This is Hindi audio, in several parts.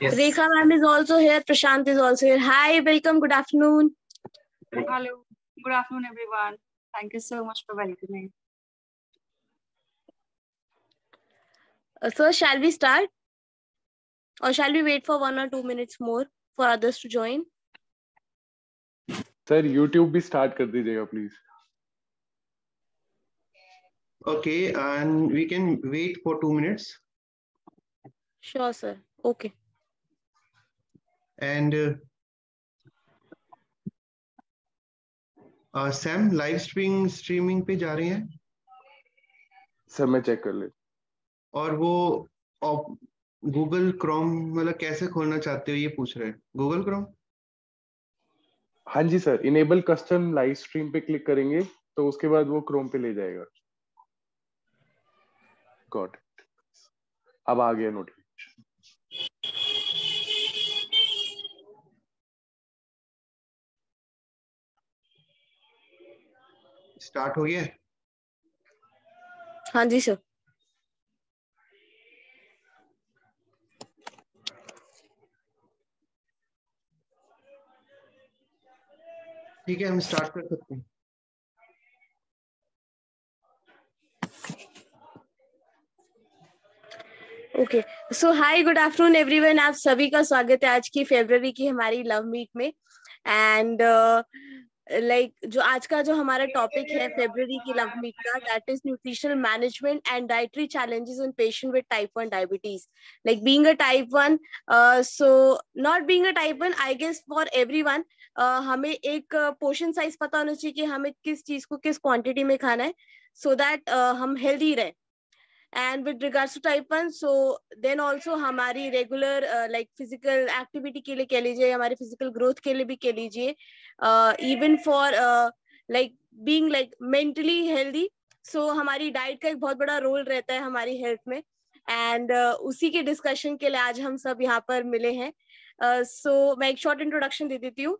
Yes. Rekha ma'am is also here. Prashant is also here. Hi, welcome. Good afternoon. Hello. Good afternoon, everyone. Thank you so much for welcoming. So, shall we start? Or shall we wait for 1 or 2 minutes more for others to join? Sir YouTube भी start कर दीजिएगा please. Okay, and we can wait for 2 minutes. Sure, sir. Okay. And Sam, live streaming पे जा रहे हैं? सर मैं चेक कर ले. और वो Google Chrome मतलब कैसे खोलना चाहते हो ये पूछ रहे हैं. Google Chrome? हाँ जी sir, enable custom live stream पे क्लिक करेंगे तो उसके बाद वो Chrome पे ले जाएगा. Got it. अब आ गया नोटिफिकेशन. स्टार्ट हो गया? हाँ जी सर. ठीक है, हम स्टार्ट कर सकते हैं. Okay so hi good afternoon everyone. आप सभी का स्वागत है आज की फरवरी की हमारी लव मीट में. एंड जो आज का जो हमारा टॉपिक है फरवरी की लव मीट का, that is nutritional management and dietary challenges in patient with type 1 diabetes. Like being a type 1, so not being a type 1, I guess for everyone हमें एक पोर्शन साइज पता होना चाहिए कि हमें किस चीज को किस क्वांटिटी में खाना है सो दैट हम हेल्दी रहे. And with regards to type 1, so then also हमारी regular like physical activity के लिए कह लीजिए, हमारी physical growth के लिए भी कह लीजिए, even for like being like mentally healthy, so हमारी diet का एक बहुत बड़ा रोल रहता है हमारी health में. and उसी के discussion के लिए आज हम सब यहाँ पर मिले हैं. so मैं एक short introduction दे देती हूँ.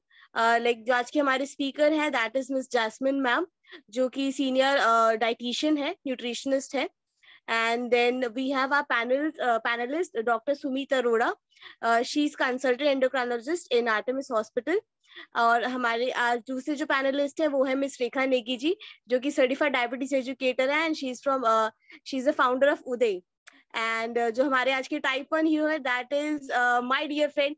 like जो आज की हमारे speaker हैं, that is Miss Jasmine ma'am, जो कि senior dietitian है, nutritionist है. And then we have our panelist, Dr. Sumit Arora. She's consultant endocrinologist in Artemis Hospital. और हमारे आज दूसरे जो पैनलिस्ट है वो है मिस रेखा नेगी जी, जो कि सर्टिफाइड डायबिटीज एजुकेटर है. And she is the founder of Uday. And जो हमारे आज के टाइप 1 हीरो है, that is my dear friend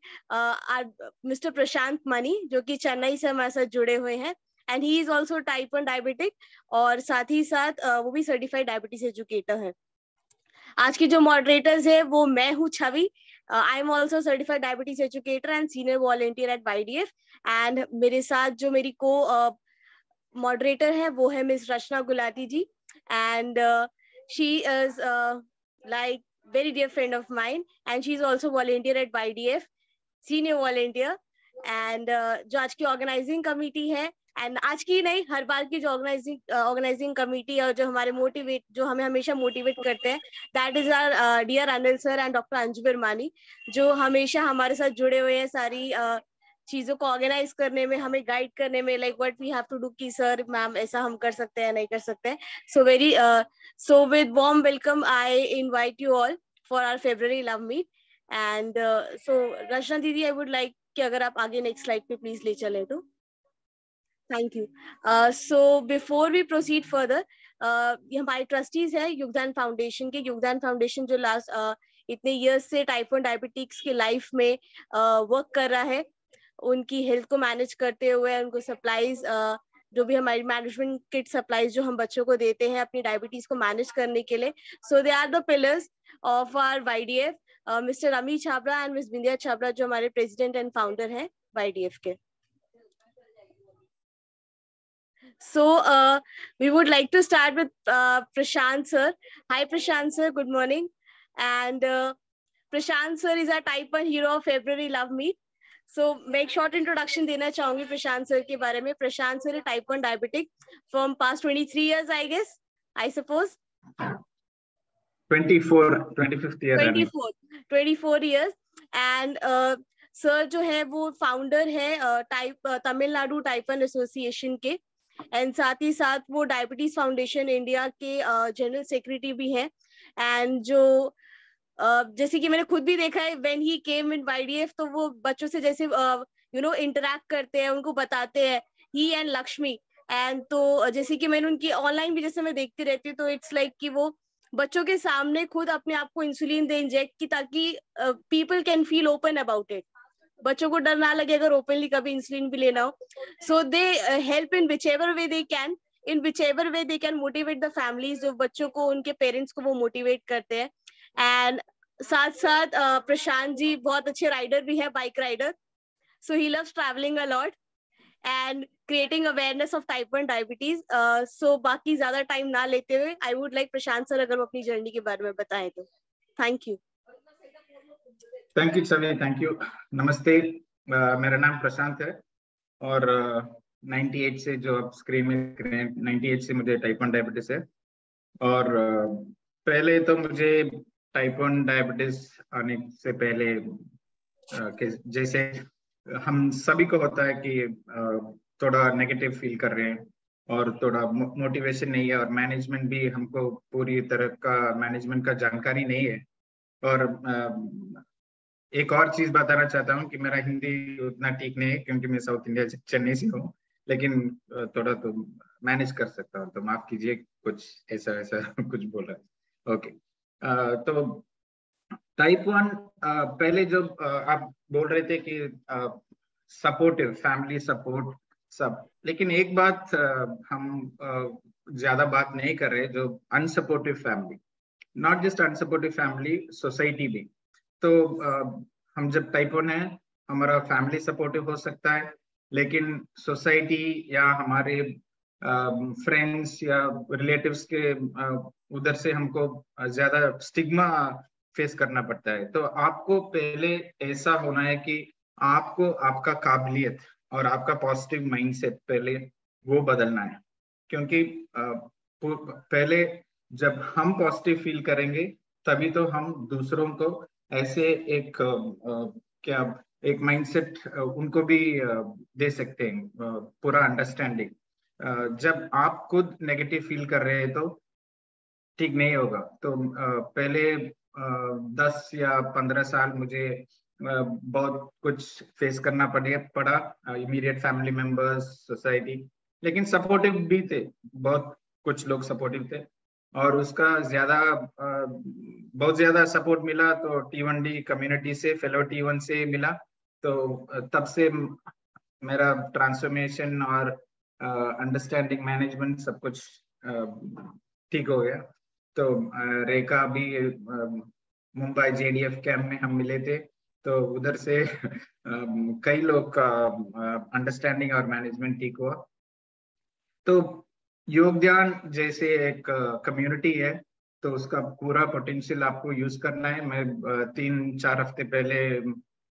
mister Prashant Mani, जो कि चेन्नई से हमारे साथ जुड़े हुए हैं. And he is also type 1 diabetic, और साथ ही साथ वो भी सर्टिफाइड डायबिटीज एजुकेटर है. आज की जो मॉडरेटर्स है वो मैं हूँ Chhavi. I am also certified diabetes educator and senior volunteer at YDF. And मेरे साथ जो मेरी को मॉडरेटर है वो है miss Rachna Gulati ji. And she is like very dear friend of mine, and she's also volunteer at YDF, senior volunteer. and जो आज की ऑर्गेनाइजिंग कमिटी है, एंड आज की नहीं, हर बार की जो ऑर्गेनाइजिंग कमिटी और जो हमारे जो हमें हमेशा मोटिवेट करते हैं, that is our dear Anil sir and doctor Anju Birmani, जो हमेशा हमारे साथ जुड़े हुए हैं सारी चीजों को ऑर्गेनाइज करने में, हमें गाइड करने में, like what we have to do कि सर मैम ऐसा हम कर सकते हैं नहीं कर सकते हैं. So with warm welcome I invite you all for our February love meet. And so Rachna दीदी, आई वुड लाइक कि अगर आप आगे नेक्स्ट स्लाइड पे प्लीज ले चले तो. Thank you. So before we proceed further, ये हमारे ट्रस्टीज है योगदान फाउंडेशन के. योगदान फाउंडेशन जो लास्ट इतने इयर्स से टाइप 1 डायबिटिक्स की लाइफ में वर्क कर रहा है, उनकी हेल्थ को मैनेज करते हुए, उनको सप्लाईज जो भी हमारी मैनेजमेंट किट सप्लाईज जो हम बच्चों को देते हैं अपनी डायबिटीज को मैनेज करने के लिए. So they are the pillars of our YDF. Mister Ami Chhabra and miss Bindiya Chhabra जो हमारे प्रेसिडेंट एंड फाउंडर हैं YDF के. So we would like to start with Prashant sir. Hi Prashant sir, good morning. And Prashant sir is our type 1 hero of February Love Meet. So मैं एक short introduction देना चाहूंगी प्रशांत सर के बारे में. प्रशांत sir type 1 diabetic from past 23 years, I guess, I suppose. 25th year. 24 years. And sir जो है वो फाउंडर है तमिलनाडु टाइप 1 एसोसिएशन के, एंड साथ ही साथ वो डायबिटीज फाउंडेशन इंडिया के जनरल सेक्रेटरी भी हैं. एंड जो जैसे कि मैंने खुद भी देखा है when he came in YDF, तो वो बच्चों से जैसे इंटरेक्ट करते हैं, उनको बताते हैं, ही एंड लक्ष्मी। एंड तो जैसे कि मैंने उनकी ऑनलाइन भी जैसे मैं देखती रहती हूँ, तो इट्स लाइक कि वो बच्चों के सामने खुद अपने आप को इंसुलिन दे इंजेक्ट की, ताकि people can feel open about it, बच्चों को डर ना लगे अगर ओपनली कभी इंसुलिन भी लेना हो। So they help in whichever way they can, in whichever way they can motivate the families, जो बच्चों को उनके पेरेंट्स को वो मोटिवेट करते हैं। एंड साथ साथ प्रशांत जी बहुत अच्छे राइडर भी है, bike rider, so he loves travelling a lot and creating awareness of type 1 diabetes. सो बाकी ज्यादा टाइम ना लेते हुए I would like Prashant sir अगर वो अपनी जर्नी के बारे में बताएं तो। Thank you. थैंक यू सभी, थैंक यू। नमस्ते, मेरा नाम प्रशांत है और 98 से, जो आप स्क्रीन में 98 से मुझे टाइप 1 डायबिटीज है। और पहले तो मुझे टाइप 1 डायबिटीज आने से पहले जैसे हम सभी को होता है कि थोड़ा नेगेटिव फील कर रहे हैं और थोड़ा मोटिवेशन नहीं है, और मैनेजमेंट भी हमको पूरी तरह का मैनेजमेंट का जानकारी नहीं है। और एक और चीज बताना चाहता हूँ कि मेरा हिंदी उतना ठीक नहीं है, क्योंकि मैं साउथ इंडिया चेन्नई से हूँ, लेकिन थोड़ा तो मैनेज कर सकता हूँ, तो माफ कीजिए कुछ ऐसा ऐसा कुछ बोल रहा है। ओके, तो टाइप 1 पहले जो आप बोल रहे थे कि सपोर्टिव फैमिली सपोर्ट सब, लेकिन एक बात हम ज्यादा बात नहीं कर रहे, जो unsupportive family, not just unsupportive family, society भी। तो हम जब टाइप 1 है, हमारा फैमिली सपोर्टिव हो सकता है, लेकिन सोसाइटी या हमारे फ्रेंड्स या रिलेटिव्स के उधर से हमको ज्यादा स्टिग्मा फेस करना पड़ता है। तो आपको पहले ऐसा होना है कि आपको आपका काबिलियत और आपका पॉजिटिव माइंडसेट पहले वो बदलना है, क्योंकि पहले जब हम पॉजिटिव फील करेंगे तभी तो हम दूसरों को ऐसे एक क्या एक माइंडसेट उनको भी दे सकते हैं, पूरा अंडरस्टैंडिंग। जब आप खुद नेगेटिव फील कर रहे हैं तो ठीक नहीं होगा। तो पहले 10 या 15 साल मुझे बहुत कुछ फेस करना पड़ा, इमीडिएट फैमिली मेंबर्स, सोसाइटी, लेकिन सपोर्टिव भी थे, बहुत कुछ लोग सपोर्टिव थे, और उसका बहुत ज्यादा सपोर्ट मिला तो T1D कम्युनिटी से, फेलो T1 से मिला। तो तब से मेरा ट्रांसफॉर्मेशन और अंडरस्टैंडिंग मैनेजमेंट सब कुछ ठीक हो गया। तो रेखा भी मुंबई JDF कैंप में हम मिले थे, तो उधर से कई लोग का अंडरस्टैंडिंग और मैनेजमेंट ठीक हुआ। तो योगदान जैसे एक कम्युनिटी है, तो उसका पूरा पोटेंशियल आपको यूज करना है। मैं 3-4 हफ्ते पहले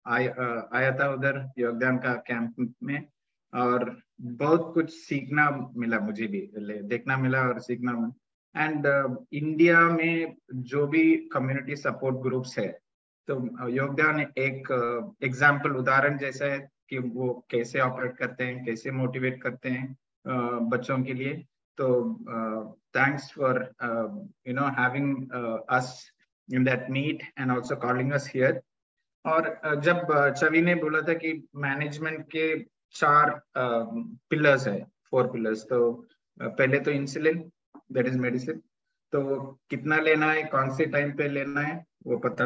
आया था उधर योगदान का कैंप में, और बहुत कुछ सीखना मिला, मुझे भी देखना मिला और सीखना मिला। एंड इंडिया में जो भी कम्युनिटी सपोर्ट ग्रुप्स है, तो योगदान एक एग्जाम्पल उदाहरण जैसा है कि वो कैसे ऑपरेट करते हैं, कैसे मोटिवेट करते हैं बच्चों के लिए। तो thanks for having us in that meet and also calling us here. और जब छवि ने बोला था कि मैनेजमेंट के 4 पिलर्स है, 4 पिलर्स, तो पहले तो इंसुलिन, दैट इज मेडिसिन, तो कितना लेना है, कौन से टाइम पे लेना है, वो पता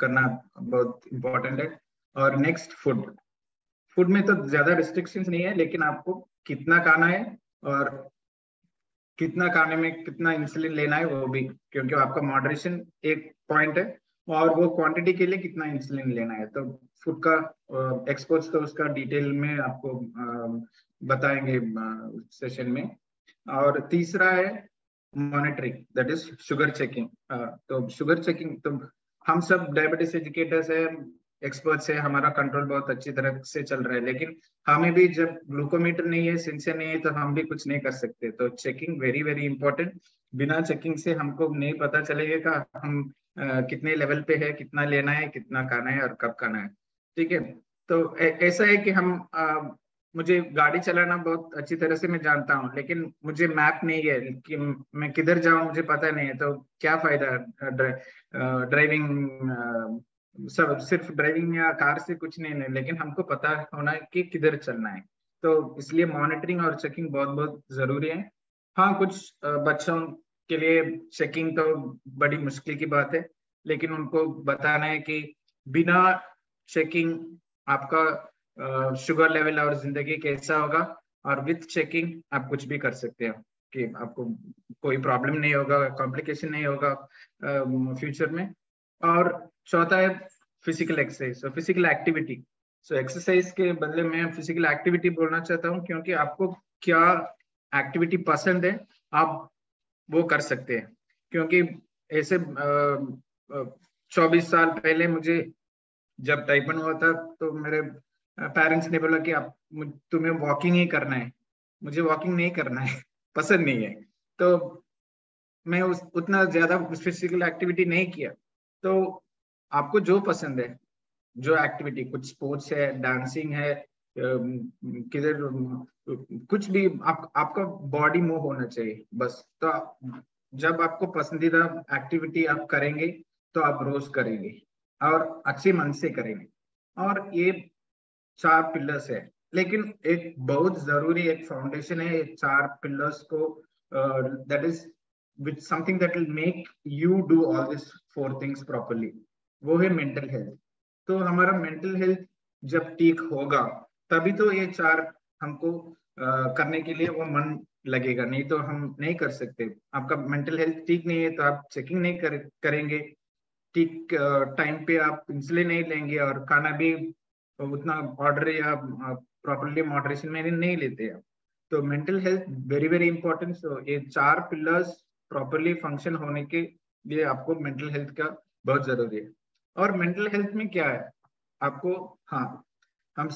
करना बहुत इम्पोर्टेंट है। और नेक्स्ट फूड में तो ज्यादा रिस्ट्रिक्शंस नहीं है, लेकिन आपको कितना खाना है और कितना खाने में कितना इंसुलिन लेना है वो भी, क्योंकि आपका मॉडरेशन एक पॉइंट है, और वो क्वांटिटी के लिए कितना इंसुलिन लेना है। तो फूड का एक्सपर्ट्स तो उसका डिटेल में आपको बताएंगे सेशन में। और तीसरा है monitoring, that is sugar checking. तो शुगर चेकिंग, तो हम सब डायबिटीज एजुकेटर्स है, एक्सपर्ट्स है, हमारा कंट्रोल बहुत अच्छी तरह से चल रहा है, लेकिन हमें भी जब ग्लूकोमीटर नहीं है, सेंसर नहीं है, तो हम भी कुछ नहीं कर सकते। तो चेकिंग वेरी वेरी इंपॉर्टेंट। बिना चेकिंग से हमको नहीं पता चलेगा हम कितने लेवल पे है, कितना लेना है, कितना खाना है और कब खाना है। ठीक है, तो ऐसा है कि हम मुझे गाड़ी चलाना बहुत अच्छी तरह से मैं जानता हूँ, लेकिन मुझे मैप नहीं है कि मैं किधर जाऊँ, मुझे पता नहीं है, तो क्या फायदा ड्राइविंग, सब सिर्फ ड्राइविंग या कार से कुछ नहीं है, लेकिन हमको पता होना है कि किधर चलना है। तो इसलिए मॉनिटरिंग और चेकिंग बहुत बहुत जरूरी है। हाँ, कुछ बच्चों के लिए चेकिंग तो बड़ी मुश्किल की बात है, लेकिन उनको बताना है कि बिना चेकिंग आपका शुगर लेवल और जिंदगी कैसा होगा, और विथ चेकिंग आप कुछ भी कर सकते हो, कि आपको कोई प्रॉब्लम नहीं होगा, कॉम्प्लिकेशन नहीं होगा फ्यूचर में। और चौथा है physical exercise, so physical activity. So exercise के बदले में फिजिकल एक्टिविटी बोलना चाहता हूँ, क्योंकि आपको क्या एक्टिविटी पसंद है आप वो कर सकते हैं। क्योंकि ऐसे 24 साल पहले मुझे जब टाइप 1 हुआ था, तो मेरे पेरेंट्स ने बोला कि आप तुम्हें वॉकिंग ही करना है। मुझे वॉकिंग नहीं करना है, पसंद नहीं है, तो मैं उतना ज्यादा फिजिकल एक्टिविटी नहीं किया। तो आपको जो पसंद है, जो एक्टिविटी, कुछ स्पोर्ट्स है, डांसिंग है, किधर कुछ भी, आपका बॉडी मूव होना चाहिए बस। तो जब आपको पसंदीदा एक्टिविटी आप करेंगे तो आप रोज करेंगे और अच्छे मन से करेंगे। और ये 4 पिलर्स है, लेकिन एक बहुत जरूरी एक फाउंडेशन है ये 4 पिलर्स को, that is which something that will make you do all this 4 things properly, वो है मेंटल हेल्थ। तो हमारा मेंटल हेल्थ जब ठीक होगा तभी तो ये 4 हमको करने के लिए वो मन लगेगा, नहीं तो हम नहीं कर सकते। आपका मेंटल हेल्थ ठीक नहीं है तो आप चेकिंग नहीं करेंगे, ठीक टाइम पे आप इंसुलिन नहीं लेंगे, और खाना भी उतना ऑर्डर या प्रॉपरली मॉडरेशन में नहीं लेते आप। तो mental health very very important. So ये 4 पिलर्स प्रॉपरली फंक्शन होने के लिए आपको मेंटल हेल्थ का बहुत जरूरी है। और मेंटल हेल्थ में क्या है आपको, हाँ, हम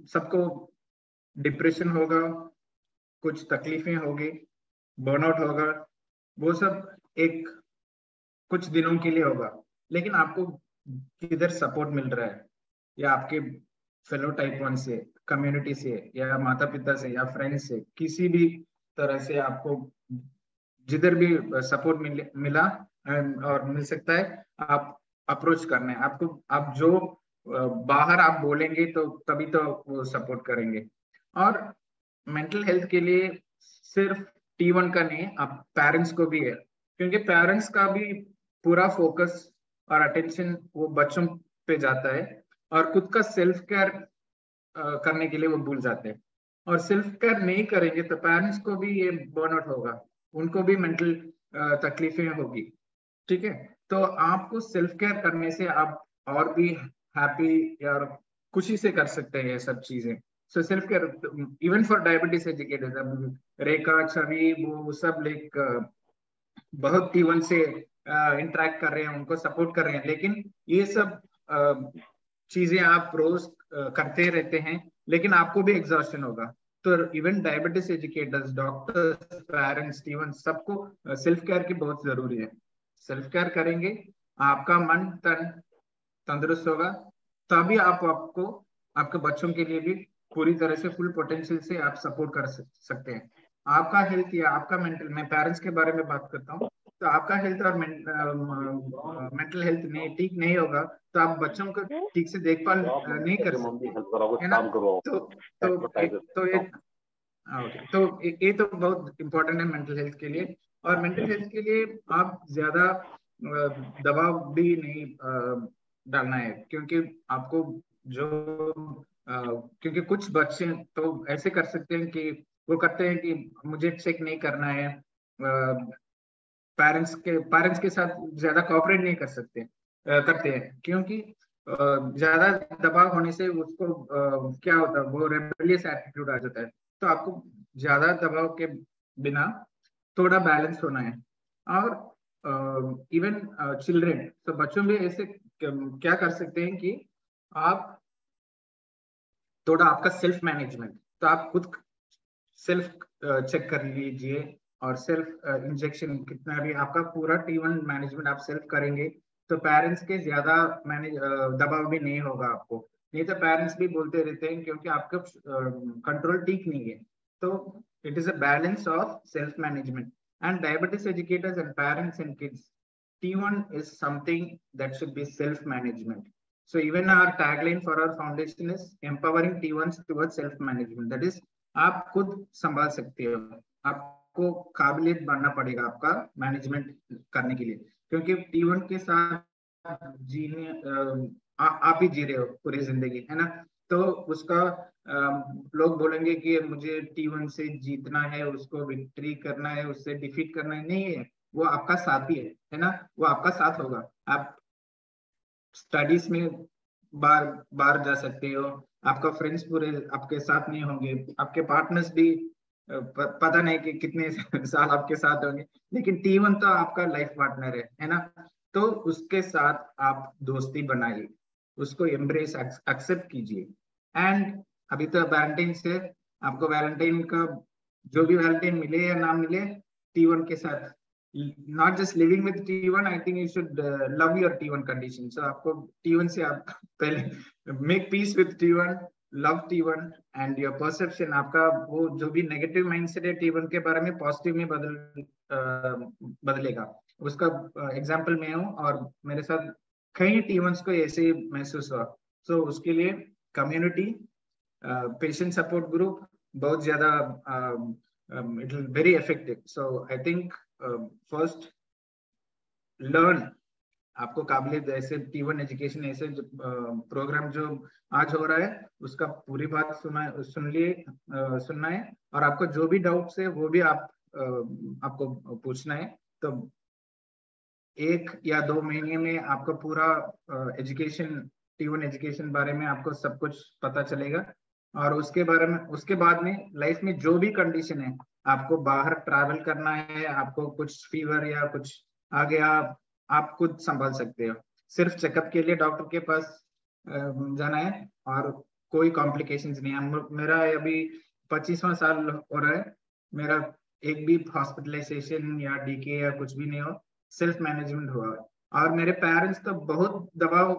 सबको डिप्रेशन होगा, कुछ तकलीफें होगी, बर्नआउट होगा, वो सब एक कुछ दिनों के लिए होगा। लेकिन आपको किधर सपोर्ट मिल रहा है, या आपके फेलो टाइप 1 से, कम्युनिटी से, या माता पिता से, या फ्रेंड्स से, किसी भी तरह से आपको जिधर भी सपोर्ट मिला और मिल सकता है, आप अप्रोच करना है आपको। आप जो बाहर आप बोलेंगे तो तभी तो वो सपोर्ट करेंगे। और मेंटल हेल्थ के लिए सिर्फ T1 का नहीं, आप पेरेंट्स को भी है, क्योंकि पेरेंट्स का भी पूरा फोकस और अटेंशन वो बच्चों पे जाता है, और खुद का सेल्फ केयर करने के लिए वो भूल जाते हैं। और सेल्फ केयर नहीं करेंगे तो पेरेंट्स को भी ये बर्नआउट होगा, उनको भी मेंटल तकलीफें होगी। ठीक है, तो आपको सेल्फ केयर करने से आप और भी हैप्पी या खुशी से कर सकते हैं ये सब चीजें। So self care even for diabetes educators, Rekha, Chhavi, वो सब लाइक बहुत T1 से इंटरेक्ट कर रहे हैं, उनको सपोर्ट कर रहे हैं, लेकिन ये सब चीजें आप रोज करते रहते हैं, लेकिन आपको भी एग्जॉस्शन होगा। तो even diabetes educators, doctors, parents, T1 सबको सेल्फ केयर की बहुत जरूरी है। सेल्फ केयर करेंगे, आपका मन तन तंदुरुस्त होगा, तभी आपको आपके बच्चों के लिए भी पूरी तरह से फुल पोटेंशियल से आप सपोर्ट कर सकते हैं। आपका हेल्थ या आपका मेंटल, मैं पेरेंट्स के बारे में बात करता हूँ, तो आपका हेल्थ और मेंटल हेल्थ नहीं ठीक नहीं होगा तो आप बच्चों को ठीक से देखभाल नहीं कर सकते, है ना। ये तो बहुत इंपॉर्टेंट है मेंटल हेल्थ के लिए। और मेंटल हेल्थ के लिए आप ज्यादा दबाव भी नहीं डालना है, क्योंकि आपको जो क्योंकि कुछ बच्चे तो ऐसे कर सकते हैं कि वो करते हैं कि मुझे चेक नहीं करना है, पेरेंट्स के साथ ज्यादा कोऑपरेट नहीं कर सकते करते हैं, क्योंकि ज्यादा दबाव होने से उसको क्या होता है, वो रेबेलियस एटीट्यूड आ जाता है। तो आपको ज्यादा दबाव के बिना थोड़ा बैलेंस होना है। और इवन चिल्ड्रेन, तो बच्चों में ऐसे क्या कर सकते हैं कि आप थोड़ा आपका सेल्फ मैनेजमेंट, तो आप खुद सेल्फ चेक कर लीजिए, और सेल्फ इंजेक्शन कितना भी आपका पूरा T1 मैनेजमेंट आप सेल्फ करेंगे तो पेरेंट्स के ज्यादा मैनेज दबाव भी नहीं होगा आपको। नहीं तो पेरेंट्स भी बोलते रहते हैं क्योंकि आपका कंट्रोल ठीक नहीं है। तो it is a balance of self management, and diabetes educators and parents and kids, T1 is something that should be self management. So even our tagline for our foundation is empowering T1s towards self management. That is, आप खुद संभाल सकते हो, आपको काबिलियत बनना पड़ेगा आपका मैनेजमेंट करने के लिए, क्योंकि T1 के साथ जीने आप ही जी रहे हो पूरी जिंदगी, है ना। तो उसका लोग बोलेंगे कि मुझे T1 से जीतना है, उसको विक्ट्री करना है, उससे डिफीट करना है, नहीं है, वो आपका साथी है ना, वो आपका साथ होगा। आप स्टडीज में बार बार जा सकते हो, आपका फ्रेंड्स पूरे आपके साथ नहीं होंगे, आपके पार्टनर्स भी पता नहीं कि कितने साल आपके साथ होंगे, लेकिन T1 तो आपका लाइफ पार्टनर है ना। तो उसके साथ आप दोस्ती बनाइए, उसको एम्ब्रेस एक्सेप्ट कीजिए। एंड अभी तो वैलेंटाइन से, आपको वैलेंटाइन का जो भी वैलेंटाइन मिले या ना मिले, T1 के साथ, not just living with T1, I think you should love your T1 condition. So आपको T1 से आप पहले make peace with T1, love T1, and your perception, आपका वो जो भी नेगेटिव माइंडसेट है T1 के बारे में पॉजिटिव में बदलेगा। उसका एग्जांपल मैं हूँ, और मेरे साथ कई T1s को ऐसे महसूस हुआ। So उसके लिए कम्युनिटी, पेशेंट सपोर्ट ग्रुप बहुत ज्यादा it will very effective. So I think first learn, आपको काबिलियत ऐसे T1 एजुकेशन ऐसे प्रोग्राम जो आज हो रहा है उसका पूरी बात सुनना है, और आपको जो भी डाउट्स है वो भी आपको पूछना है। तो 1 या 2 महीने में आपको पूरा एजुकेशन, T1 एजुकेशन बारे में आपको सब कुछ पता चलेगा। और उसके बाद में लाइफ में जो भी कंडीशन है, आपको बाहर ट्रैवल करना है, आपको कुछ फीवर या कुछ आ गया, आप खुद संभाल सकते हो। सिर्फ चेकअप के लिए डॉक्टर के पास जाना है, और कोई कॉम्प्लिकेशंस नहीं है। मेरा अभी 25वां साल हो रहा है, मेरा एक भी हॉस्पिटलाइजेशन या डीके या कुछ भी नहीं हो, सेल्फ मैनेजमेंट हुआ। और मेरे पेरेंट्स तो बहुत दबाव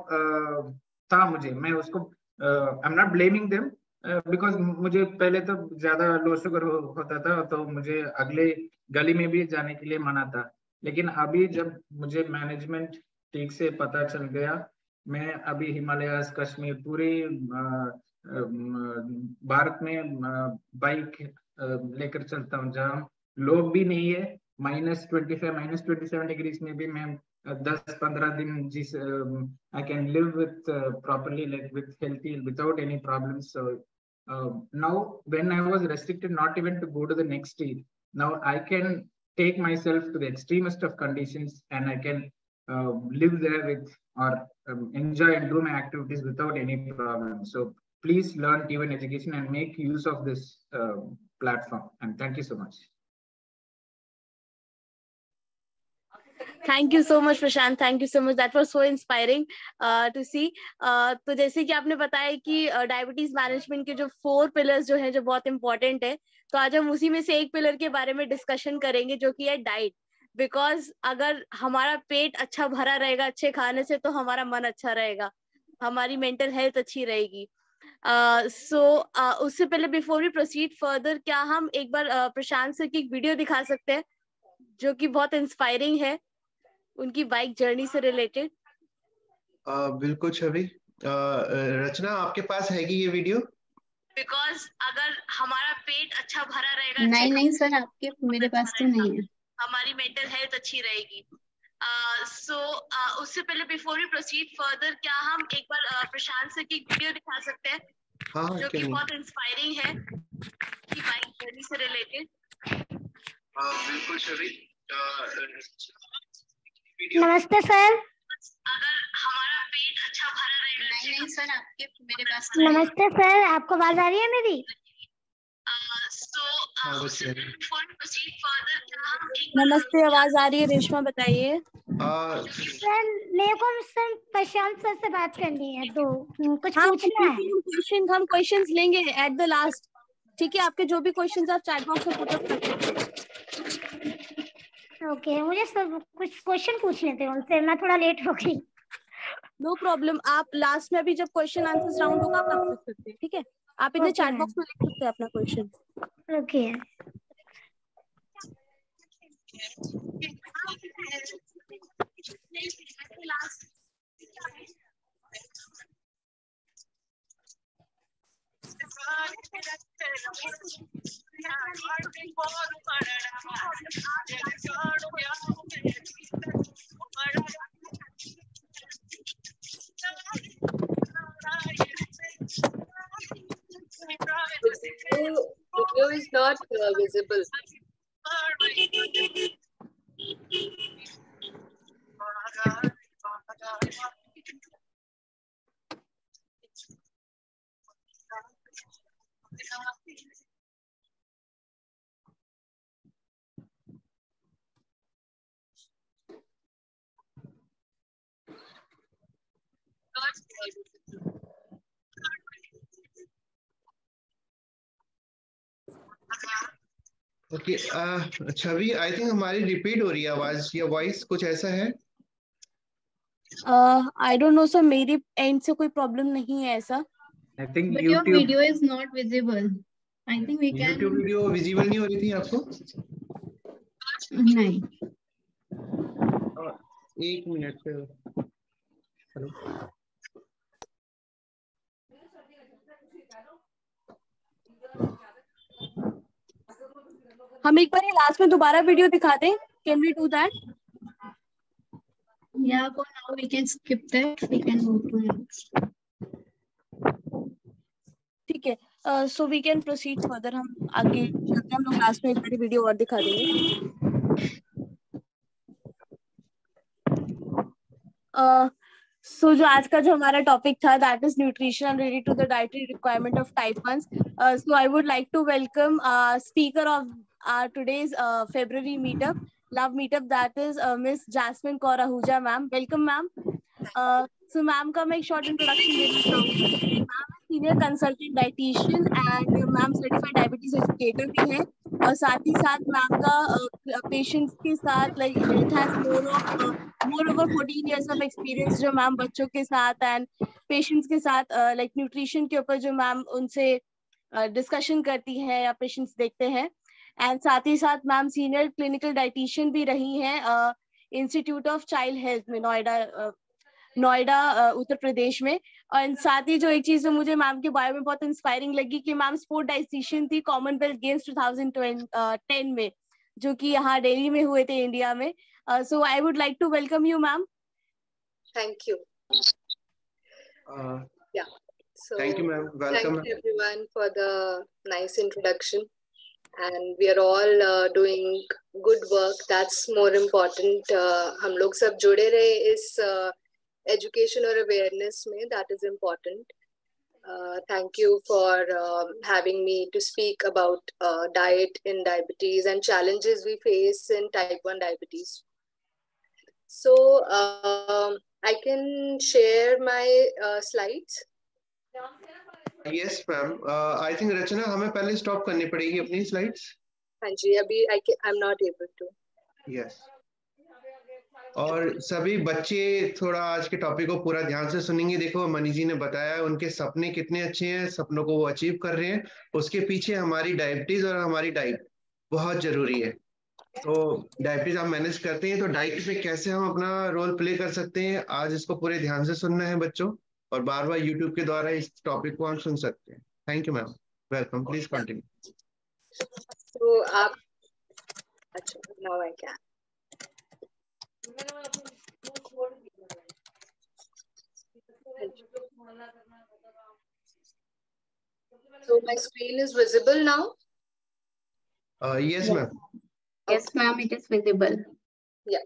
था मुझे, मैं उसको I am not blaming them, because मुझे पहले तो ज्यादा लो शुगर होता था, तो मुझे अगले गली में भी जाने के लिए मना था। लेकिन अभी जब मुझे मैनेजमेंट ठीक से पता चल गया, मैं अभी हिमालयस, कश्मीर, पूरे भारत में बाइक लेकर चलता हूँ, जहाँ लोग भी नहीं है, -25 -27 डिग्रीज में भी मैं 10-15 दिन जिस I can live with properly, like with healthy, without any problems. So now when I was restricted not even to go to the next stage, now I can take myself to the extremest of conditions, and I can live there with, or enjoy and do my activities without any problem. So please learn T1 education and make use of this platform, and thank you so much. Thank you so much Prashant, thank you so much, that was so inspiring to see. तो जैसे कि आपने बताया कि डायबिटीज मैनेजमेंट के जो 4 पिलर्स जो हैं, जो बहुत इंपॉर्टेंट है, तो आज हम उसी में से एक पिलर के बारे में डिस्कशन करेंगे, जो कि है डाइट। बिकॉज अगर हमारा पेट अच्छा भरा रहेगा अच्छे खाने से, तो हमारा मन अच्छा रहेगा, हमारी मेंटल हेल्थ अच्छी रहेगी। उससे पहले, बिफोर वी प्रोसीड फर्दर, क्या हम एक बार प्रशांत सर की एक वीडियो दिखा सकते हैं जो कि बहुत इंस्पायरिंग है, उनकी बाइक जर्नी से रिलेटेड? बिल्कुल छवि। रचना, आपके पास है कि ये वीडियो? बिकॉज अगर हमारा पेट अच्छा भरा रहेगा, नहीं सर, आपके मेरे पास तो नहीं है, हमारी मेंटल हेल्थ अच्छी रहेगी। उससे पहले बिफोर वी प्रोसीड फर्दर, क्या हम एक बार प्रशांत सर की एक वीडियो दिखा सकते हैं? हाँ, जो कि बहुत इंस्पायरिंग है, की बाइक जर्नी से रिलेटेड। बिल्कुल छवि। नमस्ते सर। अगर हमारा पेट अच्छा भरा रहेगा। नहीं सर, आपके मेरे पास नमस्ते सर, आपको आवाज आ रही है मेरी? नमस्ते, आवाज आ रही है। रेशमा बताइए। सर मेरे को सर प्रशांत सर से बात करनी है, तो कुछ पूछना है। हम क्वेश्चंस लेंगे एट द लास्ट, ठीक है? आपके जो भी क्वेश्चंस आप चैट बॉक्स में पुट अप कर सकते हैं। ओके, मुझे सब कुछ क्वेश्चन पूछने थे उनसे, मैं थोड़ा लेट हो गई। नो प्रॉब्लम, आप लास्ट में अभी जब क्वेश्चन आंसर राउंड होगा आप पूछ सकते हैं, ठीक है? आप इधर Okay, चैट ma'am. बॉक्स में लिख सकते हैं अपना question. Okay. Video is not visible. Okay, Chhavi I think हमारी रिपीट हो रही है आवाज या वॉइस, कुछ ऐसा है? आई डोंट नो सर, मेरे एंड से कोई प्रॉब्लम नहीं है ऐसा। I think But your YouTube video is not visible. I think we can. YouTube video visible नहीं हो रही थी आपको? नहीं. एक मिनट पे। हेलो, हम एक बार ये लास्ट में दोबारा वीडियो दिखा दें, can we do that? Yeah, for now we can skip that. We can move to next. ठीक है, so we can proceed further. हम आगे चलते हैं, हम लोग लास्ट में एक बार वीडियो और दिखा देंगे। सो जो आज का जो हमारा टॉपिक था that is nutrition related to the dietary requirement of type 1। So I would like to welcome speaker of today's February meetup, love meetup, that is Miss Jasmine Kaur Ahuja ma'am. Welcome ma'am. So ma'am का मैं एक short introduction देना चाहूँगी। Ma'am senior consultant dietitian and ma'am certified diabetes educator भी है, और साथ ही साथ मैम का पेशेंट्स के साथ like it has more over 14 years of experience जो मैम बच्चों के साथ एंड पेशेंट्स के साथ लाइक न्यूट्रिशन के ऊपर जो मैम उनसे डिस्कशन करती है या पेशेंट्स देखते हैं। एंड साथ ही साथ मैम सीनियर क्लिनिकल डाइटिशियन भी रही हैं इंस्टीट्यूट ऑफ चाइल्ड हेल्थ में नोएडा उत्तर प्रदेश में। और साथ ही जो एक चीज जो मुझे मैम के बारे में बहुत इंस्पायरिंग लगी कि मैम स्पोर्ट डाइटिशियन थी कॉमनवेल्थ गेम्स 2010 में, जो कि यहाँ दिल्ली में हुए थे इंडिया में। So I would like to welcome you ma'am. Thank you. Yeah. So thank you ma'am, welcome. thank you everyone for the nice introduction. And we are all doing good work. That's more important. हम लोग सब जुड़े रहे इस education और awareness में, that is important. Thank you for having me to speak about diet in diabetes and challenges we face in type 1 diabetes. So I can share my slides. Yes ma'am, I think Rachna हमें पहले स्टॉप करनी पड़ेगी अपनी स्लाइड्स। हाँ जी, अभी I'm not able to. Yes, और सभी बच्चे थोड़ा आज के टॉपिक को पूरा ध्यान से सुनेंगे। देखो मनी जी ने बताया उनके सपने कितने अच्छे हैं, सपनों को वो अचीव कर रहे हैं, उसके पीछे हमारी डायबिटीज और हमारी डाइट बहुत जरूरी है। तो डायबिटीज आप मैनेज करते हैं तो डाइट पे कैसे हम अपना रोल प्ले कर सकते हैं, आज इसको पूरे ध्यान से सुनना है बच्चों, और बार बार यूट्यूब के द्वारा इस टॉपिक को हम सुन सकते हैं। Thank you ma'am, welcome, please continue. तो आप अच्छा, now I can. So my screen is visible now. Yes ma'am. Yes, ma'am, it is visible. Yeah.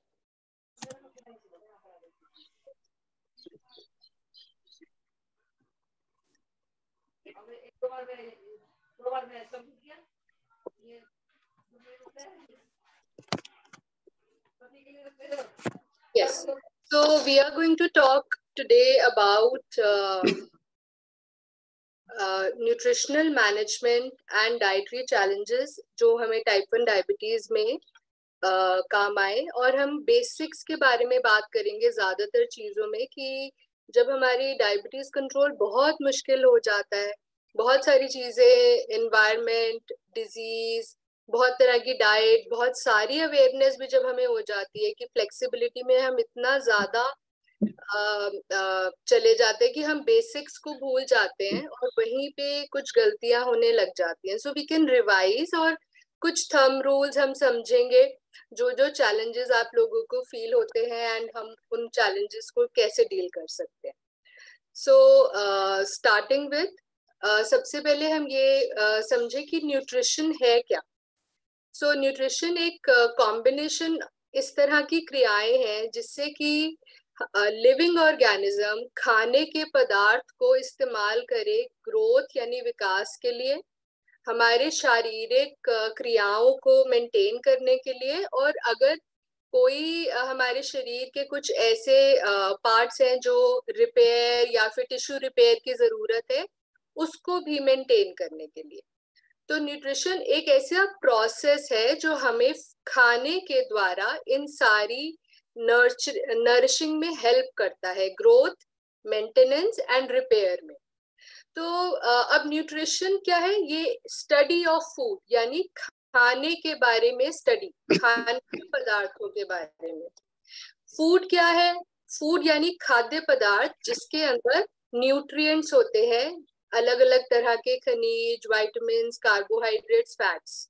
Yes. So we are going to talk today about nutritional management and dietary challenges जो हमें type 1 diabetes में काम आए, और हम बेसिक्स के बारे में बात करेंगे ज्यादातर चीजों में कि जब हमारी डायबिटीज कंट्रोल बहुत मुश्किल हो जाता है, बहुत सारी चीजें, एनवायरनमेंट, डिजीज, बहुत तरह की डाइट, बहुत सारी अवेयरनेस भी जब हमें हो जाती है कि फ्लेक्सिबिलिटी में हम इतना ज्यादा चले जाते हैं कि हम बेसिक्स को भूल जाते हैं और वहीं पे कुछ गलतियां होने लग जाती हैं. सो वी कैन रिवाइज और कुछ थंब रूल्स हम समझेंगे जो जो चैलेंजेस आप लोगों को फील होते हैं एंड हम उन चैलेंजेस को कैसे डील कर सकते हैं. सो स्टार्टिंग विथ सबसे पहले हम ये समझे कि न्यूट्रिशन है क्या. सो न्यूट्रिशन एक कॉम्बिनेशन इस तरह की क्रियाएं हैं जिससे कि लिविंग ऑर्गेनिज्म खाने के पदार्थ को इस्तेमाल करे ग्रोथ यानी विकास के लिए, हमारे शारीरिक क्रियाओं को मेंटेन करने के लिए, और अगर कोई हमारे शरीर के कुछ ऐसे पार्ट्स हैं जो रिपेयर या फिर टिश्यू रिपेयर की जरूरत है उसको भी मेंटेन करने के लिए. तो न्यूट्रिशन एक ऐसा प्रोसेस है जो हमें खाने के द्वारा इन सारी नरिशिंग में हेल्प करता है, ग्रोथ, मेंटेनेंस एंड रिपेयर में. तो अब न्यूट्रिशन क्या है? ये स्टडी ऑफ फूड यानी खाने के बारे में स्टडी, खाने के पदार्थों के बारे में. फूड क्या है? फूड यानी खाद्य पदार्थ जिसके अंदर न्यूट्रिएंट्स होते हैं, अलग अलग तरह के खनिज, विटामिन, कार्बोहाइड्रेट्स, फैट्स.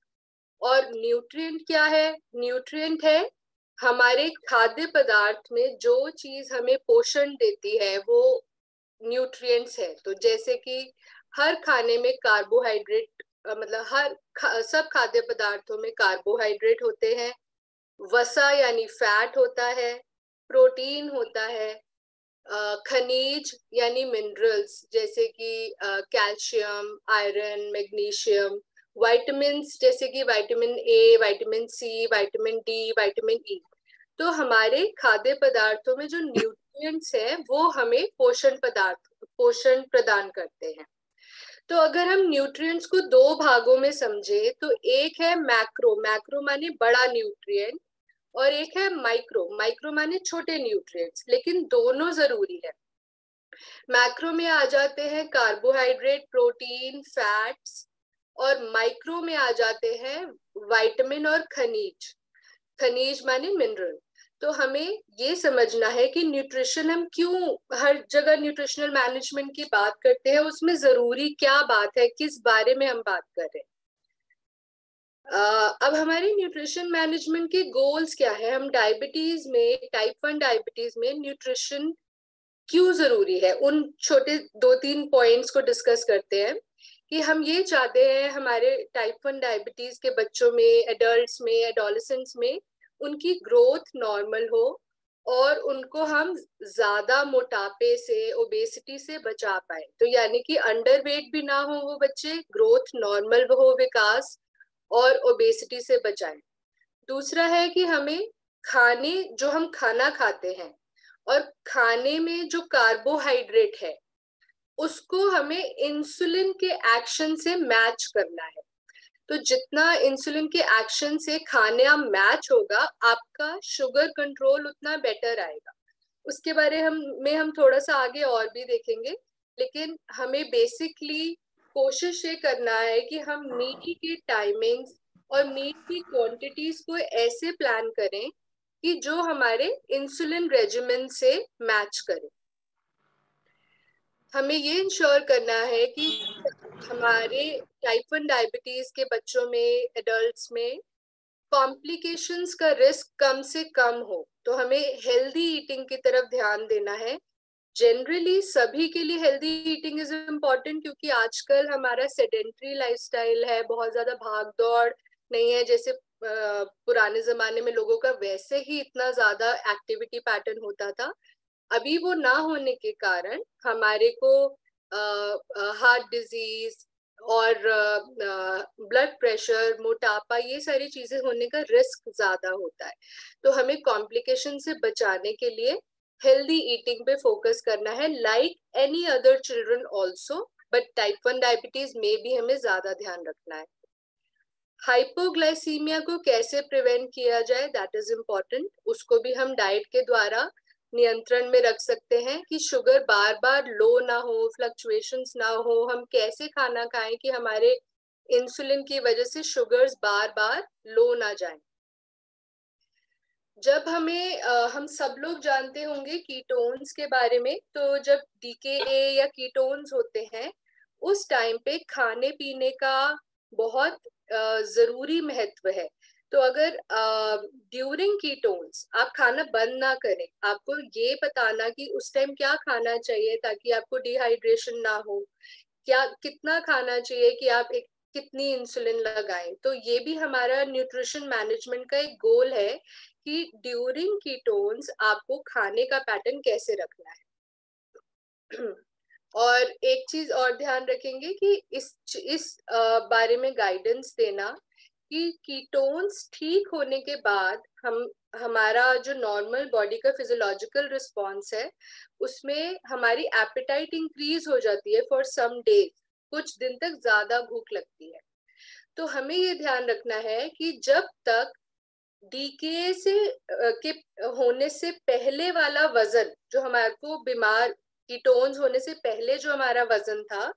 और न्यूट्रिएंट क्या है? न्यूट्रिएंट है हमारे खाद्य पदार्थ में जो चीज हमें पोषण देती है वो न्यूट्रिएंट्स है. तो जैसे कि हर खाने में कार्बोहाइड्रेट, मतलब सब खाद्य पदार्थों में कार्बोहाइड्रेट होते हैं, वसा यानी फैट होता है, प्रोटीन होता है, खनिज यानी मिनरल्स जैसे कि कैल्शियम, आयरन, मैग्नीशियम, विटामिन्स जैसे कि vitamin A, vitamin C, vitamin D, vitamin E. तो हमारे खाद्य पदार्थों में जो न्यूट्रिएंट्स हैं वो हमें पोषण प्रदान करते हैं. तो अगर हम न्यूट्रिएंट्स को दो भागों में समझे तो एक है मैक्रो, मैक्रो माने बड़ा न्यूट्रिएंट, और एक है माइक्रो, माइक्रो माने छोटे न्यूट्रिएंट्स, लेकिन दोनों जरूरी है. मैक्रो में आ जाते हैं कार्बोहाइड्रेट, प्रोटीन, फैट्स, और माइक्रो में आ जाते हैं विटामिन और खनिज. खनिज माने मिनरल. तो हमें ये समझना है कि न्यूट्रिशन, हम क्यों हर जगह न्यूट्रिशनल मैनेजमेंट की बात करते हैं, उसमें जरूरी क्या बात है, किस बारे में हम बात कर रहे हैं. अब हमारे न्यूट्रिशन मैनेजमेंट के गोल्स क्या है? हम डायबिटीज में, टाइप 1 डायबिटीज में न्यूट्रिशन क्यों जरूरी है, उन छोटे 2-3 पॉइंट्स को डिस्कस करते हैं. कि हम ये चाहते हैं हमारे टाइप 1 डायबिटीज के बच्चों में, एडल्ट्स में, एडोलेसेंट्स में उनकी ग्रोथ नॉर्मल हो और उनको हम ज्यादा मोटापे से, ओबेसिटी से बचा पाए. तो यानी कि अंडरवेट भी ना हो वो बच्चे, ग्रोथ नॉर्मल हो, विकास, और ओबेसिटी से बचाएं. दूसरा है कि हमें खाने, जो हम खाना खाते हैं और खाने में जो कार्बोहाइड्रेट है उसको हमें इंसुलिन के एक्शन से मैच करना है. तो जितना इंसुलिन के एक्शन से खाना मैच होगा आपका शुगर कंट्रोल उतना बेटर आएगा. उसके बारे में हम थोड़ा सा आगे और भी देखेंगे, लेकिन हमें बेसिकली कोशिश ये करना है कि हम मीट की टाइमिंग्स और मीट की क्वांटिटीज को ऐसे प्लान करें कि जो हमारे इंसुलिन रेजिमेन से मैच करे. हमें ये इंश्योर करना है कि हमारे टाइप 1 डायबिटीज के बच्चों में, एडल्ट्स में कॉम्प्लिकेशंस का रिस्क कम से कम हो. तो हमें हेल्दी ईटिंग की तरफ ध्यान देना है. जनरली सभी के लिए हेल्दी ईटिंग इज इम्पोर्टेंट, क्योंकि आजकल हमारा सेडेंट्री लाइफस्टाइल है, बहुत ज्यादा भाग दौड़ नहीं है जैसे पुराने जमाने में लोगों का वैसे ही इतना ज्यादा एक्टिविटी पैटर्न होता था. अभी वो ना होने के कारण हमारे को हार्ट डिजीज और ब्लड प्रेशर, मोटापा, ये सारी चीजें होने का रिस्क ज्यादा होता है. तो हमें कॉम्प्लिकेशन से बचाने के लिए हेल्दी ईटिंग पे फोकस करना है, like any other children also, but type 1 diabetes में भी हमें ज्यादा ध्यान रखना है. हाइपोग्लाइसीमिया को कैसे प्रिवेंट किया जाए, दैट इज इम्पोर्टेंट. उसको भी हम डाइट के द्वारा नियंत्रण में रख सकते हैं कि शुगर बार बार लो ना हो, फ्लक्चुएशंस ना हो। हम कैसे खाना खाएं कि हमारे इंसुलिन की वजह से शुगर्स बार बार लो ना जाएं। जब हम सब लोग जानते होंगे कीटोन्स के बारे में, तो जब डीकेए या कीटोन्स होते हैं उस टाइम पे खाने पीने का बहुत जरूरी महत्व है। तो अगर ड्यूरिंग कीटोन्स आप खाना बंद ना करें, आपको ये बताना कि उस टाइम क्या खाना चाहिए ताकि आपको डिहाइड्रेशन ना हो, क्या कितना खाना चाहिए कि आप कितनी इंसुलिन लगाएं। तो ये भी हमारा न्यूट्रिशन मैनेजमेंट का एक गोल है कि ड्यूरिंग कीटोन्स आपको खाने का पैटर्न कैसे रखना है। और एक चीज और ध्यान रखेंगे कि इस बारे में गाइडेंस देना कि कीटोन्स ठीक होने के बाद हमारा जो नॉर्मल बॉडी का फिजियोलॉजिकल रिस्पॉन्स है उसमें हमारी एपेटाइट इंक्रीज हो जाती है फॉर सम डेज, कुछ दिन तक ज्यादा भूख लगती है। तो हमें ये ध्यान रखना है कि जब तक डीके से के होने से पहले वाला वजन, जो हमारे को बीमार कीटोन्स होने से पहले जो हमारा वजन था,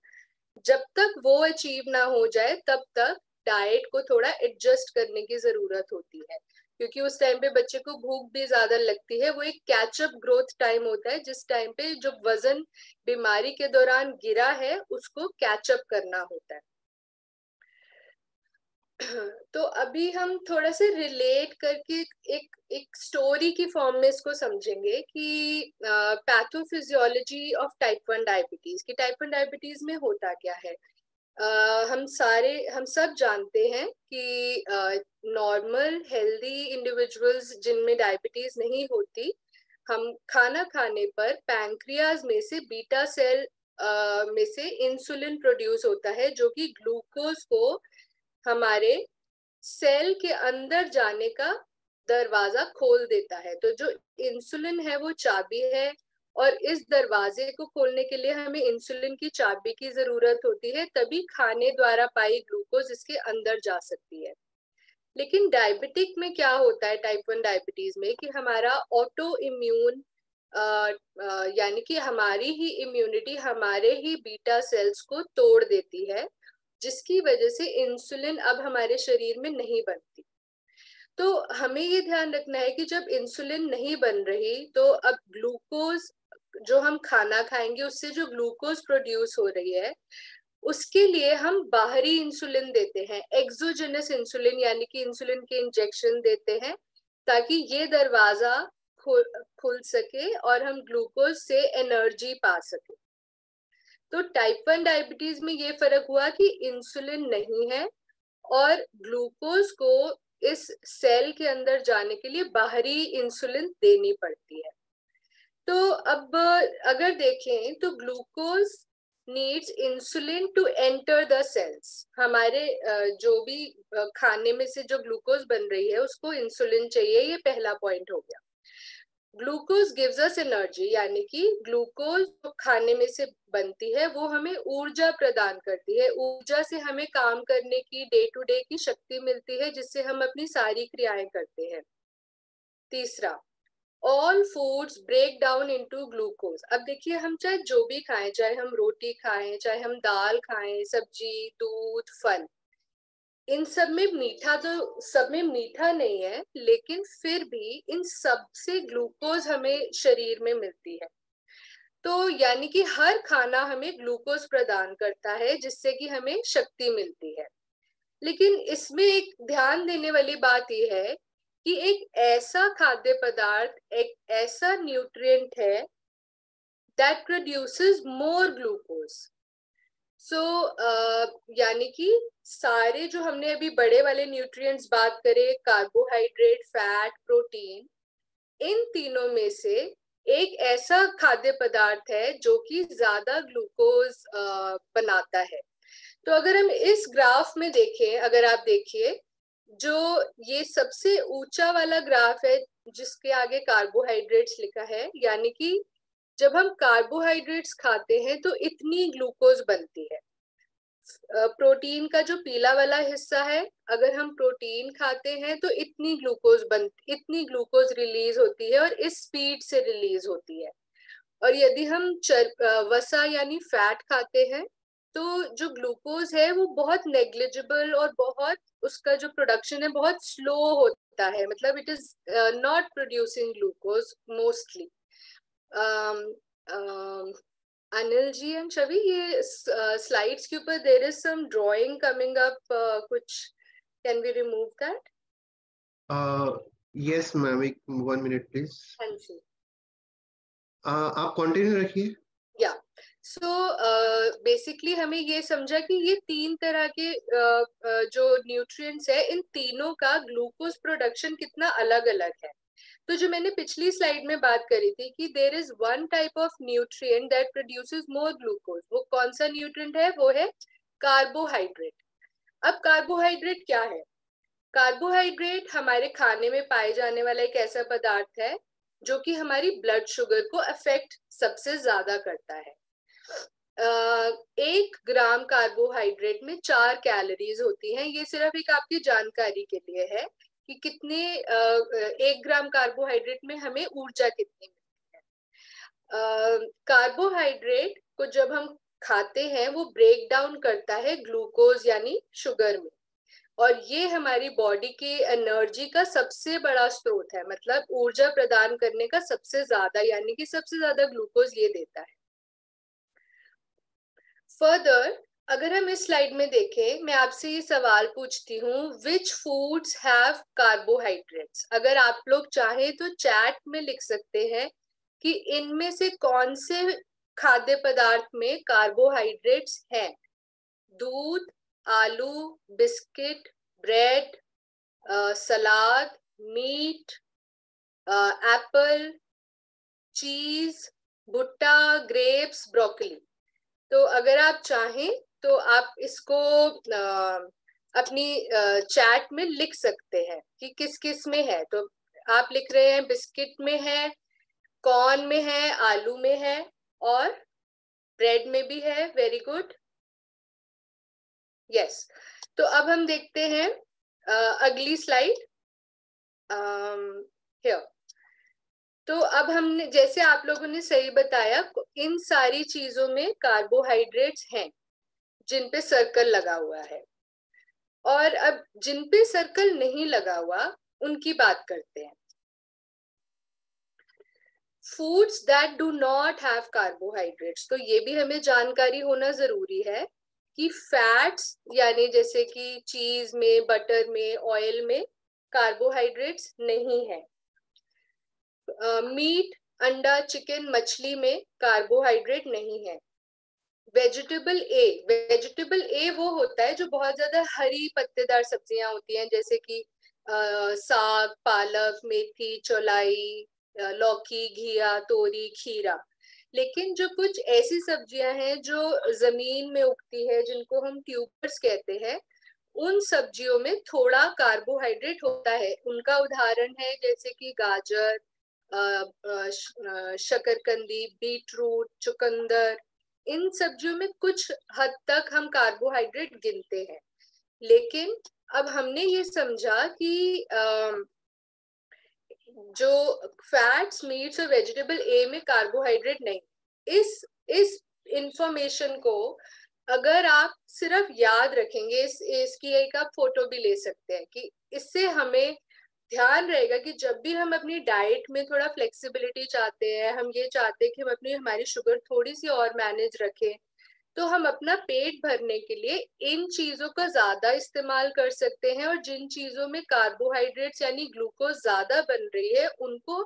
जब तक वो अचीव ना हो जाए तब तक डाइट को थोड़ा एडजस्ट करने की जरूरत होती है, क्योंकि उस टाइम पे बच्चे को भूख भी ज्यादा लगती है। वो एक कैचअप ग्रोथ टाइम होता है जिस टाइम पे जो वजन बीमारी के दौरान गिरा है उसको कैचअप करना होता है। तो अभी हम थोड़ा सा रिलेट करके एक स्टोरी की फॉर्म में इसको समझेंगे कि पैथोफिजियोलॉजी ऑफ टाइप 1 डायबिटीज, कि टाइप 1 डायबिटीज में होता क्या है। हम सब जानते हैं कि नॉर्मल हेल्दी इंडिविजुअल्स जिनमें डायबिटीज नहीं होती, हम खाना खाने पर पैंक्रियाज में से बीटा सेल में से इंसुलिन प्रोड्यूस होता है जो कि ग्लूकोज को हमारे सेल के अंदर जाने का दरवाजा खोल देता है। तो जो इंसुलिन है वो चाबी है, और इस दरवाजे को खोलने के लिए हमें इंसुलिन की चाबी की जरूरत होती है, तभी खाने द्वारा पाई ग्लूकोज इसके अंदर जा सकती है। लेकिन डायबिटिक में क्या होता है, टाइप 1 डायबिटीज में, कि हमारा ऑटो इम्यून यानी कि हमारी ही इम्यूनिटी हमारे ही बीटा सेल्स को तोड़ देती है, जिसकी वजह से इंसुलिन अब हमारे शरीर में नहीं बनती। तो हमें ये ध्यान रखना है कि जब इंसुलिन नहीं बन रही तो अब ग्लूकोज जो हम खाना खाएंगे उससे जो ग्लूकोज प्रोड्यूस हो रही है उसके लिए हम बाहरी इंसुलिन देते हैं, एक्सोजेनस इंसुलिन, यानी कि इंसुलिन के इंजेक्शन देते हैं ताकि ये दरवाजा खुल सके और हम ग्लूकोज से एनर्जी पा सके। तो टाइप 1 डायबिटीज में ये फर्क हुआ कि इंसुलिन नहीं है और ग्लूकोज को इस सेल के अंदर जाने के लिए बाहरी इंसुलिन देनी पड़ती है। तो अब अगर देखें तो glucose needs insulin to enter the cells. हमारे जो भी खाने में से जो ग्लूकोज बन रही है उसको इंसुलिन चाहिए, ये पहला पॉइंट हो गया। ग्लूकोज गिव्स अस एनर्जी, यानी कि ग्लूकोज जो खाने में से बनती है वो हमें ऊर्जा प्रदान करती है। ऊर्जा से हमें काम करने की, डे टू डे की शक्ति मिलती है, जिससे हम अपनी सारी क्रियाएं करते हैं। तीसरा, all foods break down into glucose. अब देखिए, हम चाहे जो भी खाएं, चाहे हम रोटी खाएं, चाहे हम दाल खाएं, सब्जी, दूध, फल, इन सब में मीठा तो सब में मीठा नहीं है, लेकिन फिर भी इन सब से ग्लूकोज हमें शरीर में मिलती है। तो यानी कि हर खाना हमें ग्लूकोज प्रदान करता है जिससे कि हमें शक्ति मिलती है। लेकिन इसमें एक ध्यान देने वाली बात यह है कि एक ऐसा खाद्य पदार्थ, एक ऐसा न्यूट्रिएंट है दैट प्रोड्यूसेस मोर ग्लूकोज। सो यानी कि सारे जो हमने अभी बड़े वाले न्यूट्रिएंट्स बात करें, कार्बोहाइड्रेट, फैट, प्रोटीन, इन तीनों में से एक ऐसा खाद्य पदार्थ है जो कि ज्यादा ग्लूकोज बनाता है। तो अगर हम इस ग्राफ में देखें, अगर आप देखिए, जो ये सबसे ऊंचा वाला ग्राफ है जिसके आगे कार्बोहाइड्रेट्स लिखा है, यानी कि जब हम कार्बोहाइड्रेट्स खाते हैं तो इतनी ग्लूकोज बनती है। प्रोटीन का जो पीला वाला हिस्सा है, अगर हम प्रोटीन खाते हैं तो इतनी ग्लूकोज रिलीज होती है और इस स्पीड से रिलीज होती है। और यदि हम वसा यानी फैट खाते हैं तो जो ग्लूकोज है वो बहुत नेग्लिजिबल और बहुत उसका जो प्रोडक्शन है बहुत स्लो होता है, मतलब it is not producing glucose mostly. Anil ji and Chhavi, ये स्लाइड्स के ऊपर there is some drawing coming up, कुछ can we remove that? Yes ma'am, 1 minute please. हाँ जी, आप कंटिन्यू रखिए। या सो बेसिकली हमें ये समझा कि ये 3 तरह के जो न्यूट्रिएंट्स है, इन तीनों का ग्लूकोज प्रोडक्शन कितना अलग अलग है। तो जो मैंने पिछली स्लाइड में बात करी थी कि there is one type of nutrient that produces more glucose, वो कौन सा न्यूट्रिएंट है? वो है कार्बोहाइड्रेट। अब कार्बोहाइड्रेट क्या है? कार्बोहाइड्रेट हमारे खाने में पाए जाने वाला एक ऐसा पदार्थ है जो कि हमारी ब्लड शुगर को अफेक्ट सबसे ज्यादा करता है। 1 ग्राम कार्बोहाइड्रेट में 4 कैलोरीज होती हैं। ये सिर्फ एक आपकी जानकारी के लिए है कि कितने 1 ग्राम कार्बोहाइड्रेट में हमें ऊर्जा कितनी मिलती है। कार्बोहाइड्रेट को जब हम खाते हैं वो ब्रेक डाउन करता है ग्लूकोज यानी शुगर में, और ये हमारी बॉडी के एनर्जी का सबसे बड़ा स्रोत है, मतलब ऊर्जा प्रदान करने का सबसे ज्यादा, यानी कि सबसे ज्यादा ग्लूकोज ये देता है। फर्दर अगर हम इस स्लाइड में देखें, मैं आपसे ये सवाल पूछती हूँ, विच फूड्स हैव कार्बोहाइड्रेट्स? अगर आप लोग चाहें तो चैट में लिख सकते हैं कि इनमें से कौन से खाद्य पदार्थ में कार्बोहाइड्रेट्स हैं। दूध, आलू, बिस्किट, ब्रेड, सलाद, मीट, एप्पल, चीज, भुट्टा, ग्रेप्स, ब्रोकली। तो अगर आप चाहें तो आप इसको अपनी चैट में लिख सकते हैं कि किस किस में है। तो आप लिख रहे हैं बिस्किट में है, कॉर्न में है, आलू में है और ब्रेड में भी है। Very good, yes. तो अब हम देखते हैं अगली स्लाइड। हियर तो अब हमने, जैसे आप लोगों ने सही बताया, इन सारी चीजों में कार्बोहाइड्रेट्स हैं जिन पे सर्कल लगा हुआ है। और अब जिन पे सर्कल नहीं लगा हुआ उनकी बात करते हैं। Foods that do not have carbohydrates, तो ये भी हमें जानकारी होना जरूरी है कि फैट्स यानी जैसे कि चीज में, बटर में, ऑयल में कार्बोहाइड्रेट्स नहीं है। मीट, अंडा, चिकन, मछली में कार्बोहाइड्रेट नहीं है। वेजिटेबल ए वो होता है जो बहुत ज्यादा हरी पत्तेदार सब्जियां होती हैं, जैसे कि साग, पालक, मेथी, चौलाई, लौकी, घिया, तोरी, खीरा। लेकिन जो कुछ ऐसी सब्जियां हैं जो जमीन में उगती है, जिनको हम ट्यूबर्स कहते हैं, उन सब्जियों में थोड़ा कार्बोहाइड्रेट होता है। उनका उदाहरण है जैसे कि गाजर, शकरकंदी, बीटरूट, चुकंदर। इन सब्जियों में कुछ हद तक हम कार्बोहाइड्रेट गिनते हैं। लेकिन अब हमने ये समझा कि जो फैट्स, मीट्स और वेजिटेबल ए में कार्बोहाइड्रेट नहीं। इस इंफॉर्मेशन को अगर आप सिर्फ याद रखेंगे, इसकी एक आप फोटो भी ले सकते हैं कि इससे हमें ध्यान रहेगा कि जब भी हम अपनी डाइट में थोड़ा फ्लेक्सिबिलिटी चाहते हैं, हम ये चाहते हैं कि हम हमारी शुगर थोड़ी सी और मैनेज रखें, तो हम अपना पेट भरने के लिए इन चीजों का ज्यादा इस्तेमाल कर सकते हैं, और जिन चीजों में कार्बोहाइड्रेट्स यानी ग्लूकोज ज्यादा बन रही है उनको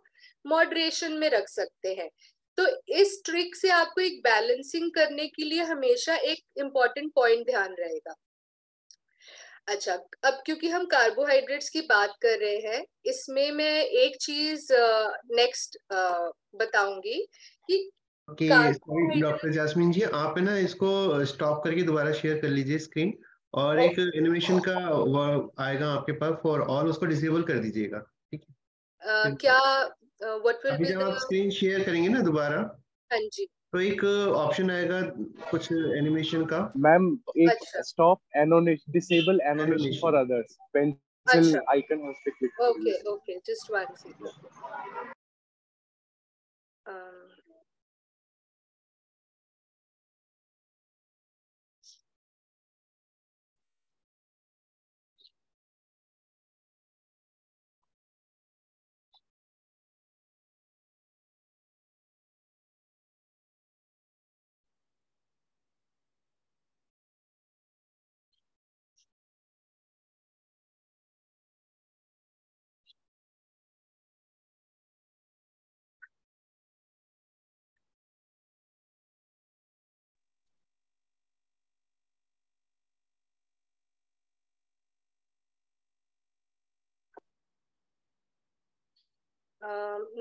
मॉडरेशन में रख सकते हैं। तो इस ट्रिक से आपको एक बैलेंसिंग करने के लिए हमेशा एक इम्पॉर्टेंट पॉइंट ध्यान रहेगा। अच्छा, अब क्योंकि हम कार्बोहाइड्रेट्स की बात कर रहे हैं, इसमें मैं एक चीज नेक्स्ट बताऊंगी कि डॉक्टर जास्मीन जी, आप है ना इसको स्टॉप करके दोबारा शेयर कर लीजिए स्क्रीन, और एक एनिमेशन का आएगा आपके पास फॉर ऑल, उसको डिसेबल कर दीजिएगा, ठीक है? क्या व्हाट विल बी जब आप स्क्रीन शेयर करेंगे ना दोबारा, हाँ जी, तो एक ऑप्शन आएगा कुछ एनिमेशन का। मैम एक अच्छा stop annotation, disable annotation for others, pencil अच्छा आइकन उस पे क्लिक ओके करिए। Okay just one second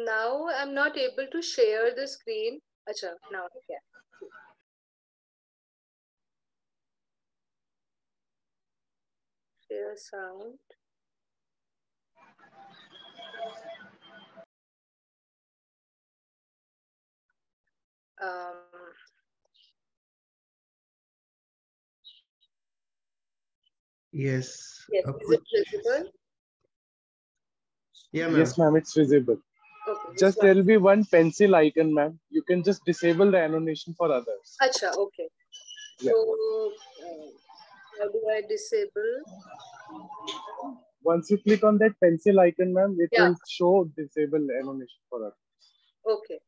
now I'm not able to share the screen. अच्छा now I can. Share sound. Yes. Yes, अब is it कुछ visible? Yeah, ma'am. Yes, ma'am, it's visible. Okay, Just there will be one pencil icon, ma'am. You can just disable the annotation for others. Acha, okay. Yeah. So, how do I disable? Once you click on that pencil icon, ma'am, it Yeah. will show disable annotation for others. Okay.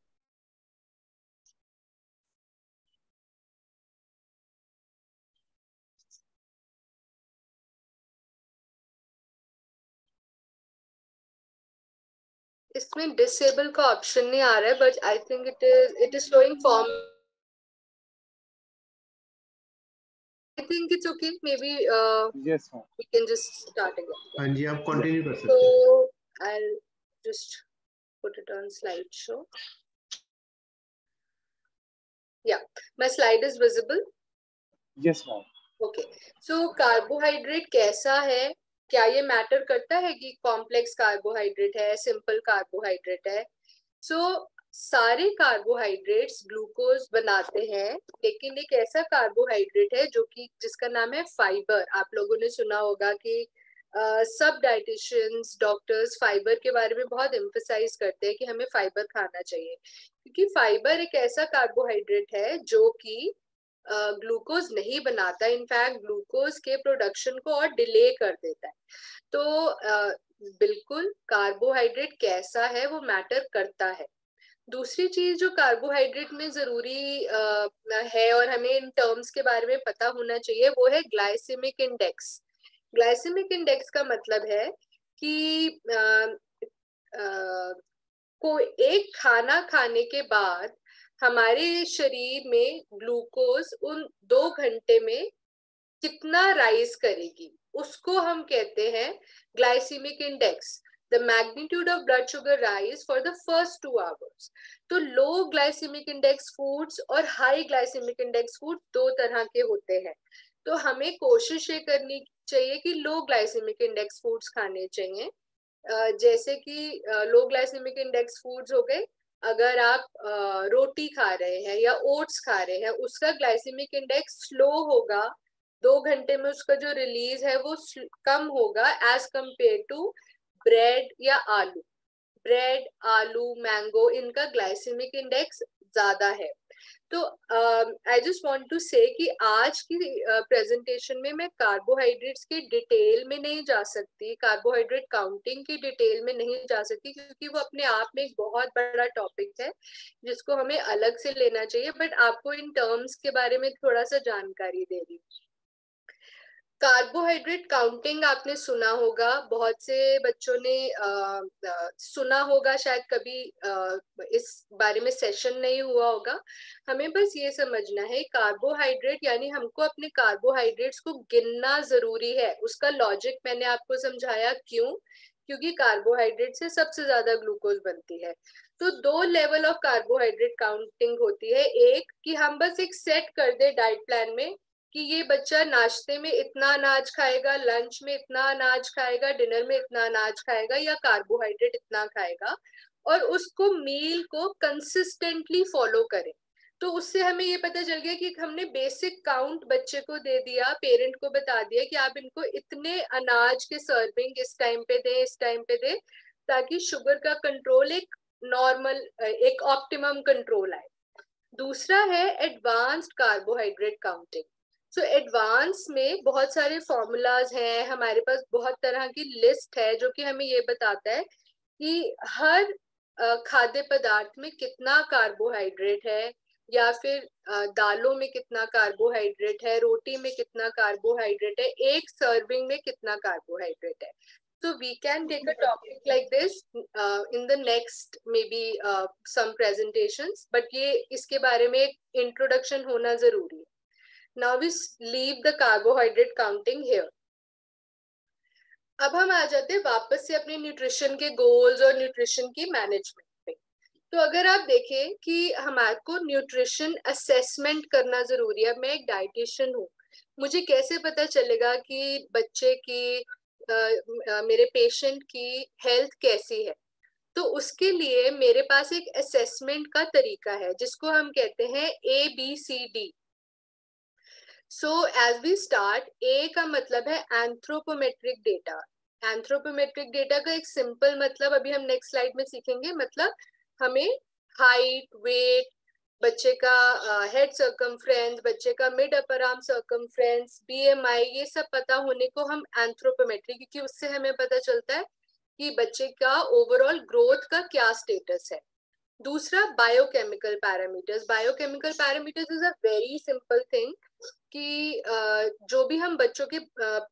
इसमें डिसेबल का ऑप्शन नहीं आ रहा है, but I think it is showing form. I think it's okay. Maybe yes, ma'am. We can just start again. हाँ जी, आप कंटिन्यू कर सकते हैं. So I'll just put it on slideshow. Yeah, my slide is visible. Yes, ma'am. Okay. So carbohydrate कैसा है? क्या ये मैटर करता है कि कॉम्प्लेक्स कार्बोहाइड्रेट है, सिंपल कार्बोहाइड्रेट है? सारे कार्बोहाइड्रेट्स ग्लूकोज बनाते हैं, लेकिन एक ऐसा कार्बोहाइड्रेट है जो कि जिसका नाम है फाइबर. आप लोगों ने सुना होगा कि सब डाइटिशियंस, डॉक्टर्स फाइबर के बारे में बहुत एम्फसाइज करते हैं कि हमें फाइबर खाना चाहिए, क्योंकि फाइबर एक ऐसा कार्बोहाइड्रेट है जो कि ग्लूकोज नहीं बनाता, इनफैक्ट ग्लूकोज के प्रोडक्शन को और डिले कर देता है. तो बिल्कुल कार्बोहाइड्रेट कैसा है वो मैटर करता है. दूसरी चीज जो कार्बोहाइड्रेट में जरूरी है और हमें इन टर्म्स के बारे में पता होना चाहिए, वो है ग्लाइसेमिक इंडेक्स. ग्लाइसेमिक इंडेक्स का मतलब है कि कोई एक खाना खाने के बाद हमारे शरीर में ग्लूकोज उन 2 घंटे में कितना राइज करेगी, उसको हम कहते हैं glycemic index. The magnitude of blood sugar rise for the first 2 hours. तो low glycemic index foods और high glycemic index foods दो तरह के होते हैं. तो हमें कोशिश ये करनी चाहिए कि low glycemic index foods खाने चाहिए. जैसे कि low glycemic index foods हो गए, अगर आप रोटी खा रहे हैं या ओट्स खा रहे हैं, उसका ग्लाइसेमिक इंडेक्स स्लो होगा, 2 घंटे में उसका जो रिलीज है वो कम होगा एज कंपेयर टू ब्रेड या आलू. ब्रेड, आलू, मैंगो, इनका ग्लाइसेमिक इंडेक्स ज्यादा है. तो आई जस्ट वांट टू से कि आज की प्रेजेंटेशन में मैं कार्बोहाइड्रेट्स के डिटेल में नहीं जा सकती, कार्बोहाइड्रेट काउंटिंग की डिटेल में नहीं जा सकती, क्योंकि वो अपने आप में एक बहुत बड़ा टॉपिक है जिसको हमें अलग से लेना चाहिए. बट आपको इन टर्म्स के बारे में थोड़ा सा जानकारी दे रही. कार्बोहाइड्रेट काउंटिंग आपने सुना होगा, बहुत से बच्चों ने सुना होगा, शायद कभी इस बारे में सेशन नहीं हुआ होगा. हमें बस ये समझना है कार्बोहाइड्रेट यानी हमको अपने कार्बोहाइड्रेट्स को गिनना जरूरी है. उसका लॉजिक मैंने आपको समझाया क्यों, क्योंकि कार्बोहाइड्रेट से सबसे ज्यादा ग्लूकोज बनती है. तो 2 लेवल ऑफ कार्बोहाइड्रेट काउंटिंग होती है. एक कि हम बस एक सेट कर दे डाइट प्लान में कि ये बच्चा नाश्ते में इतना अनाज खाएगा, लंच में इतना अनाज खाएगा, डिनर में इतना अनाज खाएगा या कार्बोहाइड्रेट इतना खाएगा, और उसको मील को कंसिस्टेंटली फॉलो करें. तो उससे हमें ये पता चल गया कि हमने बेसिक काउंट बच्चे को दे दिया, पेरेंट को बता दिया कि आप इनको इतने अनाज के सर्विंग इस टाइम पे दें, इस टाइम पे दें, ताकि शुगर का कंट्रोल एक नॉर्मल, एक ऑप्टिमम कंट्रोल आए। दूसरा है advanced carbohydrate counting. So advance में बहुत सारे फॉर्मूलाज हैं, हमारे पास बहुत तरह की लिस्ट है जो कि हमें ये बताता है कि हर खाद्य पदार्थ में कितना कार्बोहाइड्रेट है, या फिर दालों में कितना कार्बोहाइड्रेट है, रोटी में कितना कार्बोहाइड्रेट है, एक सर्विंग में कितना कार्बोहाइड्रेट है। So we can take a topic like this in the next maybe some presentations, but ये इसके बारे में एक introduction होना जरूरी है. Now we leave the carbohydrate counting here. अब हम आ जाते हैं वापस से अपने न्यूट्रिशन के गोल्स और न्यूट्रिशन की मैनेजमेंट पे। तो अगर आप देखें कि हमारे को न्यूट्रिशन असेसमेंट करना जरूरी है। मैं एक डाइटिशियन हूँ, मुझे कैसे पता चलेगा कि बच्चे की मेरे पेशेंट की हेल्थ कैसी है? तो उसके लिए मेरे पास एक असेसमेंट का तरीका है जिसको हम कहते हैं ABCD। So as we start, A का मतलब है एंथ्रोपोमेट्रिक डेटा। एंथ्रोपोमेट्रिक डेटा का एक सिंपल मतलब अभी हम नेक्स्ट स्लाइड में सीखेंगे। मतलब हमें हाइट, वेट, बच्चे का हेड सर्कमफ्रेंस, बच्चे का mid upper arm circumference, BMI, ये सब पता होने को हम एंथ्रोपोमेट्री, क्योंकि उससे हमें पता चलता है कि बच्चे का ओवरऑल ग्रोथ का क्या स्टेटस है। दूसरा biochemical parameters. Biochemical parameters is a very simple thing कि जो भी हम बच्चों के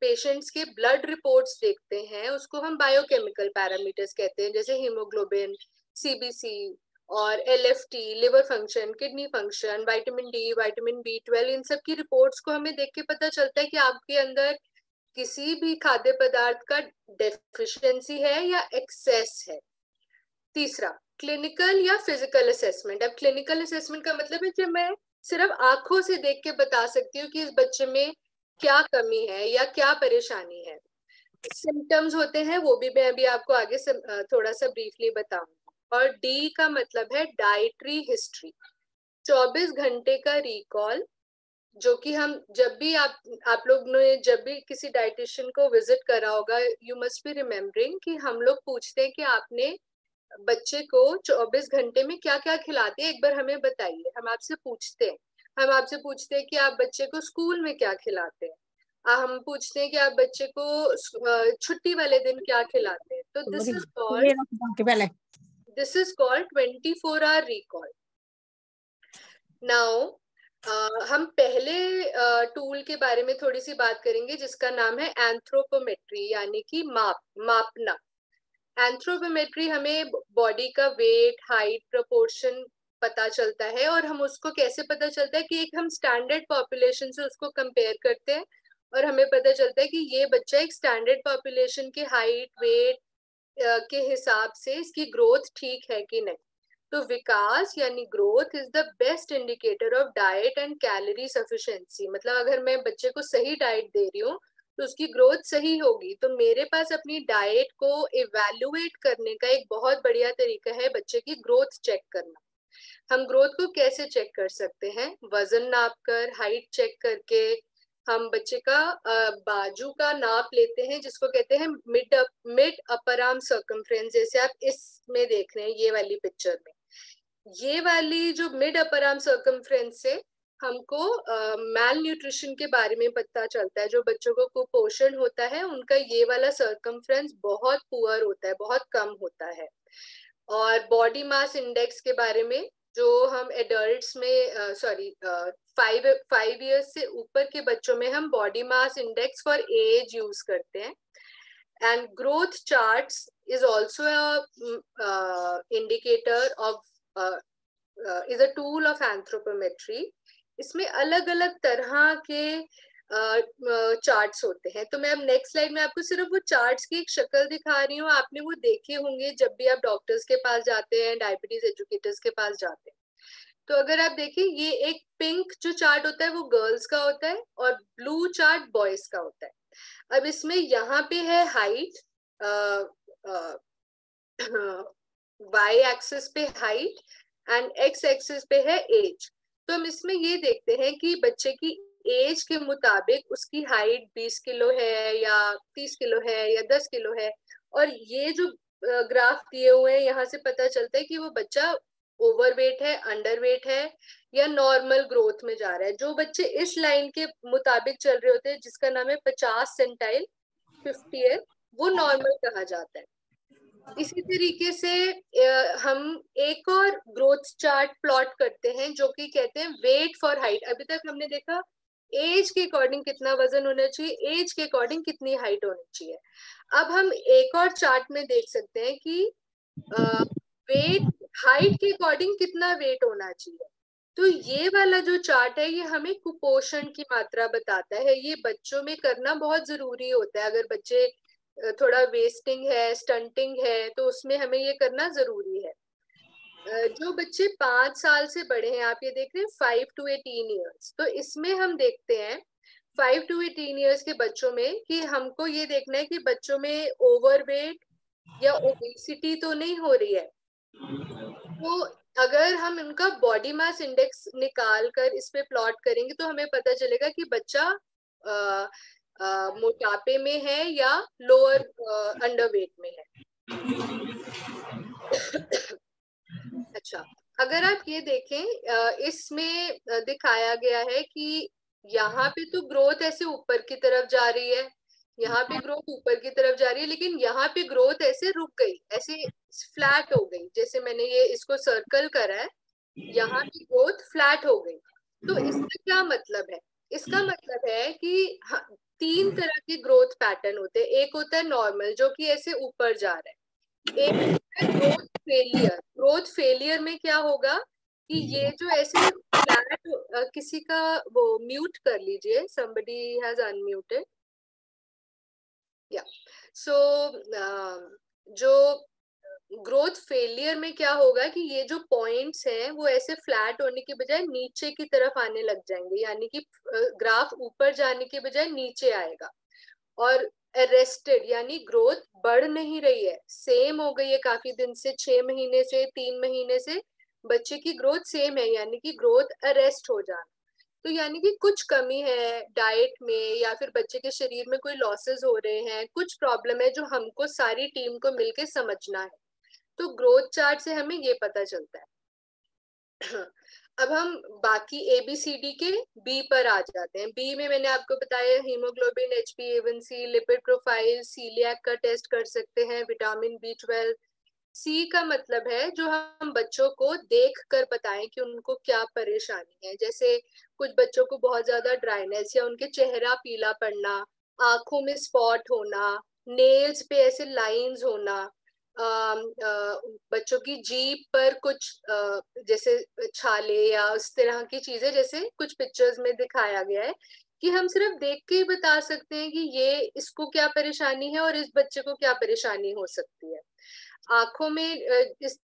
पेशेंट्स के ब्लड रिपोर्ट्स देखते हैं उसको हम बायोकेमिकल पैरामीटर्स कहते हैं, जैसे हीमोग्लोबिन, CBC और LFT, liver function, kidney function, vitamin D, vitamin B12, इन सब की रिपोर्ट्स को हमें देख के पता चलता है कि आपके अंदर किसी भी खाद्य पदार्थ का डेफिशिएंसी है या एक्सेस है। तीसरा क्लिनिकल या फिजिकल असेसमेंट। अब क्लिनिकल असेसमेंट का मतलब है कि मैं सिर्फ आंखों से देख के बता सकती हूँ कि इस बच्चे में क्या कमी है या क्या परेशानी है। सिम्टम्स होते हैं, वो भी मैं अभी आपको आगे से थोड़ा सा ब्रीफली बताऊंगी। और D का मतलब है डाइटरी हिस्ट्री, 24 घंटे का रिकॉल, जो कि हम जब भी आप लोग ने जब भी किसी डाइटिशियन को विजिट करा होगा, यू मस्ट बी रिमेम्बरिंग कि हम लोग पूछते हैं कि आपने बच्चे को 24 घंटे में क्या क्या खिलाते हैं, एक बार हमें बताइए। हम आपसे पूछते हैं कि आप बच्चे को स्कूल में क्या खिलाते हैं, हम पूछते हैं कि आप बच्चे को छुट्टी वाले दिन क्या खिलाते हैं। तो this is called 24-hour recall. Now हम पहले टूल के बारे में थोड़ी सी बात करेंगे जिसका नाम है एंथ्रोपोमेट्री, यानी कि मापना। एंथ्रोपोमेट्री हमें बॉडी का वेट, हाइट, प्रोपोर्शन पता चलता है, और हम उसको कैसे पता चलता है कि एक हम स्टैंडर्ड पॉपुलेशन से उसको कंपेयर करते हैं और हमें पता चलता है कि ये बच्चा एक स्टैंडर्ड पॉपुलेशन के हाइट, वेट के हिसाब से इसकी ग्रोथ ठीक है कि नहीं। तो विकास यानी growth is the best indicator of diet and calorie sufficiency. मतलब अगर मैं बच्चे को सही डाइट दे रही हूँ तो उसकी ग्रोथ सही होगी। तो मेरे पास अपनी डाइट को इवैल्यूएट करने का एक बहुत बढ़िया तरीका है बच्चे की ग्रोथ चेक करना। हम ग्रोथ को कैसे चेक कर सकते हैं? वजन नाप कर, हाइट चेक करके, हम बच्चे का बाजू का नाप लेते हैं जिसको कहते हैं मिड अपर आर्म सर्कमफ्रेंस, जैसे आप इसमें देख रहे हैं ये वाली पिक्चर में। ये वाली जो मिड अपर आर्म सर्कमफ्रेंस से हमको मैल न्यूट्रिशन के बारे में पता चलता है। जो बच्चों को कुपोषण होता है उनका ये वाला सर्कमफ्रेंस बहुत पुअर होता है, बहुत कम होता है। और बॉडी मास इंडेक्स के बारे में, जो हम एडल्ट्स में 5 इयर्स से ऊपर के बच्चों में हम body mass index for age use करते हैं। And growth charts is also indicator of is a tool of anthropometry. इसमें अलग अलग तरह के चार्ट्स होते हैं। तो मैं अब नेक्स्ट स्लाइड में आपको सिर्फ वो चार्ट्स की एक शक्ल दिखा रही हूँ। आपने वो देखे होंगे जब भी आप डॉक्टर्स के पास जाते हैं, डायबिटीज एजुकेटर्स के पास जाते हैं। तो अगर आप देखिए, ये एक पिंक जो चार्ट होता है वो गर्ल्स का होता है और ब्लू चार्ट बॉयज का होता है। अब इसमें यहाँ पे है हाइट, Y एक्सिस पे हाइट एंड X एक्सिस पे है एज। तो हम इसमें ये देखते हैं कि बच्चे की एज के मुताबिक उसकी हाइट 20 किलो है या 30 किलो है या 10 किलो है, और ये जो ग्राफ दिए हुए हैं यहाँ से पता चलता है कि वो बच्चा ओवरवेट है, अंडरवेट है या नॉर्मल ग्रोथ में जा रहा है। जो बच्चे इस लाइन के मुताबिक चल रहे होते हैं, जिसका नाम है 50 सेंटाइल 50th, वो नॉर्मल कहा जाता है। इसी तरीके से हम एक और ग्रोथ चार्ट प्लॉट करते हैं जो कि कहते हैं वेट फॉर हाइट। अभी तक हमने देखा एज के अकॉर्डिंग कितना वजन होना चाहिए, एज के अकॉर्डिंग कितनी हाइट होनी चाहिए। अब हम एक और चार्ट में देख सकते हैं कि वेट हाइट के अकॉर्डिंग कितना वेट होना चाहिए। तो ये वाला जो चार्ट है ये हमें कुपोषण की मात्रा बताता है। ये बच्चों में करना बहुत जरूरी होता है। अगर बच्चे थोड़ा वेस्टिंग है, स्टंटिंग है, तो उसमें हमें ये करना जरूरी है। जो बच्चे 5 साल से बड़े हैं, आप ये देख रहे हैं 5 to 18 ईयर्स, तो इसमें हम देखते हैं 5 to 18 ईयर्स के बच्चों में कि हमको ये देखना है कि बच्चों में ओवरवेट या ओबेसिटी तो नहीं हो रही है। तो अगर हम उनका बॉडी मास इंडेक्स निकाल कर इस पे प्लॉट करेंगे तो हमें पता चलेगा कि बच्चा मोटापे में है या लोअर अंडरवेट में है। अच्छा, अगर आप ये देखें, इसमें दिखाया गया है कि यहाँ पे तो ग्रोथ ऐसे ऊपर की तरफ जा रही है, यहाँ पे ग्रोथ ऊपर की तरफ जा रही है, लेकिन यहाँ पे ग्रोथ ऐसे रुक गई, ऐसे फ्लैट हो गई। जैसे मैंने ये इसको सर्कल करा है, यहाँ पे ग्रोथ फ्लैट हो गई। तो इसका क्या मतलब है? इसका मतलब है कि 3 तरह के ग्रोथ पैटर्न होते हैं। एक होता है नॉर्मल, जो कि ऐसे ऊपर जा रहा है। एक होता है ग्रोथ फेलियर। ग्रोथ फेलियर में क्या होगा कि ये जो ऐसे फ्लैट, किसी का वो म्यूट कर लीजिए, somebody has unmuted, या सो जो ग्रोथ फेलियर में क्या होगा कि ये जो पॉइंट्स हैं वो ऐसे फ्लैट होने के बजाय नीचे की तरफ आने लग जाएंगे, यानी कि ग्राफ ऊपर जाने के बजाय नीचे आएगा। और अरेस्टेड यानी ग्रोथ बढ़ नहीं रही है, सेम हो गई है काफी दिन से, 6 महीने से, 3 महीने से बच्चे की ग्रोथ सेम है, यानी कि ग्रोथ अरेस्ट हो जाना। तो यानी कि कुछ कमी है डाइट में या फिर बच्चे के शरीर में कोई लॉसेस हो रहे हैं, कुछ प्रॉब्लम है जो हमको सारी टीम को मिलके समझना है। तो ग्रोथ चार्ट से हमें ये पता चलता है। अब हम बाकी ABCD के B पर आ जाते हैं। B में मैंने आपको बताया haemoglobin, HbA1c, lipid profile, coeliac का टेस्ट कर सकते हैं, विटामिन B12। C का मतलब है जो हम बच्चों को देख कर बताएं कि उनको क्या परेशानी है। जैसे कुछ बच्चों को बहुत ज्यादा ड्राइनेस या उनके चेहरा पीला पड़ना, आंखों में स्पॉट होना, नेल्स पे ऐसे लाइंस होना, बच्चों की जीभ पर कुछ जैसे छाले या उस तरह की चीजें, जैसे कुछ पिक्चर्स में दिखाया गया है कि हम सिर्फ देख के ही बता सकते हैं कि ये इसको क्या परेशानी है और इस बच्चे को क्या परेशानी हो सकती है। आंखों में इस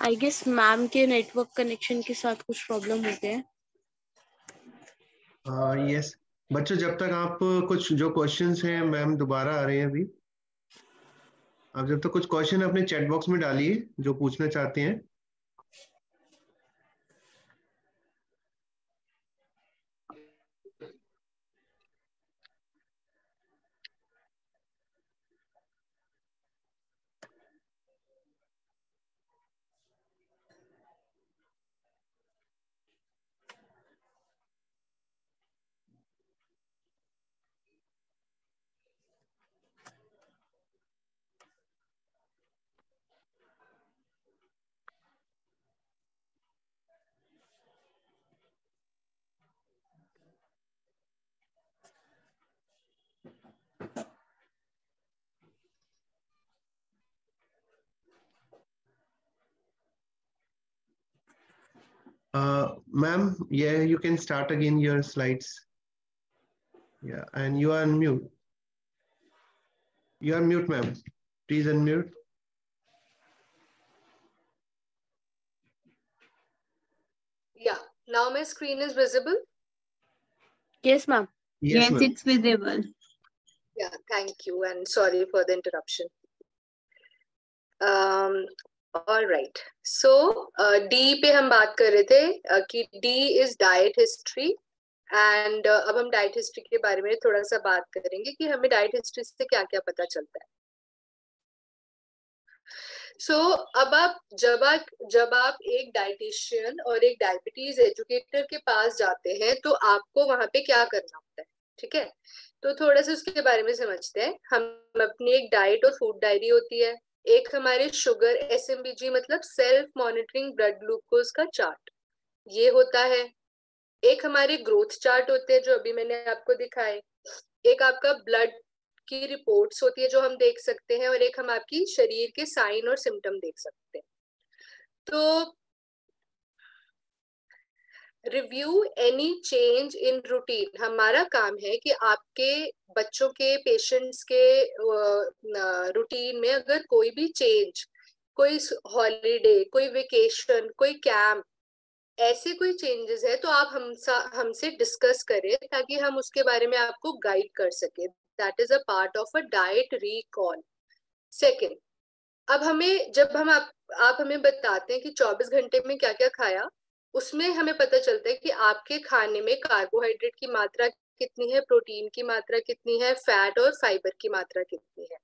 आई गेस मैम के नेटवर्क कनेक्शन के साथ कुछ प्रॉब्लम हो गया है। यस बच्चों, जब तक आप कुछ जो क्वेश्चंस हैं, मैम दोबारा आ रहे हैं अभी, आप जब तक कुछ क्वेश्चन अपने चैट बॉक्स में डालिए जो पूछना चाहते हैं। Ma'am, yeah, you can start again your slides. Yeah, and you are on mute. You are mute, ma'am. Please unmute. Yeah, now my screen is visible. Yes, ma'am. Yes, ma'am. it's visible. Yeah, thank you and sorry for the interruption. All right. So D पे हम बात कर रहे थे कि D is diet history and अब हम diet history के बारे में थोड़ा सा बात करेंगे कि हमें diet history से क्या क्या पता चलता है. So अब आप जब आप एक डाइटिशियन और एक डायबिटीज एजुकेटर के पास जाते हैं तो आपको वहां पे क्या करना होता है, ठीक है. तो थोड़ा सा उसके बारे में समझते हैं. हम अपनी एक डाइट और फूड डायरी होती है, एक हमारे शुगर SMBG मतलब सेल्फ मॉनिटरिंग ब्लड ग्लूकोज का चार्ट ये होता है, एक हमारे ग्रोथ चार्ट होते हैं जो अभी मैंने आपको दिखाए, एक आपका ब्लड की रिपोर्ट्स होती है जो हम देख सकते हैं, और एक हम आपकी शरीर के साइन और सिम्टम देख सकते हैं. तो review any change in routine, हमारा काम है कि आपके बच्चों के पेशेंट्स के रूटीन में अगर कोई भी चेंज, कोई हॉलीडे, कोई वेकेशन, कोई कैंप, ऐसे कोई चेंजेस है तो आप हमसे डिस्कस करें ताकि हम उसके बारे में आपको गाइड कर सके. That is a part of a diet recall. Second, अब हमें जब हम आप हमें बताते हैं कि 24 घंटे में क्या क्या खाया, उसमें हमें पता चलता है कि आपके खाने में कार्बोहाइड्रेट की मात्रा कितनी है, प्रोटीन की मात्रा कितनी है, फैट और फाइबर की मात्रा कितनी है.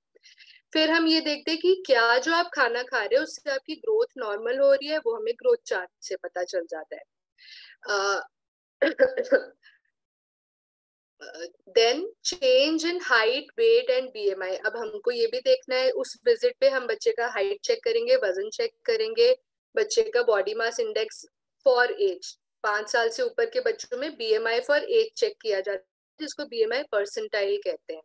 फिर हम ये देखते हैं कि क्या जो आप खाना खा रहे हो उससे आपकी ग्रोथ नॉर्मल हो रही है, वो हमें ग्रोथ चार्ट से पता चल जाता है. Then change in height, weight and BMI. अब हमको ये भी देखना है, उस विजिट पे हम बच्चे का हाइट चेक करेंगे, वजन चेक करेंगे, बच्चे का body mass index for age, 5 साल से ऊपर के बच्चों में BMI फॉर एज चेक किया जाता है जिसको BMI परसेंटाइल कहते हैं.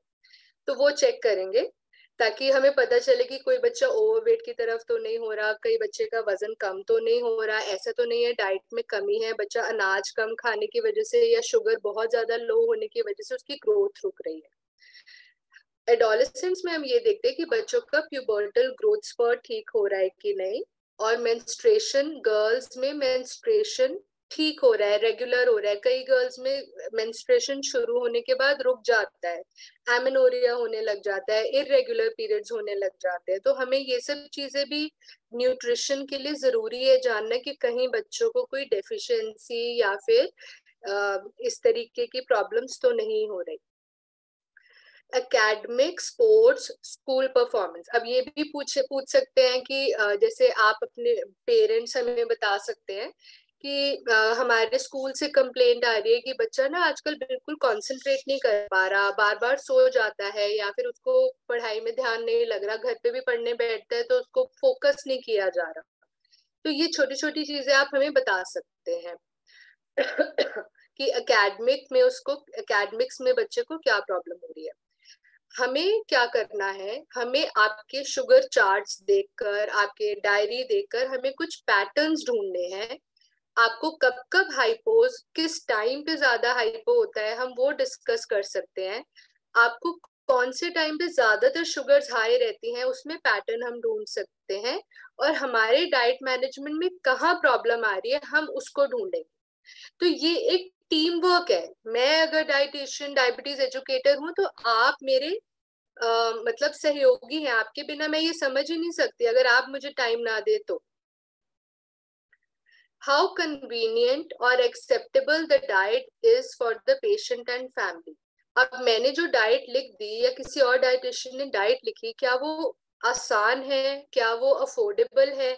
तो वो चेक करेंगे ताकि हमें पता चले कि कोई बच्चा ओवरवेट की तरफ तो नहीं हो रहा, कई बच्चे का वजन कम तो नहीं हो रहा, ऐसा तो नहीं है डाइट में कमी है, बच्चा अनाज कम खाने की वजह से या शुगर बहुत ज्यादा लो होने की वजह से उसकी ग्रोथ रुक रही है. एडोलेसेंस में हम ये देखते हैं कि बच्चों का प्यूबर्टल ग्रोथ स्पर्ट ठीक हो रहा है कि नहीं, और मेंस्ट्रुएशन, गर्ल्स में मेंस्ट्रुएशन ठीक हो रहा है, रेगुलर हो रहा है. कई गर्ल्स में मेंस्ट्रुएशन शुरू होने के बाद रुक जाता है, एमेनोरिया होने लग जाता है, इरेगुलर पीरियड्स होने लग जाते हैं. तो हमें ये सब चीजें भी न्यूट्रिशन के लिए जरूरी है जानना कि कहीं बच्चों को कोई डेफिशिएंसी या फिर इस तरीके की प्रॉब्लम्स तो नहीं हो रही. Academic, sports, school performance. अब ये भी पूछ सकते हैं कि जैसे आप अपने पेरेंट्स हमें बता सकते हैं कि हमारे स्कूल से कंप्लेंट आ रही है कि बच्चा ना आजकल बिल्कुल कंसंट्रेट नहीं कर पा रहा, बार बार सो जाता है या फिर उसको पढ़ाई में ध्यान नहीं लग रहा, घर पे भी पढ़ने बैठता है तो उसको फोकस नहीं किया जा रहा. तो ये छोटी छोटी चीजें आप हमें बता सकते हैं कि एकेडमिक्स में बच्चे को क्या प्रॉब्लम हो रही है. हमें क्या करना है, हमें आपके शुगर चार्ट्स देखकर, आपके डायरी देखकर हमें कुछ पैटर्न्स ढूंढने हैं. आपको कब कब हाइपोज, किस टाइम पे ज्यादा हाइपो होता है, हम वो डिस्कस कर सकते हैं. आपको कौन से टाइम पे ज्यादातर शुगर्स हाई रहती हैं उसमें पैटर्न हम ढूंढ सकते हैं, और हमारे डाइट मैनेजमेंट में कहाँ प्रॉब्लम आ रही है हम उसको ढूंढेंगे. तो ये एक टीम वर्क है. मैं अगर डाइटिशियन, डायबिटीज एजुकेटर हूँ तो आप मेरे मतलब सहयोगी हैं, आपके बिना मैं ये समझ ही नहीं सकती अगर आप मुझे टाइम ना दे तो. How convenient or acceptable the diet is for the patient and family. अब मैंने जो डाइट लिख दी या किसी और डाइटिशियन ने डाइट लिखी, क्या वो आसान है, क्या वो अफोर्डेबल है,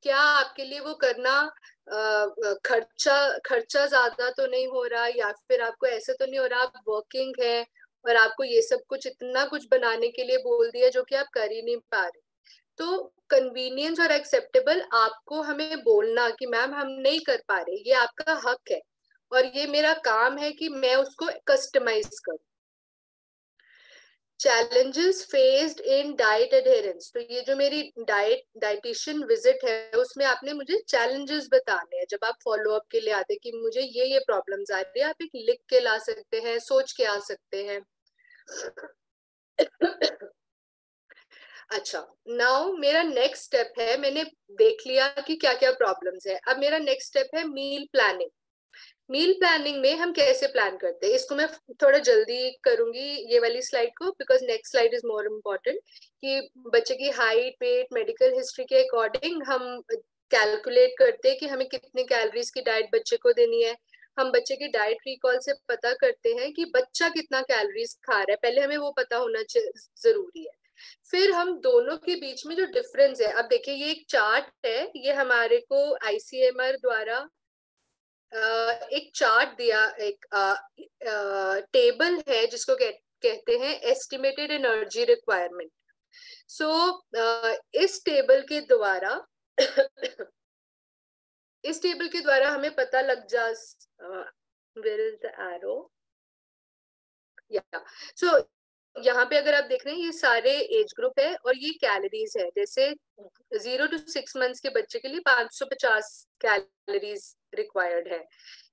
क्या आपके लिए वो करना खर्चा ज्यादा तो नहीं हो रहा, या फिर आपको ऐसा तो नहीं हो रहा आप वर्किंग है और आपको ये सब कुछ इतना कुछ बनाने के लिए बोल दिया जो कि आप कर ही नहीं पा रहे. तो कन्वीनियंस और एक्सेप्टेबल आपको हमें बोलना कि मैम हम नहीं कर पा रहे, ये आपका हक है और ये मेरा काम है कि मैं उसको कस्टमाइज करूं. Challenges faced in diet adherence. तो ये जो मेरी डाइटिशियन विजिट है उसमें आपने मुझे चैलेंजेस बताने हैं. जब आप फॉलो अप के लिए आते कि मुझे ये प्रॉब्लम्स आ रही है, आप एक लिख के ला सकते हैं, सोच के आ सकते हैं. अच्छा, नाउ मेरा नेक्स्ट स्टेप है, मैंने देख लिया कि क्या क्या प्रॉब्लम्स है, अब मेरा नेक्स्ट स्टेप है मील प्लानिंग। मील प्लानिंग में हम कैसे प्लान करते हैं, इसको मैं थोड़ा जल्दी करूंगी ये वाली स्लाइड को, because next slide is more important. कि बच्चे की हाइट, वेट, मेडिकल हिस्ट्री के अकॉर्डिंग हम कैलकुलेट करते हैं कि हमें कितने कैलोरीज की डाइट बच्चे को देनी है। हम बच्चे की डाइट रिकॉल से पता करते हैं कि बच्चा कितना कैलोरीज खा रहा है, पहले हमें वो पता होना जरूरी है। फिर हम दोनों के बीच में जो डिफरेंस है, अब देखिए ये एक चार्ट है, ये हमारे को आईसीएमआर द्वारा एक चार्ट दिया, एक टेबल है जिसको कहते हैं एस्टिमेटेड एनर्जी रिक्वायरमेंट। सो इस टेबल के द्वारा इस टेबल के द्वारा हमें पता लग जा, वेयर इज द एरो, या सो यहाँ पे अगर आप देख रहे हैं ये सारे एज ग्रुप है और ये कैलोरीज है। जैसे 0 to 6 मंथ्स के बच्चे के लिए 550 कैलोरीज रिक्वायर्ड है,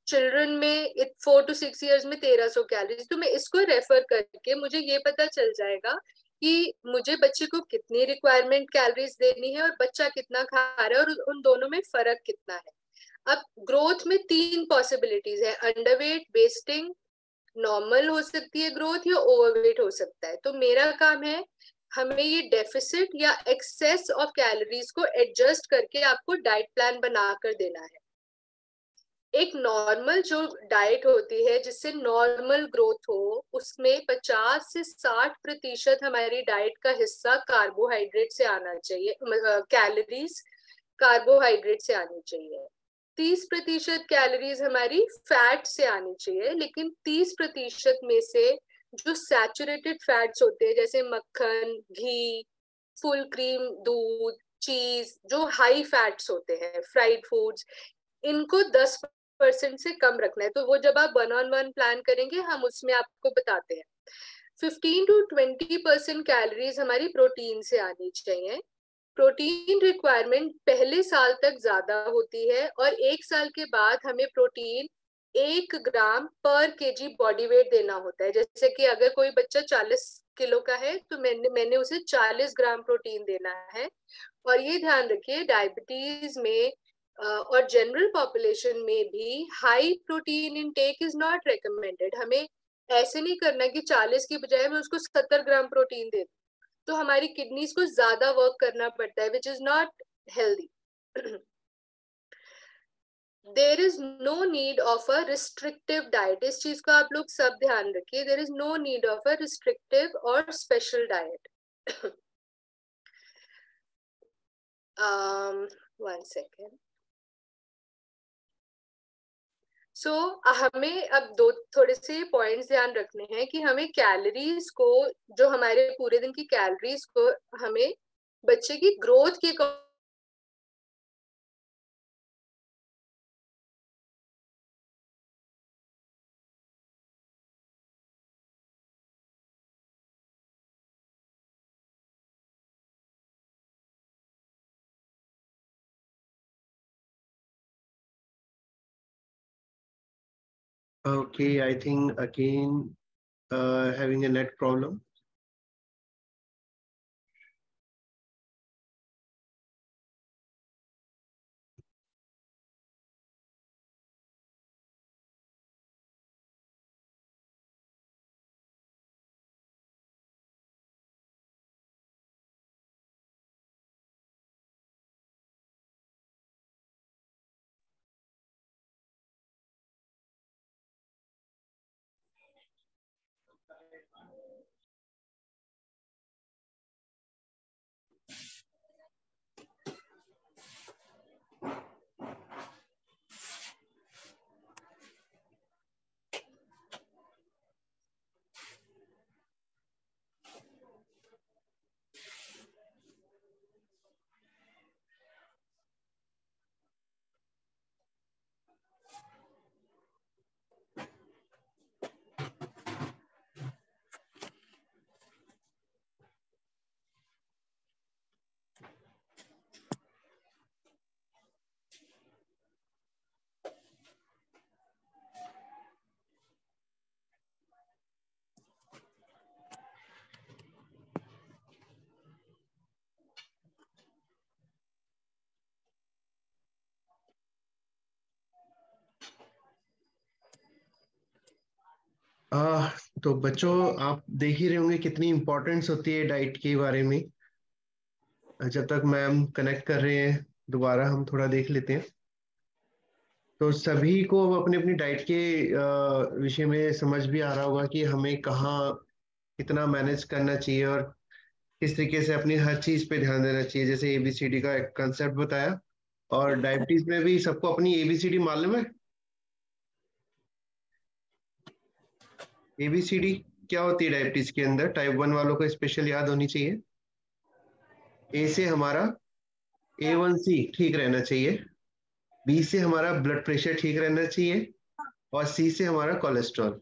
चिल्ड्रन में 4 to 6 इयर्स में 1300 कैलोरीज। तो मैं इसको रेफर करके मुझे ये पता चल जाएगा कि मुझे बच्चे को कितनी रिक्वायरमेंट कैलोरीज देनी है और बच्चा कितना खा रहा है और उन दोनों में फर्क कितना है। अब ग्रोथ में 3 पॉसिबिलिटीज है, अंडरवेट, वेस्टिंग, नॉर्मल हो सकती है ग्रोथ, या ओवरवेट हो सकता है। तो मेरा काम है हमें ये डेफिसिट या एक्सेस ऑफ कैलोरीज को एडजस्ट करके आपको डाइट प्लान बनाकर देना है। एक नॉर्मल जो डाइट होती है जिससे नॉर्मल ग्रोथ हो, उसमें 50 से 60% हमारी डाइट का हिस्सा कार्बोहाइड्रेट से आना चाहिए, कैलोरीज कार्बोहाइड्रेट से आनी चाहिए। 30% कैलोरीज हमारी फैट से आनी चाहिए, लेकिन 30% में से जो सैचुरेटेड फैट्स होते हैं जैसे मक्खन, घी, फुल क्रीम, दूध, चीज, जो हाई फैट्स होते हैं, फ्राइड फूड्स, इनको 10% से कम रखना है। तो वो जब आप 1-on-1 प्लान करेंगे हम उसमें आपको बताते हैं। 15 to 20% कैलोरीज हमारी प्रोटीन से आनी चाहिए। प्रोटीन रिक्वायरमेंट पहले साल तक ज्यादा होती है और 1 साल के बाद हमें प्रोटीन 1 ग्राम पर केजी बॉडी वेट देना होता है। जैसे कि अगर कोई बच्चा 40 किलो का है तो मैंने उसे 40 ग्राम प्रोटीन देना है। और ये ध्यान रखिए डायबिटीज में और जनरल पॉपुलेशन में भी high protein intake is not recommended. हमें ऐसे नहीं करना कि 40 की बजाय मैं उसको 70 ग्राम प्रोटीन दे दूं, तो हमारी किडनीज को ज्यादा वर्क करना पड़ता है, which is not healthy. There is no need of a restrictive diet, इस चीज को आप लोग सब ध्यान रखिए। There is no need of a restrictive और स्पेशल डाइट। 1 second। सो हमें अब थोड़े से पॉइंट्स ध्यान रखने हैं कि हमें कैलोरीज को, जो हमारे पूरे दिन की कैलोरीज को हमें बच्चे की ग्रोथ के Okay, I think again having a net problem. तो बच्चों, आप देख ही रहे होंगे कितनी इम्पोर्टेंस होती है डाइट के बारे में। जब तक मैम कनेक्ट कर रहे हैं, दोबारा हम थोड़ा देख लेते हैं। तो सभी को अपनी अपनी डाइट के विषय में समझ भी आ रहा होगा कि हमें कहाँ कितना मैनेज करना चाहिए और किस तरीके से अपनी हर चीज पे ध्यान देना चाहिए। जैसे एबीसीडी का एक कंसेप्ट बताया, और डायबिटीज में भी सबको अपनी एबीसीडी मालूम है। एबीसीडी क्या होती है डायबिटीज के अंदर? टाइप 1 वालों को स्पेशल याद होनी चाहिए। ए से हमारा A1C ठीक रहना चाहिए, बी से हमारा ब्लड प्रेशर ठीक रहना चाहिए, और सी से हमारा कोलेस्ट्रॉल।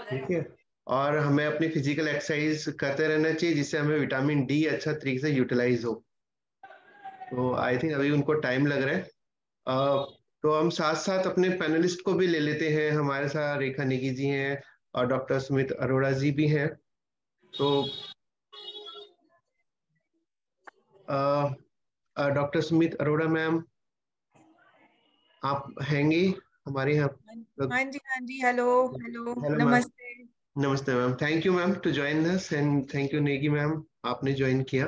ठीक है। और हमें अपनी फिजिकल एक्सरसाइज करते रहना चाहिए जिससे हमें विटामिन डी अच्छा तरीके से यूटिलाइज हो। तो आई थिंक अभी उनको टाइम लग रहा है। तो हम साथ साथ अपने पैनलिस्ट को भी ले लेते हैं। हमारे साथ रेखा नेगी जी हैं और डॉक्टर सुमित अरोड़ा जी भी हैं। तो डॉक्टर सुमित अरोड़ा मैम, आप हैंगे हमारे यहाँ? हाँ जी, hello hello, hello ma'am. Namaste. Namaste ma'am, thank you ma'am to join us, and thank you Negi ma'am, आपने ज्वाइन किया।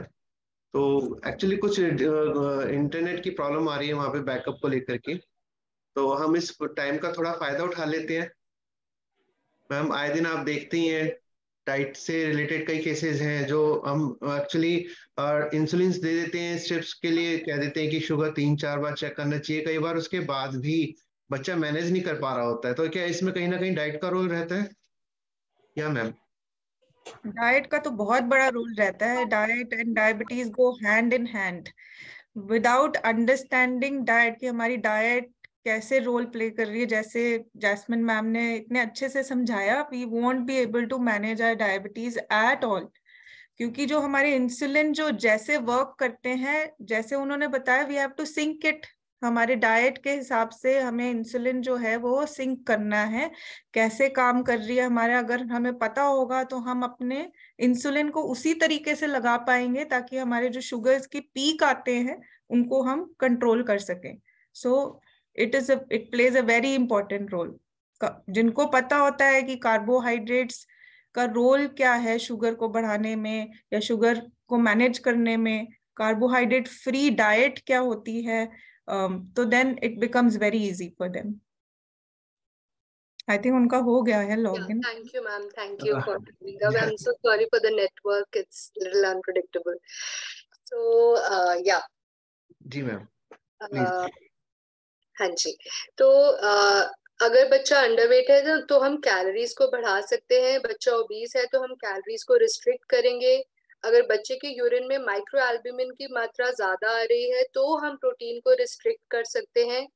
तो एक्चुअली कुछ इंटरनेट की प्रॉब्लम आ रही है वहाँ पे बैकअप को लेकर के, तो हम इस टाइम का थोड़ा फायदा उठा लेते हैं। मैम, आए दिन आप देखते ही हैं डाइट से रिलेटेड कई केसेस हैं जो हम एक्चुअली इंसुलिन दे देते हैं स्ट्रिप्स के लिए, कह देते हैं कि शुगर 3-4 बार चेक करना चाहिए। कई बार उसके बाद भी बच्चा मैनेज नहीं कर पा रहा होता है, तो क्या इसमें कहीं ना कहीं डाइट का रोल रहता है क्या मैम? डाइट का तो बहुत बड़ा रोल रहता है। Diet and diabetes go hand in hand. Without understanding diet की हमारी डाइट कैसे रोल प्ले कर रही है, जैसे जैस्मिन मैम ने इतने अच्छे से समझाया, we won't be able to manage our diabetes at all. क्योंकि जो हमारे इंसुलिन जो जैसे वर्क करते हैं, जैसे उन्होंने बताया, we have to sync it. हमारे डाइट के हिसाब से हमें इंसुलिन जो है वो सिंक करना है, कैसे काम कर रही है हमारे। अगर हमें पता होगा तो हम अपने इंसुलिन को उसी तरीके से लगा पाएंगे ताकि हमारे जो शुगर्स की पीक आते हैं उनको हम कंट्रोल कर सकें। So it plays a very important role. जिनको पता होता है कि कार्बोहाइड्रेट्स का रोल क्या है शुगर को बढ़ाने में या शुगर को मैनेज करने में, कार्बोहाइड्रेट फ्री डाइट क्या होती है, तो then it becomes very easy for them. I think उनका हो गया है login. Thank you, ma'am. Thank you for coming up. I'm so sorry for the network. It's a little unpredictable. So, yeah. Ji ma'am. हाँ जी। तो अगर बच्चा अंडरवेट है तो हम कैलोरीज को बढ़ा सकते हैं। बच्चा ओबीस है तो हम कैलोरीज को रिस्ट्रिक्ट करेंगे। अगर बच्चे के यूरिन में माइक्रो एल्ब्यूमिन की मात्रा ज्यादा आ रही है तो हम प्रोटीन को रिस्ट्रिक्ट कर सकते हैं।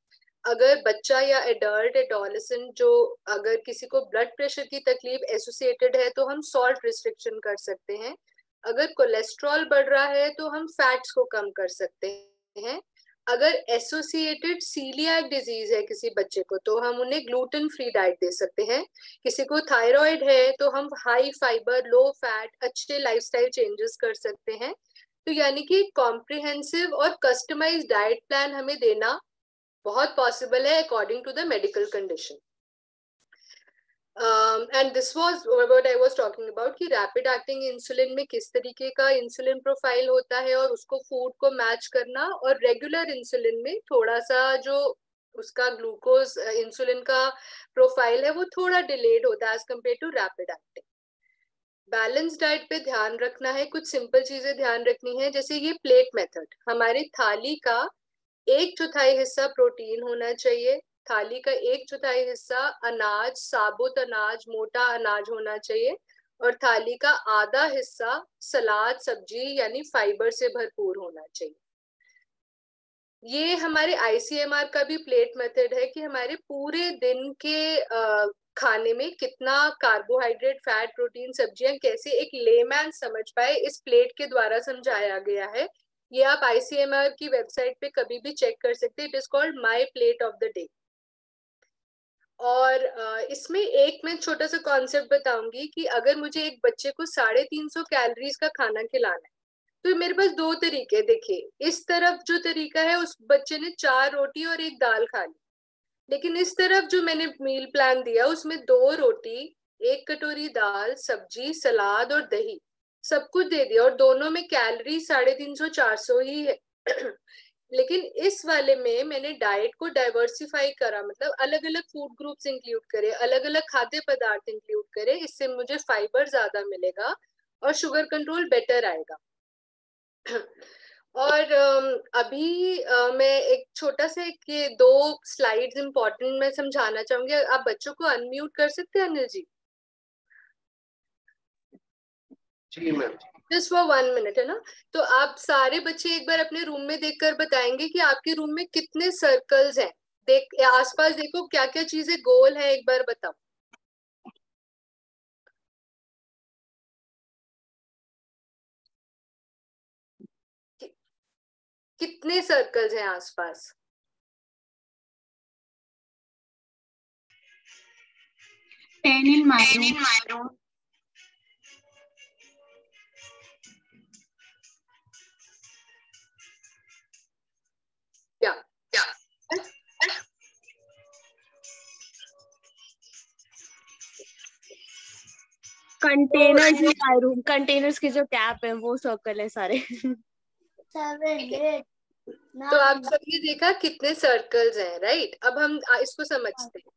अगर बच्चा या एडल्ट एडोलेसेंट जो अगर किसी को ब्लड प्रेशर की तकलीफ एसोसिएटेड है तो हम सॉल्ट रिस्ट्रिक्शन कर सकते हैं। अगर कोलेस्ट्रॉल बढ़ रहा है तो हम फैट्स को कम कर सकते हैं। अगर एसोसिएटेड सीलियाक डिजीज है किसी बच्चे को तो हम उन्हें ग्लूटेन फ्री डाइट दे सकते हैं। किसी को थायराइड है तो हम हाई फाइबर लो फैट अच्छे लाइफस्टाइल चेंजेस कर सकते हैं। तो यानी कि कॉम्प्रिहेंसिव और कस्टमाइज्ड डाइट प्लान हमें देना बहुत पॉसिबल है according to the medical condition. And this was what I was talking about कि रैपिड एक्टिंग इंसुलिन में किस तरीके का इंसुलिन प्रोफाइल होता है और उसको फूड को मैच करना, और रेगुलर इंसुलिन में थोड़ा सा जो उसका ग्लूकोज इंसुलिन का प्रोफाइल है वो थोड़ा डिलेड होता है as compare to rapid acting. Balance diet पे ध्यान रखना है, कुछ सिंपल चीजें ध्यान रखनी है, जैसे ये प्लेट मेथड। हमारी थाली का 1/4 हिस्सा प्रोटीन होना चाहिए, थाली का 1/4 हिस्सा अनाज, साबुत अनाज, मोटा अनाज होना चाहिए, और थाली का आधा हिस्सा सलाद सब्जी यानी फाइबर से भरपूर होना चाहिए। ये हमारे आईसीएमआर का भी प्लेट मेथड है कि हमारे पूरे दिन के खाने में कितना कार्बोहाइड्रेट, फैट, प्रोटीन, सब्जियां कैसे एक लेमैन समझ पाए, इस प्लेट के द्वारा समझाया गया है। ये आप आईसीएमआर की वेबसाइट पे कभी भी चेक कर सकते हैं। It is called my plate of the day. और इसमें एक मैं छोटा सा कॉन्सेप्ट बताऊंगी कि अगर मुझे एक बच्चे को 350 कैलोरीज का खाना खिलाना है तो मेरे पास 2 तरीके। देखिए, इस तरफ जो तरीका है उस बच्चे ने 4 रोटी और 1 दाल खा ली, लेकिन इस तरफ जो मैंने मील प्लान दिया उसमें 2 रोटी, 1 कटोरी दाल, सब्जी, सलाद और दही सब कुछ दे दिया, और दोनों में कैलोरी 350-400 ही है। लेकिन इस वाले में मैंने डाइट को डाइवर्सिफाई करा, मतलब अलग अलग फूड ग्रुप्स इंक्लूड करे, अलग अलग खाद्य पदार्थ इंक्लूड करे, इससे मुझे फाइबर ज्यादा मिलेगा और शुगर कंट्रोल बेटर आएगा। और अभी मैं एक छोटा सा ये 2 स्लाइड्स इंपॉर्टेंट मैं समझाना चाहूंगी। आप बच्चों को अनम्यूट कर सकते हैं अनिल जी? जी मैम। जस्ट फॉर 1 मिनट, है ना? तो आप सारे बच्चे एक बार अपने रूम में देखकर बताएंगे कि आपके रूम में कितने सर्कल्स हैं। देख आसपास देखो क्या क्या चीजें गोल है, एक बार बताओ। कितने सर्कल्स हैं आसपास? 10 in my room. Yeah. Containers in my room, containers के जो कैप है वो सर्कल है सारे। तो आप सबने देखा कितने सर्कल्स हैं, राइट? अब हम इसको समझते हैं।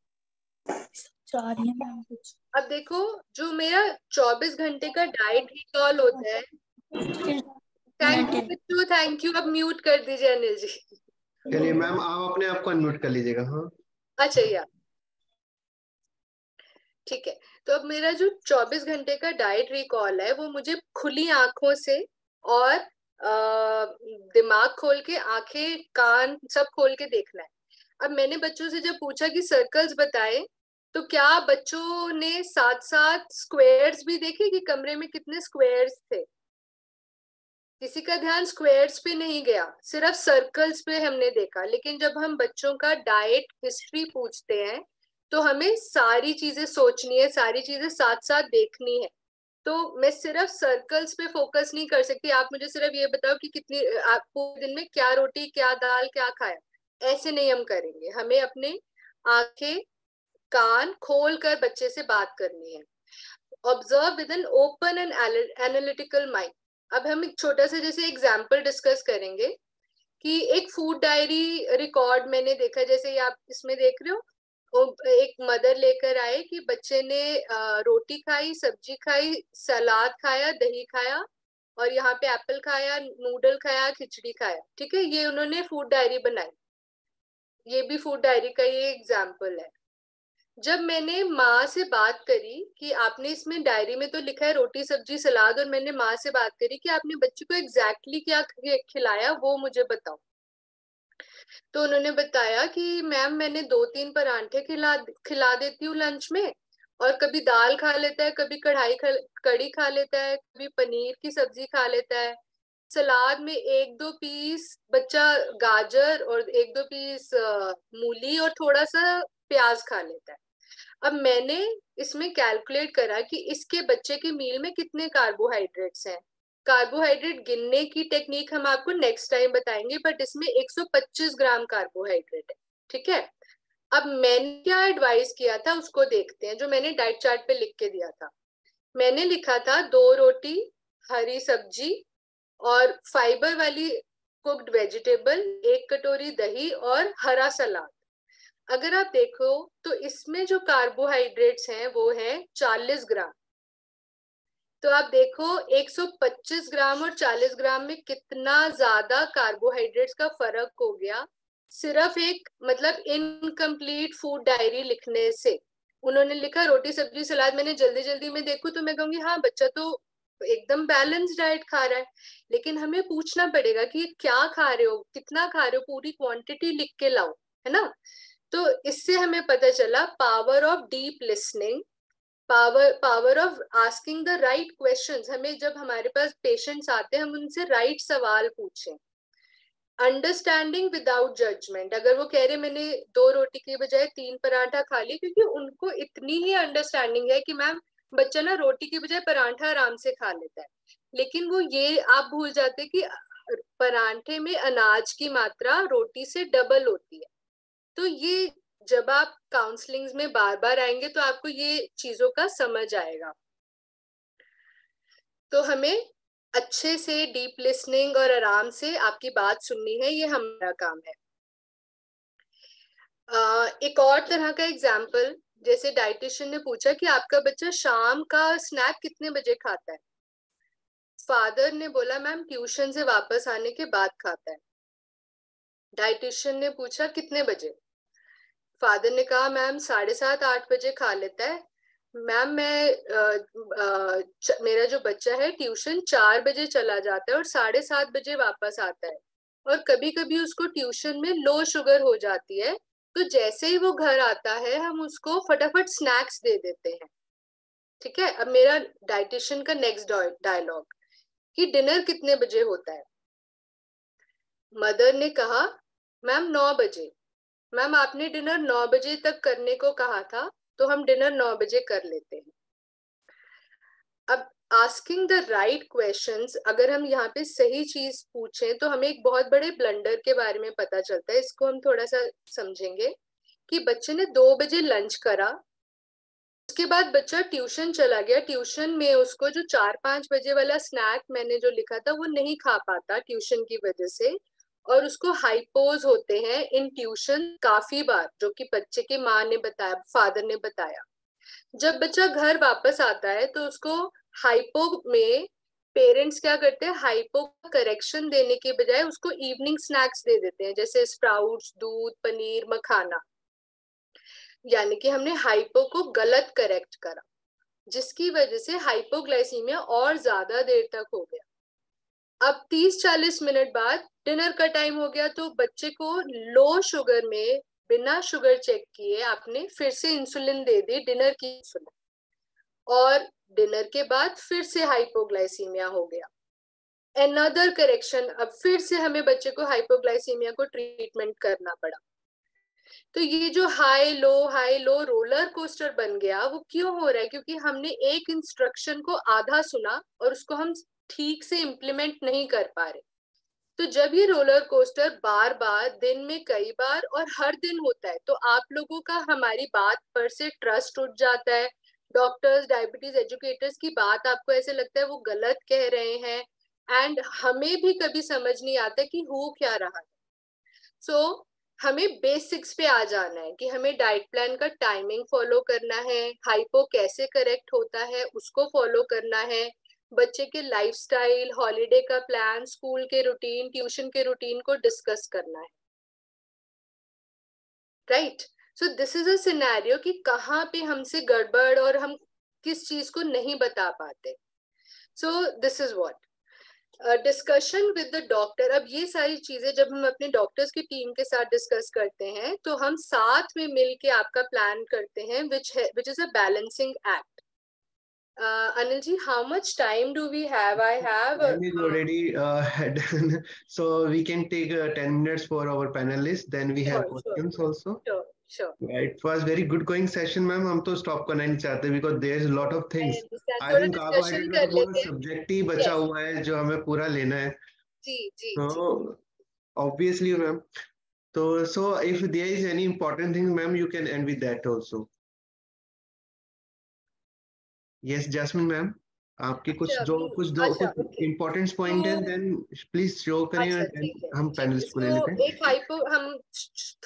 अब देखो जो मेरा 24 घंटे का डाइट रिकॉल होता है। Thank you. अब म्यूट कर दीजिए अनिल जी। चलिए मैम आप अपने आप को अनम्यूट कर लीजिएगा। हाँ अच्छा यार, ठीक है। तो अब मेरा जो 24 घंटे का डाइट रिकॉल है वो मुझे खुली आंखों से और दिमाग खोल के, आंखें कान सब खोल के देखना है। अब मैंने बच्चों से जब पूछा कि सर्कल्स बताएं, तो क्या बच्चों ने साथ साथ स्क्वायर्स भी देखे कि कमरे में कितने स्क्वायर्स थे? किसी का ध्यान स्क्वायर्स पे नहीं गया, सिर्फ सर्कल्स पे हमने देखा। लेकिन जब हम बच्चों का डाइट हिस्ट्री पूछते हैं तो हमें सारी चीजें सोचनी है, सारी चीजें साथ साथ देखनी है। तो मैं सिर्फ सर्कल्स पे फोकस नहीं कर सकती। आप मुझे सिर्फ ये बताओ कि कितनी आप पूरे दिन में क्या रोटी, क्या दाल, क्या खाया, ऐसे नहीं हम करेंगे। हमें अपने आंखें कान खोल कर बच्चे से बात करनी है। Observe with an open and analytical mind. अब हम एक छोटा सा जैसे एग्जाम्पल डिस्कस करेंगे कि एक फूड डायरी रिकॉर्ड मैंने देखा, जैसे ये आप इसमें देख रहे हो। एक मदर लेकर आए कि बच्चे ने रोटी खाई, सब्जी खाई, सलाद खाया, दही खाया, और यहाँ पे एप्पल खाया, नूडल खाया, खिचड़ी खाया। ठीक है, ये उन्होंने फूड डायरी बनाई। ये भी फूड डायरी का ये एग्जाम्पल है। जब मैंने माँ से बात करी कि आपने इसमें डायरी में तो लिखा है रोटी, सब्जी, सलाद, और मैंने माँ से बात करी कि आपने बच्चे को एग्जैक्टली क्या खिलाया वो मुझे बताओ, तो उन्होंने बताया कि मैम मैंने 2-3 परांठे खिला देती हूँ लंच में, और कभी दाल खा लेता है, कभी कढ़ी खा लेता है, कभी पनीर की सब्जी खा लेता है। सलाद में 1-2 पीस बच्चा गाजर और 1-2 पीस मूली और थोड़ा सा प्याज खा लेता है। अब मैंने इसमें कैलकुलेट करा कि इसके बच्चे के मील में कितने कार्बोहाइड्रेट्स हैं। कार्बोहाइड्रेट गिनने की टेक्निक हम आपको नेक्स्ट टाइम बताएंगे, बट इसमें 125 ग्राम कार्बोहाइड्रेट है। ठीक है, अब मैंने क्या एडवाइस किया था उसको देखते हैं, जो मैंने डाइट चार्ट पे लिख के दिया था। मैंने लिखा था 2 रोटी, हरी सब्जी और फाइबर वाली कुक्ड वेजिटेबल, 1 कटोरी दही और हरा सलाद। अगर आप देखो तो इसमें जो कार्बोहाइड्रेट्स हैं वो है 40 ग्राम। तो आप देखो 125 ग्राम और 40 ग्राम में कितना ज्यादा कार्बोहाइड्रेट्स का फर्क हो गया, सिर्फ एक मतलब इनकम्प्लीट फूड डायरी लिखने से। उन्होंने लिखा रोटी, सब्जी, सलाद। मैंने जल्दी जल्दी में देखूं तो मैं कहूंगी हाँ बच्चा तो एकदम बैलेंस डाइट खा रहा है, लेकिन हमें पूछना पड़ेगा कि क्या खा रहे हो, कितना खा रहे हो, पूरी क्वांटिटी लिख के लाओ, है ना? तो इससे हमें पता चला power of deep listening, power of asking the right questions. हमें जब हमारे पास पेशेंट्स आते हैं हम उनसे राइट सवाल पूछें। Understanding without judgement. अगर वो कह रहे मैंने 2 रोटी के बजाय 3 पराठा खा लिया, क्योंकि उनको इतनी ही अंडरस्टैंडिंग है कि मैम बच्चा ना रोटी के बजाय पराठा आराम से खा लेता है, लेकिन वो ये आप भूल जाते कि पराठे में अनाज की मात्रा रोटी से डबल होती है। तो ये जब आप काउंसलिंग्स में बार बार आएंगे तो आपको ये चीजों का समझ आएगा। तो हमें अच्छे से डीप लिसनिंग और आराम से आपकी बात सुननी है, ये हमारा काम है। एक और तरह का एग्जाम्पल, जैसे डाइटिशियन ने पूछा कि आपका बच्चा शाम का स्नैक कितने बजे खाता है। फादर ने बोला मैम ट्यूशन से वापस आने के बाद खाता है। डाइटिशियन ने पूछा कितने बजे। फादर ने कहा मैम 7:30 8 बजे खा लेता है। मैम मेरा जो बच्चा है ट्यूशन 4 बजे चला जाता है और 7:30 बजे वापस आता है, और कभी कभी उसको ट्यूशन में लो शुगर हो जाती है, तो जैसे ही वो घर आता है हम उसको फटाफट स्नैक्स दे देते हैं। ठीक है, अब मेरा डाइटिशियन का नेक्स्ट डायलॉग कि डिनर कितने बजे होता है। मदर ने कहा मैम 9 बजे। मैम आपने डिनर 9 बजे तक करने को कहा था, तो हम डिनर 9 बजे कर लेते हैं। अब आस्किंग द राइट क्वेश्चंस, अगर हम यहाँ पे सही चीज पूछें तो हमें एक बहुत बड़े ब्लंडर के बारे में पता चलता है। इसको हम थोड़ा सा समझेंगे कि बच्चे ने 2 बजे लंच करा, उसके बाद बच्चा ट्यूशन चला गया। ट्यूशन में उसको जो 4-5 बजे वाला स्नैक मैंने जो लिखा था वो नहीं खा पाता ट्यूशन की वजह से, और उसको हाइपोज होते हैं इन ट्यूशन काफी बार, जो कि बच्चे की माँ ने बताया, फादर ने बताया। जब बच्चा घर वापस आता है तो उसको हाइपो में पेरेंट्स क्या करते हैं, हाइपो करेक्शन देने के बजाय उसको इवनिंग स्नैक्स दे देते हैं, जैसे स्प्राउट्स, दूध, पनीर, मखाना। यानी कि हमने हाइपो को गलत करेक्ट करा, जिसकी वजह से हाइपोग्लाइसीमिया और ज्यादा देर तक हो गया। अब 30-40 मिनट बाद डिनर का टाइम हो गया, तो बच्चे को लो शुगर में बिना शुगर चेक किए आपने फिर से इंसुलिन दे दी, डिनर की इंसुलिन, और डिनर के बाद फिर से हाइपोग्लाइसीमिया हो गया। अनदर करेक्शन, अब फिर से हमें बच्चे को हाइपोग्लाइसीमिया को ट्रीटमेंट करना पड़ा। तो ये जो हाई लो रोलर कोस्टर बन गया, वो क्यों हो रहा है? क्योंकि हमने एक इंस्ट्रक्शन को आधा सुना और उसको हम ठीक से इम्प्लीमेंट नहीं कर पा रहे। तो जब ये रोलर कोस्टर बार बार दिन में कई बार और हर दिन होता है, तो आप लोगों का हमारी बात पर से ट्रस्ट उठ जाता है। डॉक्टर्स, डायबिटीज एजुकेटर्स की बात आपको ऐसे लगता है वो गलत कह रहे हैं, एंड हमें भी कभी समझ नहीं आता कि हो क्या रहा है। सो हमें बेसिक्स पे आ जाना है कि हमें डाइट प्लान का टाइमिंग फॉलो करना है, हाइपो कैसे करेक्ट होता है उसको फॉलो करना है, बच्चे के लाइफस्टाइल, हॉलीडे का प्लान, स्कूल के रूटीन, ट्यूशन के रूटीन को डिस्कस करना है। Right, so this is a scenario कि कहाँ पे हमसे गड़बड़ और हम किस चीज को नहीं बता पाते। So this is what discussion with the doctor. अब ये सारी चीजें जब हम अपने डॉक्टर्स की टीम के साथ डिस्कस करते हैं तो हम साथ में मिलके आपका प्लान करते हैं, which is a balancing act. Anil ji, how much time do we have? I have Time is already done, so we can take 10 minutes for our panelists. Then we have questions also. Sure. Right. It was very good going session, ma'am. हम तो stop करना नहीं चाहते because there's a lot of things. I think carbohydrate का तो पूरा subject ही बचा हुआ है जो हमें पूरा लेना है. जी. So obviously, ma'am. So if there is any important thing, ma'am, you can end with that also. Yes, Jasmine, ma'am. आपके कुछ इम्पोर्टेंट पॉइंट है, देन प्लीज शो करें, हम पैनलिस्ट को ले लेते हैं। एक हम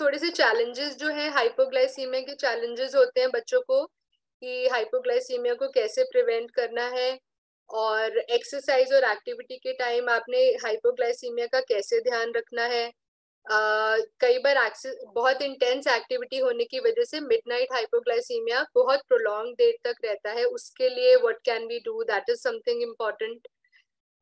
थोड़े से चैलेंजेस जो है हाइपोग्लाइसीमिया के चैलेंजेस होते हैं बच्चों को, कि हाइपोग्लाइसीमिया को कैसे प्रिवेंट करना है, और एक्सरसाइज और एक्टिविटी के टाइम आपने हाइपोग्लाइसीमिया का कैसे ध्यान रखना है। कई बार बहुत इंटेंस एक्टिविटी होने की वजह से मिडनाइट हाइपोग्लाइसीमिया बहुत प्रोलॉन्ग देर तक रहता है, उसके लिए what can we do, that is something important.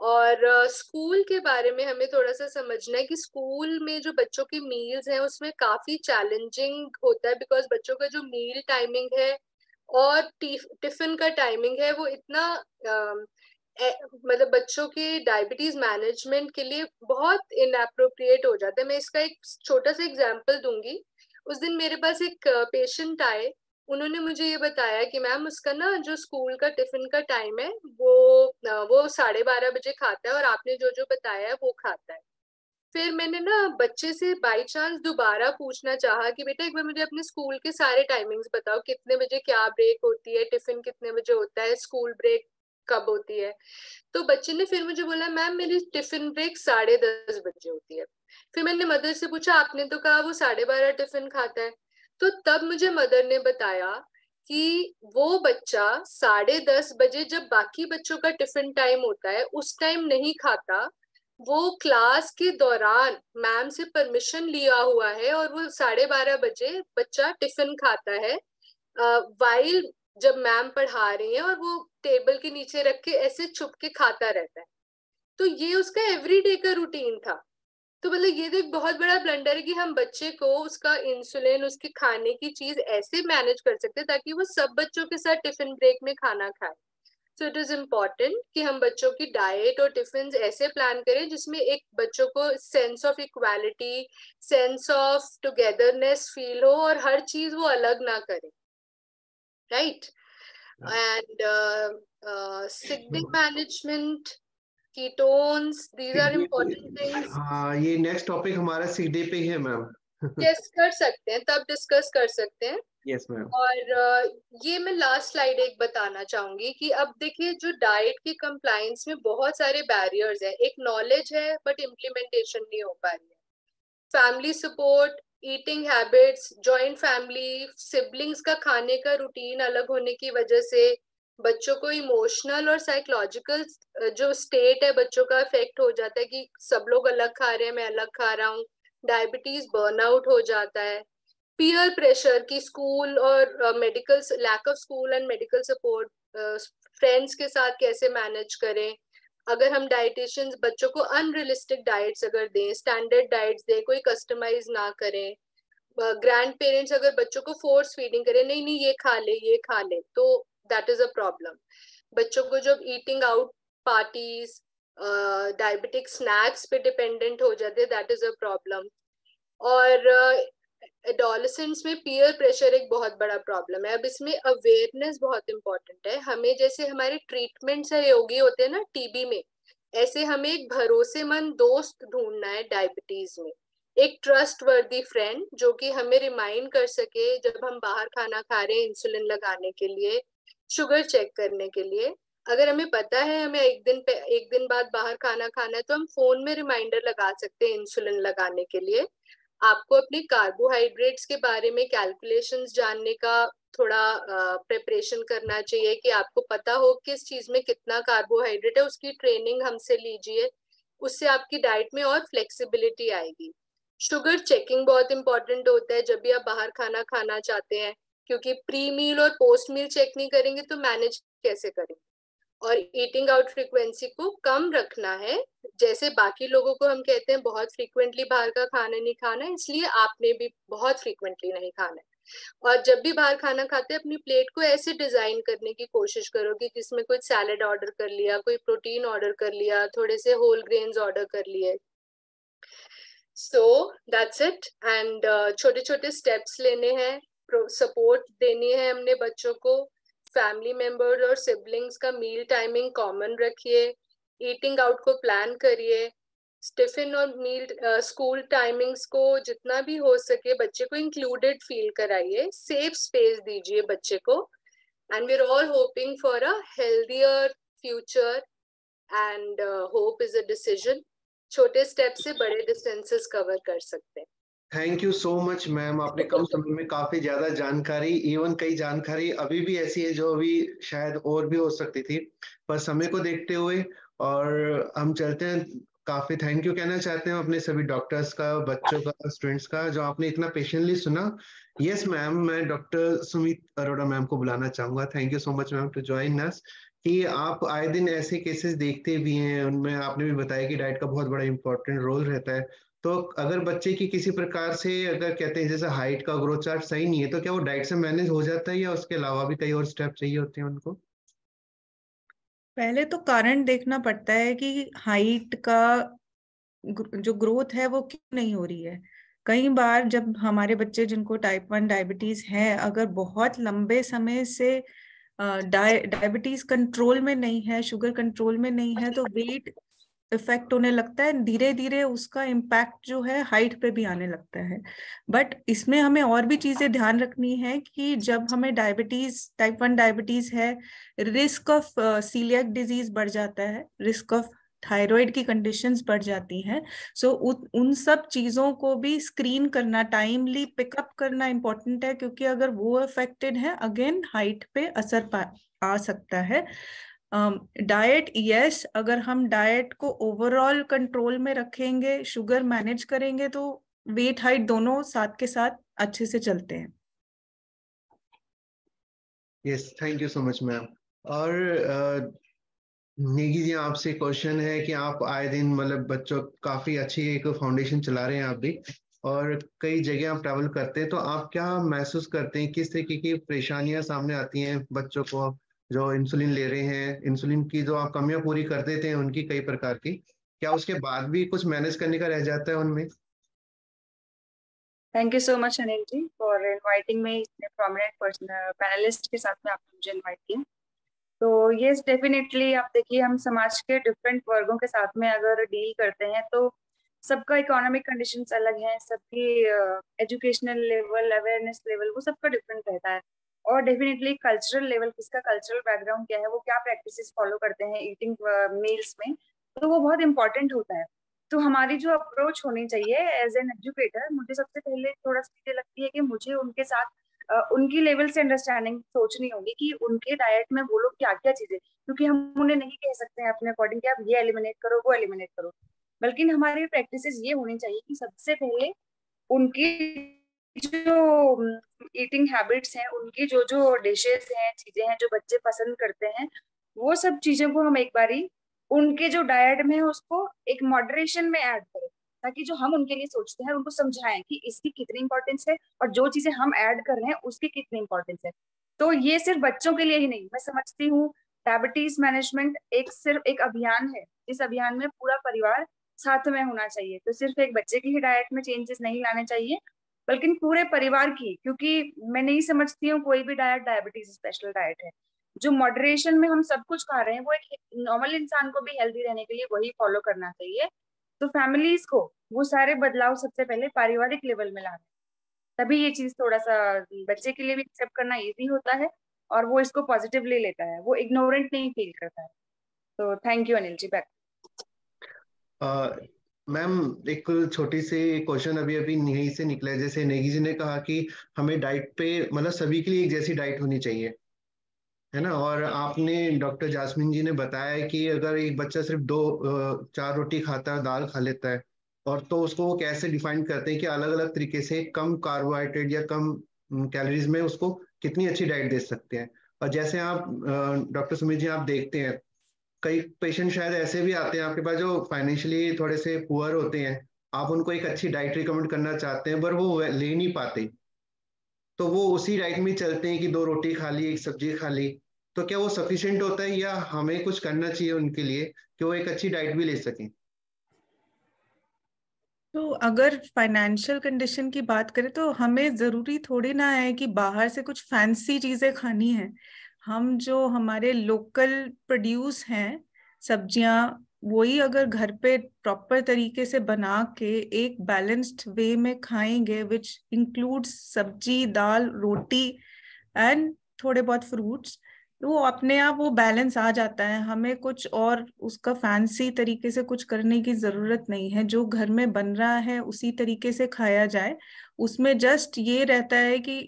और स्कूल के बारे में हमें थोड़ा सा समझना है कि स्कूल में जो बच्चों की मील्स हैं उसमें काफी चैलेंजिंग होता है, बिकॉज बच्चों का जो मील टाइमिंग है और टिफिन का टाइमिंग है वो इतना मतलब बच्चों के डायबिटीज मैनेजमेंट के लिए बहुत इनएप्रोप्रिएट हो जाता है। मैं इसका एक छोटा सा एग्जांपल दूंगी। उस दिन मेरे पास एक पेशेंट आए, उन्होंने मुझे ये बताया कि मैम उसका ना जो स्कूल का टिफिन का टाइम है वो 12:30 बजे खाता है और आपने जो जो बताया है वो खाता है। फिर मैंने ना बच्चे से बाई चांस दोबारा पूछना चाहा कि बेटा एक बार मुझे अपने स्कूल के सारे टाइमिंग्स बताओ, कितने बजे क्या ब्रेक होती है, टिफिन कितने बजे होता है, स्कूल ब्रेक कब होती है। तो बच्चे ने फिर मुझे बोला मैम मेरी टिफिन ब्रेक 10:30 बजे होती है। फिर मैंने मदर से पूछा आपने तो कहा वो 12:30 टिफिन खाता है। तो तब मुझे मदर ने बताया कि वो बच्चा 10:30 बजे जब बाकी बच्चों का टिफिन टाइम होता है उस टाइम नहीं खाता, वो क्लास के दौरान मैम से परमिशन लिया हुआ है और वो 12:30 बजे बच्चा टिफिन खाता है वाइल जब मैम पढ़ा रही है, और वो टेबल के नीचे रख के ऐसे छुप के खाता रहता है। तो ये उसका एवरीडे का रूटीन था। तो मतलब ये तो एक बहुत बड़ा ब्लंडर है कि हम बच्चे को उसका इंसुलिन, उसके खाने की चीज ऐसे मैनेज कर सकते हैं ताकि वो सब बच्चों के साथ टिफिन ब्रेक में खाना खाए। सो इट इज इम्पोर्टेंट कि हम बच्चों की डाइट और टिफिन ऐसे प्लान करें जिसमें एक बच्चों को sense of equality, sense of togetherness feel हो और हर चीज वो अलग ना करे, right. And sick day management, ketones, these are important things. हाँ, ये नेक्स्ट टॉपिक हमारा सिक डे पे ही है मैम। यस कर सकते हैं, तब डिस्कस कर सकते हैं। Yes ma'am. और ये मैं लास्ट स्लाइड एक बताना चाहूंगी कि अब देखिए जो डाइट की कंप्लायंस में बहुत सारे बैरियर्स हैं। एक नॉलेज है बट इम्प्लीमेंटेशन नहीं हो पा रही है। Family support, eating habits, joint family, siblings का खाने का रूटीन अलग होने की वजह से बच्चों को इमोशनल और साइकोलॉजिकल जो स्टेट है बच्चों का इफेक्ट हो जाता है कि सब लोग अलग खा रहे हैं, मैं अलग खा रहा हूँ। डायबिटीज, बर्नआउट हो जाता है। पीयर प्रेशर की स्कूल और medical, lack of school and medical support, friends के साथ कैसे मैनेज करें। अगर हम डाइटिशियंस बच्चों को अनरियलिस्टिक डाइट्स अगर दें, स्टैंडर्ड डाइट्स दें, कोई कस्टमाइज ना करें। ग्रैंड पेरेंट्स अगर बच्चों को फोर्स फीडिंग करें, नहीं नहीं ये खा ले ये खा ले, तो दैट इज अ प्रॉब्लम। बच्चों को जब eating out parties, diabetic snacks पे डिपेंडेंट हो जाते हैं, दैट इज अ प्रॉब्लम। और एडोलेसेंट्स में पीयर प्रेशर एक बहुत बड़ा प्रॉब्लम है। अब इसमें अवेयरनेस बहुत इंपॉर्टेंट है। हमें जैसे हमारे ट्रीटमेंट सहयोगी होते हैं ना टीबी में, ऐसे हमें एक भरोसेमंद दोस्त ढूंढना है डायबिटीज में। एक ट्रस्ट वर्दी फ्रेंड जो कि हमें रिमाइंड कर सके जब हम बाहर खाना खा रहे हैं इंसुलिन लगाने के लिए, शुगर चेक करने के लिए। अगर हमें पता है हमें एक दिन बाद बाहर खाना खाना है तो हम फोन में रिमाइंडर लगा सकते हैं इंसुलिन लगाने के लिए। आपको अपने कार्बोहाइड्रेट्स के बारे में कैलकुलेशंस जानने का थोड़ा प्रिपरेशन करना चाहिए कि आपको पता हो किस चीज में कितना कार्बोहाइड्रेट है, उसकी ट्रेनिंग हमसे लीजिए। उससे आपकी डाइट में और फ्लेक्सिबिलिटी आएगी। शुगर चेकिंग बहुत इंपॉर्टेंट होता है जब भी आप बाहर खाना खाना चाहते हैं, क्योंकि प्री मील और पोस्ट मील चेक नहीं करेंगे तो मैनेज कैसे करेंगे। और ईटिंग आउट फ्रीक्वेंसी को कम रखना है। जैसे बाकी लोगों को हम कहते हैं बहुत फ्रीक्वेंटली बाहर का खाना नहीं खाना है, इसलिए आपने भी बहुत फ्रीक्वेंटली नहीं खाना है। और जब भी बाहर खाना खाते हैं अपनी प्लेट को ऐसे डिजाइन करने की कोशिश करो कि जिसमें कुछ सैलेड ऑर्डर कर लिया, कोई प्रोटीन ऑर्डर कर लिया, थोड़े से होल ग्रेन्स ऑर्डर कर लिए। So that's it. एंड छोटे छोटे स्टेप्स लेने हैं, सपोर्ट देनी है हमने बच्चों को। फैमिली मेंबर्स और सिबलिंग्स का मील टाइमिंग कॉमन रखिए। ईटिंग आउट को प्लान करिए। टिफिन और मील स्कूल टाइमिंग्स को जितना भी हो सके बच्चे को इंक्लूडेड फील कराइए। सेफ स्पेस दीजिए बच्चे को। And we are all hoping for a healthier future and hope is a decision. छोटे स्टेप से बड़े डिस्टेंसेस कवर कर सकते हैं। Thank you so much ma'am, आपने कम समय में काफी ज्यादा जानकारी, इवन कई जानकारी अभी भी ऐसी है जो अभी शायद और भी हो सकती थी, पर समय को देखते हुए और हम चलते हैं। काफी थैंक यू कहना चाहते हैं अपने सभी डॉक्टर्स का, बच्चों का, स्टूडेंट्स का, जो आपने इतना पेशेंटली सुना। यस मैम, मैं डॉक्टर सुमित अरोड़ा मैम को बुलाना चाहूंगा। Thank you so much ma'am to join us. कि आप आए दिन ऐसे केसेस देखते भी हैं, उनमें आपने भी बताया कि डाइट का बहुत बड़ा इंपॉर्टेंट रोल रहता है। तो अगर बच्चे की किसी प्रकार से अगर कहते हैं जैसे हाइट का ग्रोथ चार्ट सही नहीं है तो क्या वो डाइट से मैनेज हो जाता है या उसके अलावा भी कई और स्टेप चाहिए होते हैं उनको? पहले तो कारण देखना पड़ता है कि हाइट का जो ग्रोथ है वो क्यों नहीं हो रही है। कई बार जब हमारे बच्चे जिनको टाइप 1 डायबिटीज है, अगर बहुत लंबे समय से डायबिटीज कंट्रोल में नहीं है, शुगर कंट्रोल में नहीं है, तो वेट इफेक्ट होने लगता है, धीरे धीरे उसका इम्पैक्ट जो है हाइट पे भी आने लगता है। बट इसमें हमें और भी चीजें ध्यान रखनी है कि जब हमें डायबिटीज, टाइप 1 डायबिटीज है, रिस्क ऑफ सीलियक डिजीज बढ़ जाता है, रिस्क ऑफ थायराइड की कंडीशंस बढ़ जाती हैं। सो उन सब चीजों को भी स्क्रीन करना, टाइमली पिकअप करना इम्पोर्टेंट है, क्योंकि अगर वो अफेक्टेड है, अगेन हाइट पे असर आ सकता है। डाइट, यस, अगर हम डाइट को ओवरऑल कंट्रोल में रखेंगे, शुगर मैनेज करेंगे, तो वेट हाइट दोनों साथ के साथ अच्छे से चलते हैं। Yes, thank you so much ma'am. और नेगी जी, आपसे क्वेश्चन है कि आप आए दिन मतलब बच्चों काफी अच्छी एक फाउंडेशन चला रहे हैं आप भी, और कई जगह आप ट्रैवल करते हैं, तो आप क्या महसूस करते हैं, किस तरीके की परेशानियां सामने आती हैं बच्चों को जो इंसुलिन ले रहे हैं? इंसुलिन की जो आप कमियां पूरी कर देते हैं उनकी कई प्रकार की, क्या उसके बाद भी कुछ मैनेज करने का रह जाता है उनमें? Thank you so much Anil ji for inviting me, इतने प्रोमिनेंट पैनलिस्ट के साथ में आपने मुझे इनवाइट किया। तो यस, डेफिनेटली आप देखिए, हम समाज के डिफरेंट वर्गों के साथ में अगर डील करते हैं तो सबका इकोनॉमिक कंडीशंस अलग हैं, सबकी एजुकेशनल लेवल, अवेयरनेस लेवल, वो सबका डिफरेंट रहता है। और डेफिनेटली कल्चरल लेवल, किसका कल्चरल बैकग्राउंड क्या है, वो क्या प्रैक्टिसेस फॉलो करते हैं ईटिंग मील्स में, तो वो बहुत इंपॉर्टेंट होता है। तो हमारी जो अप्रोच होनी चाहिए एज एन एजुकेटर, मुझे सबसे पहले थोड़ा सा चीजें लगती है कि मुझे उनके साथ उनकी लेवल से अंडरस्टैंडिंग सोचनी होगी कि उनके डाइट में वो लोग क्या क्या चीजें, क्योंकि हम उन्हें नहीं कह सकते हैं अपने अकॉर्डिंग कि आप ये एलिमिनेट करो, वो एलिमिनेट करो, बल्कि हमारी प्रैक्टिसेस ये होनी चाहिए कि सबसे पहले उनकी जो ईटिंग हैबिट्स हैं, उनकी जो जो डिशेस हैं, चीजें हैं जो बच्चे पसंद करते हैं, वो सब चीजों को हम एक बारी उनके जो डाइट में है उसको एक मॉडरेशन में ऐड करें, ताकि जो हम उनके लिए सोचते हैं उनको समझाएं कि इसकी कितनी इंपॉर्टेंस है और जो चीजें हम ऐड कर रहे हैं उसकी कितनी इंपॉर्टेंस है। तो ये सिर्फ बच्चों के लिए ही नहीं, मैं समझती हूँ डायबिटीज मैनेजमेंट सिर्फ एक अभियान है, इस अभियान में पूरा परिवार साथ में होना चाहिए। तो सिर्फ एक बच्चे की ही डाइट में चेंजेस नहीं लाने चाहिए, बल्कि पूरे परिवार की, क्योंकि मैं नहीं समझती हूँ कोई भी डाइट डायबिटीज स्पेशल डाइट है। जो मॉडरेशन में हम सब कुछ खा रहे हैं वो एक नॉर्मल इंसान को भी हेल्दी रहने के लिए वही फॉलो करना चाहिए। तो फैमिलीज को वो सारे बदलाव सबसे पहले पारिवारिक लेवल में लाना, तभी ये चीज थोड़ा सा बच्चे के लिए भी एक्सेप्ट करना इजी होता है और वो इसको पॉजिटिवली लेता है, वो इग्नोरेंट नहीं फील करता है। तो thank you Anil ji. Back ma'am, एक छोटी सी क्वेश्चन अभी अभी नेगी से निकला है। जैसे नेगी जी ने कहा कि हमें डाइट पे मतलब सभी के लिए एक जैसी डाइट होनी चाहिए, है ना, और आपने डॉक्टर जासमीन जी ने बताया कि अगर एक बच्चा सिर्फ 4 रोटी खाता है, दाल खा लेता है, और तो उसको वो कैसे डिफाइन करते हैं कि अलग अलग तरीके से कम कार्बोहाइड्रेट या कम कैलोरीज में उसको कितनी अच्छी डाइट दे सकते हैं। और जैसे आप डॉक्टर सुमित जी, आप देखते हैं कई पेशेंट शायद ऐसे भी आते हैं आपके पास जो फाइनेंशियली थोड़े से पुअर होते हैं, आप उनको एक अच्छी डाइट रिकमेंड करना चाहते हैं पर वो ले नहीं पाते, तो वो उसी डाइट में चलते हैं कि 2 रोटी खा ली, 1 सब्जी खा ली। तो क्या वो सफिशिएंट होता है या हमें कुछ करना चाहिए उनके लिए कि वो एक अच्छी डाइट भी ले सकें? तो अगर फाइनेंशियल कंडीशन की बात करें तो हमें जरूरी थोड़ी ना है कि बाहर से कुछ फैंसी चीजें खानी है। हम जो हमारे लोकल प्रोड्यूस हैं, सब्जियां, वही अगर घर पे प्रॉपर तरीके से बना के एक बैलेंस्ड वे में खाएंगे, विच इंक्लूड्स सब्जी, दाल, रोटी एंड थोड़े बहुत फ्रूट्स, तो वो अपने आप वो बैलेंस आ जाता है। हमें कुछ और उसका फैंसी तरीके से कुछ करने की जरूरत नहीं है। जो घर में बन रहा है उसी तरीके से खाया जाए। उसमें जस्ट ये रहता है कि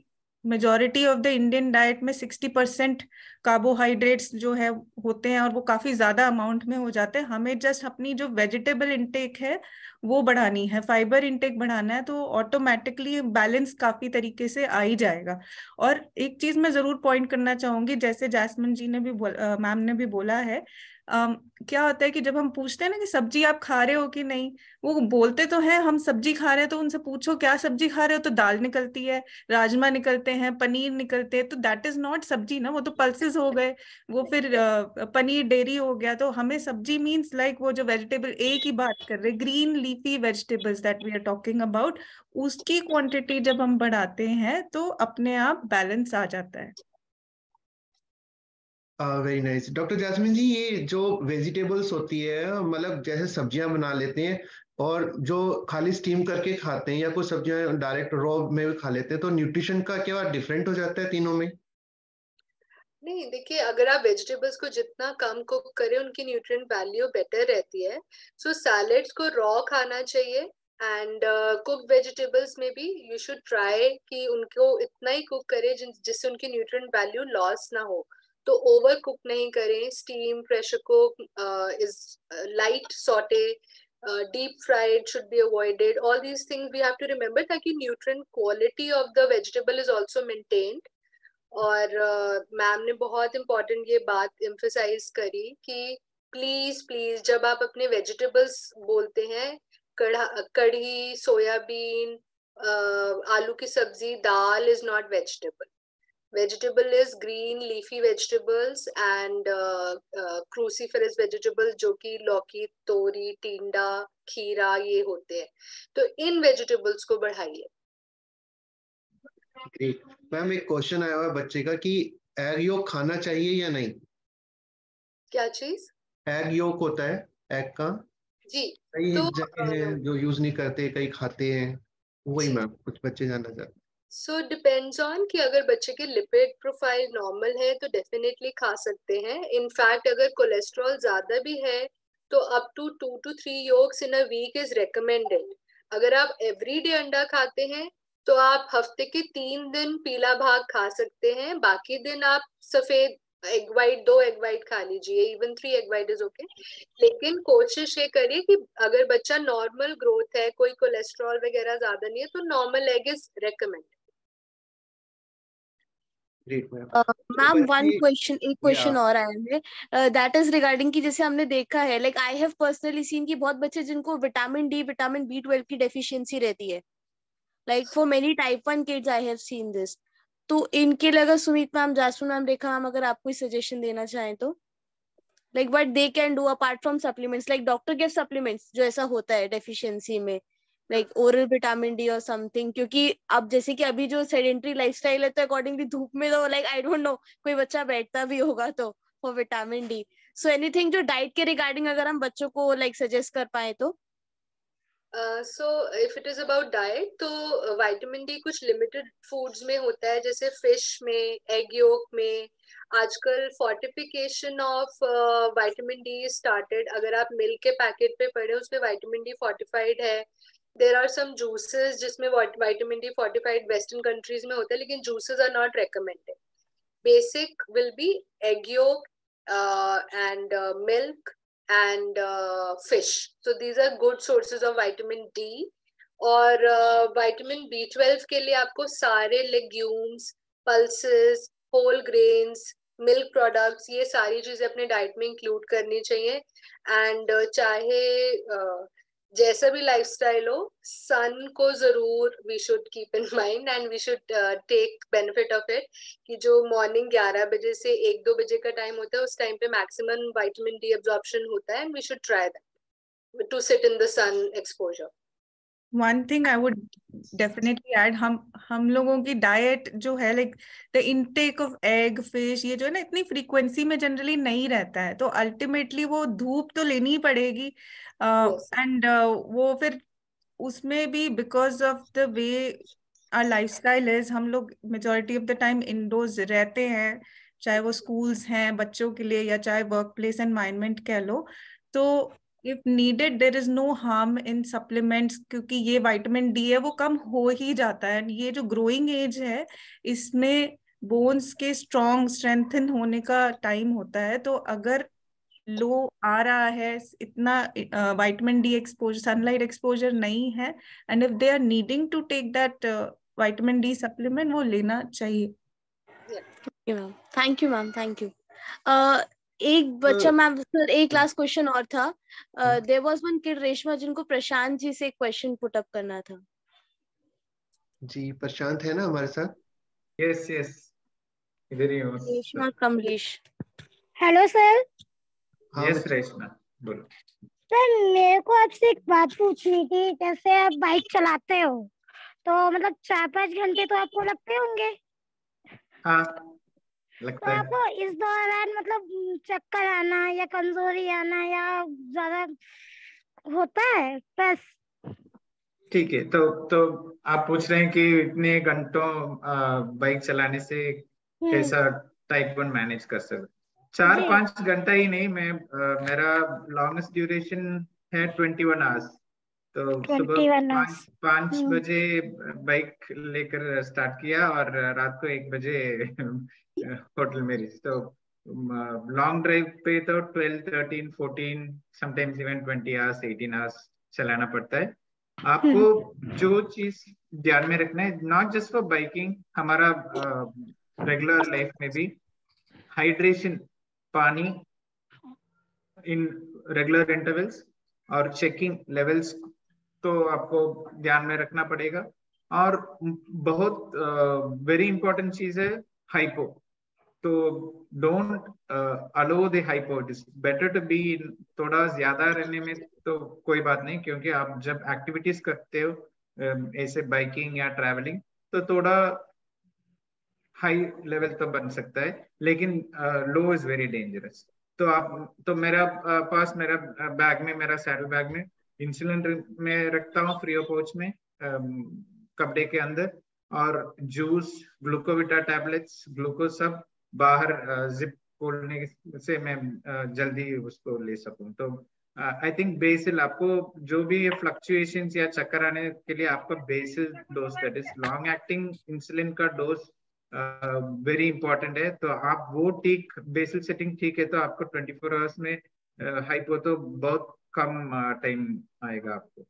majority of the Indian diet में 60% कार्बोहाइड्रेट्स जो है होते हैं, और वो काफी ज्यादा अमाउंट में हो जाते हैं। हमें जस्ट अपनी जो वेजिटेबल इंटेक है वो बढ़ानी है, फाइबर इंटेक बढ़ाना है, तो ऑटोमेटिकली बैलेंस काफी तरीके से आ ही जाएगा। और एक चीज मैं जरूर पॉइंट करना चाहूंगी, जैसे जैस्मिन जी ने भी मैम ने भी बोला है, क्या होता है कि जब हम पूछते हैं ना कि सब्जी आप खा रहे हो कि नहीं, वो बोलते तो हैं हम सब्जी खा रहे हैं, तो उनसे पूछो क्या सब्जी खा रहे हो, तो दाल निकलती है, राजमा निकलते हैं, पनीर निकलते हैं, तो दैट इज नॉट सब्जी ना, वो तो पल्सेस हो गए, वो फिर पनीर डेयरी हो गया। तो हमें सब्जी मीन्स लाइक वो जो वेजिटेबल ए की बात कर रहे, green leafy vegetables that we are talking about, उसकी क्वांटिटी जब हम बढ़ाते हैं तो अपने आप बैलेंस आ जाता है। वेरी नाइस डॉक्टर जैस्मिन जी, ये जो वेजिटेबल्स होती है, मतलब जैसे सब्जियां बना लेते हैं और जो खाली स्टीम करके खाते हैं, या कुछ सब्जियां डायरेक्ट रॉ में भी खा लेते हैं, तो न्यूट्रिशन का क्या डिफरेंट हो जाता है तीनों में? नहीं, देखिए, अगर आप वेजिटेबल्स को जितना कम कुक करें उनकी न्यूट्रिएंट वैल्यू बेटर रहती है। सो सैलेड्स को रॉ खाना चाहिए, एंड कुक वेजिटेबल्स में भी यू शुड ट्राई कि उनको इतना ही कुक करें जिससे उनकी न्यूट्रिएंट वैल्यू लॉस ना हो। तो ओवर कुक नहीं करें, steam, pressure cook, is light saute, deep fried should be avoided. All these things we have to remember ताकि nutrient quality of the vegetable is also maintained. और मैम ने बहुत इम्पोर्टेंट ये बात एम्फसाइज करी कि प्लीज प्लीज जब आप अपने वेजिटेबल्स बोलते हैं, कढ़ी, सोयाबीन, आलू की सब्जी, dal is not vegetable. Vegetable is green leafy vegetables and cruciferous vegetables, जो कि लौकी, तोरी, टिंडा, खीरा ये होते हैं. तो इन वेजिटेबल्स को बढ़ाइए. ग्रेट मैम, एक क्वेश्चन आया हुआ है बच्चे का कि एग योक खाना चाहिए या नहीं? क्या चीज? एग योक होता है, एग का जी. कई तो जगह हैं जो यूज नहीं करते, कई खाते हैं, वही मैम कुछ बच्चे जानना चाहते हैं. सो डिपेंड्स ऑन कि अगर बच्चे की लिपिड प्रोफाइल नॉर्मल है तो डेफिनेटली खा सकते हैं. इनफैक्ट अगर कोलेस्ट्रॉल ज्यादा भी है तो up to 2 to 3 yogas in a week is recommended. अगर आप एवरीडे अंडा खाते हैं तो आप हफ्ते के 3 दिन पीला भाग खा सकते हैं, बाकी दिन आप सफेद एग वाइट, 2 एग वाइट खा लीजिए. Even 3 egg white is okay. लेकिन कोशिश ये करिए कि अगर बच्चा नॉर्मल ग्रोथ है, कोई कोलेस्ट्रॉल वगैरह ज्यादा नहीं है, तो normal egg is recommended. Ma'am एक क्वेश्चन और आया है, दैट इज रिगार्डिंग कि जैसे हमने देखा है, like I have personally scene कि बहुत बच्चे जिनको विटामिन डी, विटामिन B12 की डेफिशिएंसी रहती है, like for many type 1 kids I have seen this. तो इनके लिए अगर सुमित मैम, जासमीन मैम, रेखा मैम, अगर आप कोई सजेशन देना चाहें तो, like what they can do apart from supplements, like doctor give supplements जो ऐसा होता है डेफिशिएंसी में, लाइक ओरल विटामिन डी और समथिंग, क्योंकि अब जैसे कि अभी जो सेडेंटरी लाइफस्टाइल है, तो अकॉर्डिंगली धूप में तो लाइक आई डोंट नो कोई बच्चा बैठता भी होगा तो for vitamin D. So anything जो डाइट के रिगार्डिंग अगर हम बच्चों को लाइक सजेस्ट कर पाए तो. So if it is about diet, तो विटामिन डी कुछ लिमिटेड फूड्स में होता है, जैसे फिश में, एग योक में. आजकल fortification of vitamin D started. अगर आप मिल्क के पैकेट पे पढ़े, उसमें विटामिन डी फोर्टिफाइड है. देर आर सम जूसेस जिसमें vitamin D fortified western countries में होता है, लेकिन juices are not recommended. Basic will be egg yolk and milk and fish. So these are good sources of vitamin D. और vitamin B12 के लिए आपको सारे legumes, pulses, whole grains, milk products, ये सारी चीजें अपने डाइट में इंक्लूड करनी चाहिए. एंड चाहे जैसा भी लाइफस्टाइल हो, सन को जरूर we should keep in mind and we should take benefit of it. कि जो मॉर्निंग 11 बजे से 1-2 बजे का टाइम होता है, उस टाइम पे मैक्सिमम विटामिन डी एब्जॉर्प्शन होता है, and we should try that to sit in the sun exposure. One thing I would definitely add, हम लोगों की डाइट जो है, like the intake of egg, fish, ये जो है ना, इतनी फ्रीक्वेंसी में जनरली नहीं रहता है, तो अल्टीमेटली वो धूप तो लेनी ही पड़ेगी. एंड वो फिर उसमें भी because of the way our lifestyle is, हम लोग majority of the time indoors रहते हैं, चाहे वो स्कूल्स हैं बच्चों के लिए या चाहे वर्क प्लेस एनवायरनमेंट कह लो. तो if needed there is no harm in supplements, क्योंकि ये विटामिन डी है वो कम हो ही जाता है. ये जो ग्रोइंग एज है, इसमें बोन्स के स्ट्रेंथन होने का टाइम होता है. तो अगर लो आ रहा है, इतना vitamin D exposure, sunlight exposure नहीं है, and if they are needing to take that vitamin D supplement, वो लेना चाहिए. Thank you ma'am, thank you. एक बच्चा मैम, सर एक लास्ट क्वेश्चन और था. There was one kid, Reshma, जिनको प्रशांत जी से एक क्वेश्चन पुट अप करना था. जी प्रशांत है ना हमारे साथ? यस यस, इधर ही हूँ. Reshma Kamlesh. Hello sir. Yes Reshma, बोलो. सर मेरे को आपसे एक बात पूछनी थी. जैसे आप बाइक चलाते हो तो मतलब 4-5 घंटे तो आपको लगते होंगे. हाँ. तो आपको इस दौरान मतलब चक्कर आना या कमजोरी आना या ज्यादा होता है बस? ठीक है, तो आप पूछ रहे हैं कि इतने घंटों बाइक चलाने से कैसा टाइप 1 मैनेज कर सकते? 4-5 घंटा ही नहीं, मैं मेरा लॉन्गेस्ट ड्यूरेशन है 21 आवर्स। तो सुबह 5 बजे बाइक लेकर स्टार्ट किया और रात को 1 बजे होटल में रीच। तो लॉन्ग ड्राइव पे तो 12, 13, 14 समटाइम्स इवन 20 आवर्स 18 आवर्स चलाना पड़ता है। आपको जो चीज ध्यान में रखना है, नॉट जस्ट फॉर बाइकिंग, हमारा रेगुलर लाइफ में भी हाइड्रेशन, पानी इन रेगुलर इंटरवल्स और चेकिंग लेवल्स तो आपको ध्यान में रखना पड़ेगा। और बहुत वेरी इंपॉर्टेंट चीज है हाइपो। तो don't allow the hypo. It is better to be, थोड़ा ज्यादा रहने में तो कोई बात नहीं, क्योंकि आप जब एक्टिविटीज करते हो ऐसे बाइकिंग या ट्रैवलिंग तो थोड़ा हाई लेवल तो बन सकता है, लेकिन लो इज वेरी डेंजरस। तो मेरा पास मेरा बैग में, मेरा सैडल बैग में इंसुलिन में रखता हूँ फ्री ऑफ पाउच में, कपड़े के अंदर, और जूस, ग्लूकोविटा टैबलेट्स, ग्लूकोज सब बाहर जिप खोलने से मैं जल्दी उसको ले सकूं। तो आई थिंक बेसिल, आपको जो भी फ्लक्चुएशंस या चक्कर आने के लिए आपका BECIL dose, that is long acting insulin का डोज वेरी इंपॉर्टेंट है। तो आप वो ठीक, बेसिल सेटिंग ठीक है तो आपको 24 आवर्स में हाइपो तो बहुत कम टाइम आएगा आपको।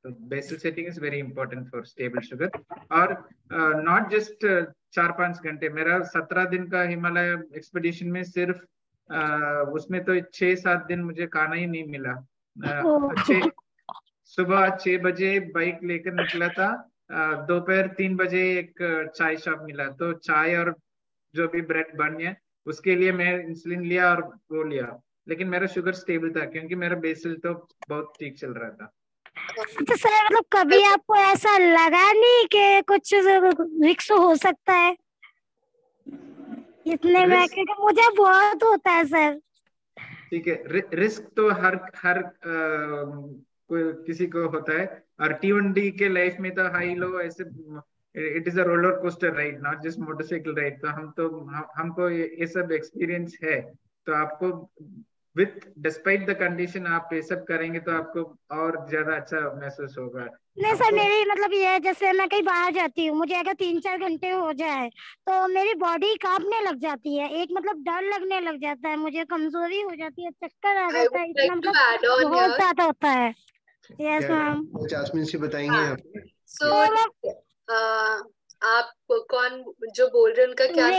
तो BECIL setting is very important for stable sugar. और नॉट जस्ट 4-5 घंटे, मेरा 17 दिन का हिमालय एक्सपीडिशन में सिर्फ उसमें तो 6-7 दिन मुझे खाना ही नहीं मिला। सुबह 6 बजे बाइक लेकर निकला था, दोपहर 3 बजे एक चाय शॉप मिला, तो चाय और जो भी ब्रेड बन है उसके लिए मैं इंसुलिन लिया और वो लिया, लेकिन मेरा शुगर स्टेबल था क्योंकि मेरा बेसिल तो बहुत ठीक चल रहा था। तो सर मतलब कभी आपको ऐसा लगा नहीं कि कुछ रिस्क हो सकता है इतने में? क्योंकि मुझे बहुत होता है सर। ठीक है, रिस्क तो हर किसी को होता है, और T1D के लाइफ में तो हाई लो ऐसे, it is a roller coaster ride, not just motorcycle ride. तो हमको ये सब एक्सपीरियंस है। तो आपको विथ डिस्पाइट द कंडीशन आप ये सब करेंगे तो आपको और ज्यादा अच्छा महसूस होगा। नहीं सर, मेरी मतलब ये है, जैसे मैं कहीं बाहर जाती हूँ, मुझे अगर 3-4 घंटे हो जाए तो मेरी बॉडी कांपने लग जाती है, एक मतलब डर लगने लग जाता है, मुझे कमजोरी हो जाती है, चक्कर आ जाता है, इतना मतलब बहुत ज्यादा होता है। यस मैम, जास्मिन से बताएंगे आप। सो आप कौन जो बोल रहे हैं उनका क्या?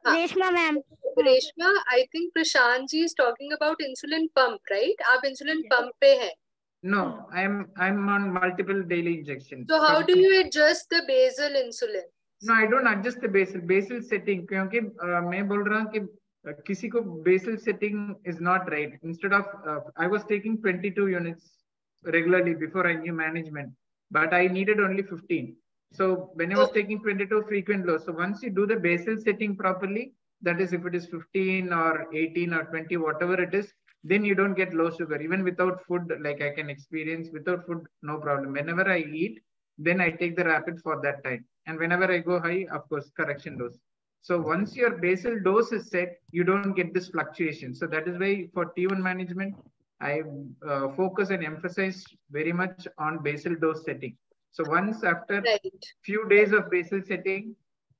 Reshma ma'am. Reshma, I think Prashant ji is talking about insulin pump, right? आप इंसुलिन पंप पे हैं? No, I'm on multiple daily injections. So how do you adjust the basal insulin? No, I don't adjust the basal setting, क्योंकि मैं बोल रहा हूँ कि किसी को basal setting is not right. Instead of I was taking 22 units regularly before I knew management, but I needed only 15. So when I was taking 22 frequent lows, so once you do the basal setting properly, that is if it is 15 or 18 or 20, whatever it is, then you don't get low sugar even without food. Like I can experience without food, no problem. Whenever I eat, then I take the rapid for that time, and whenever I go high, of course, correction dose. So once your basal dose is set, you don't get this fluctuation. So that is why for T1 management, I focus and emphasize very much on basal dose setting. So once after few days of basal setting,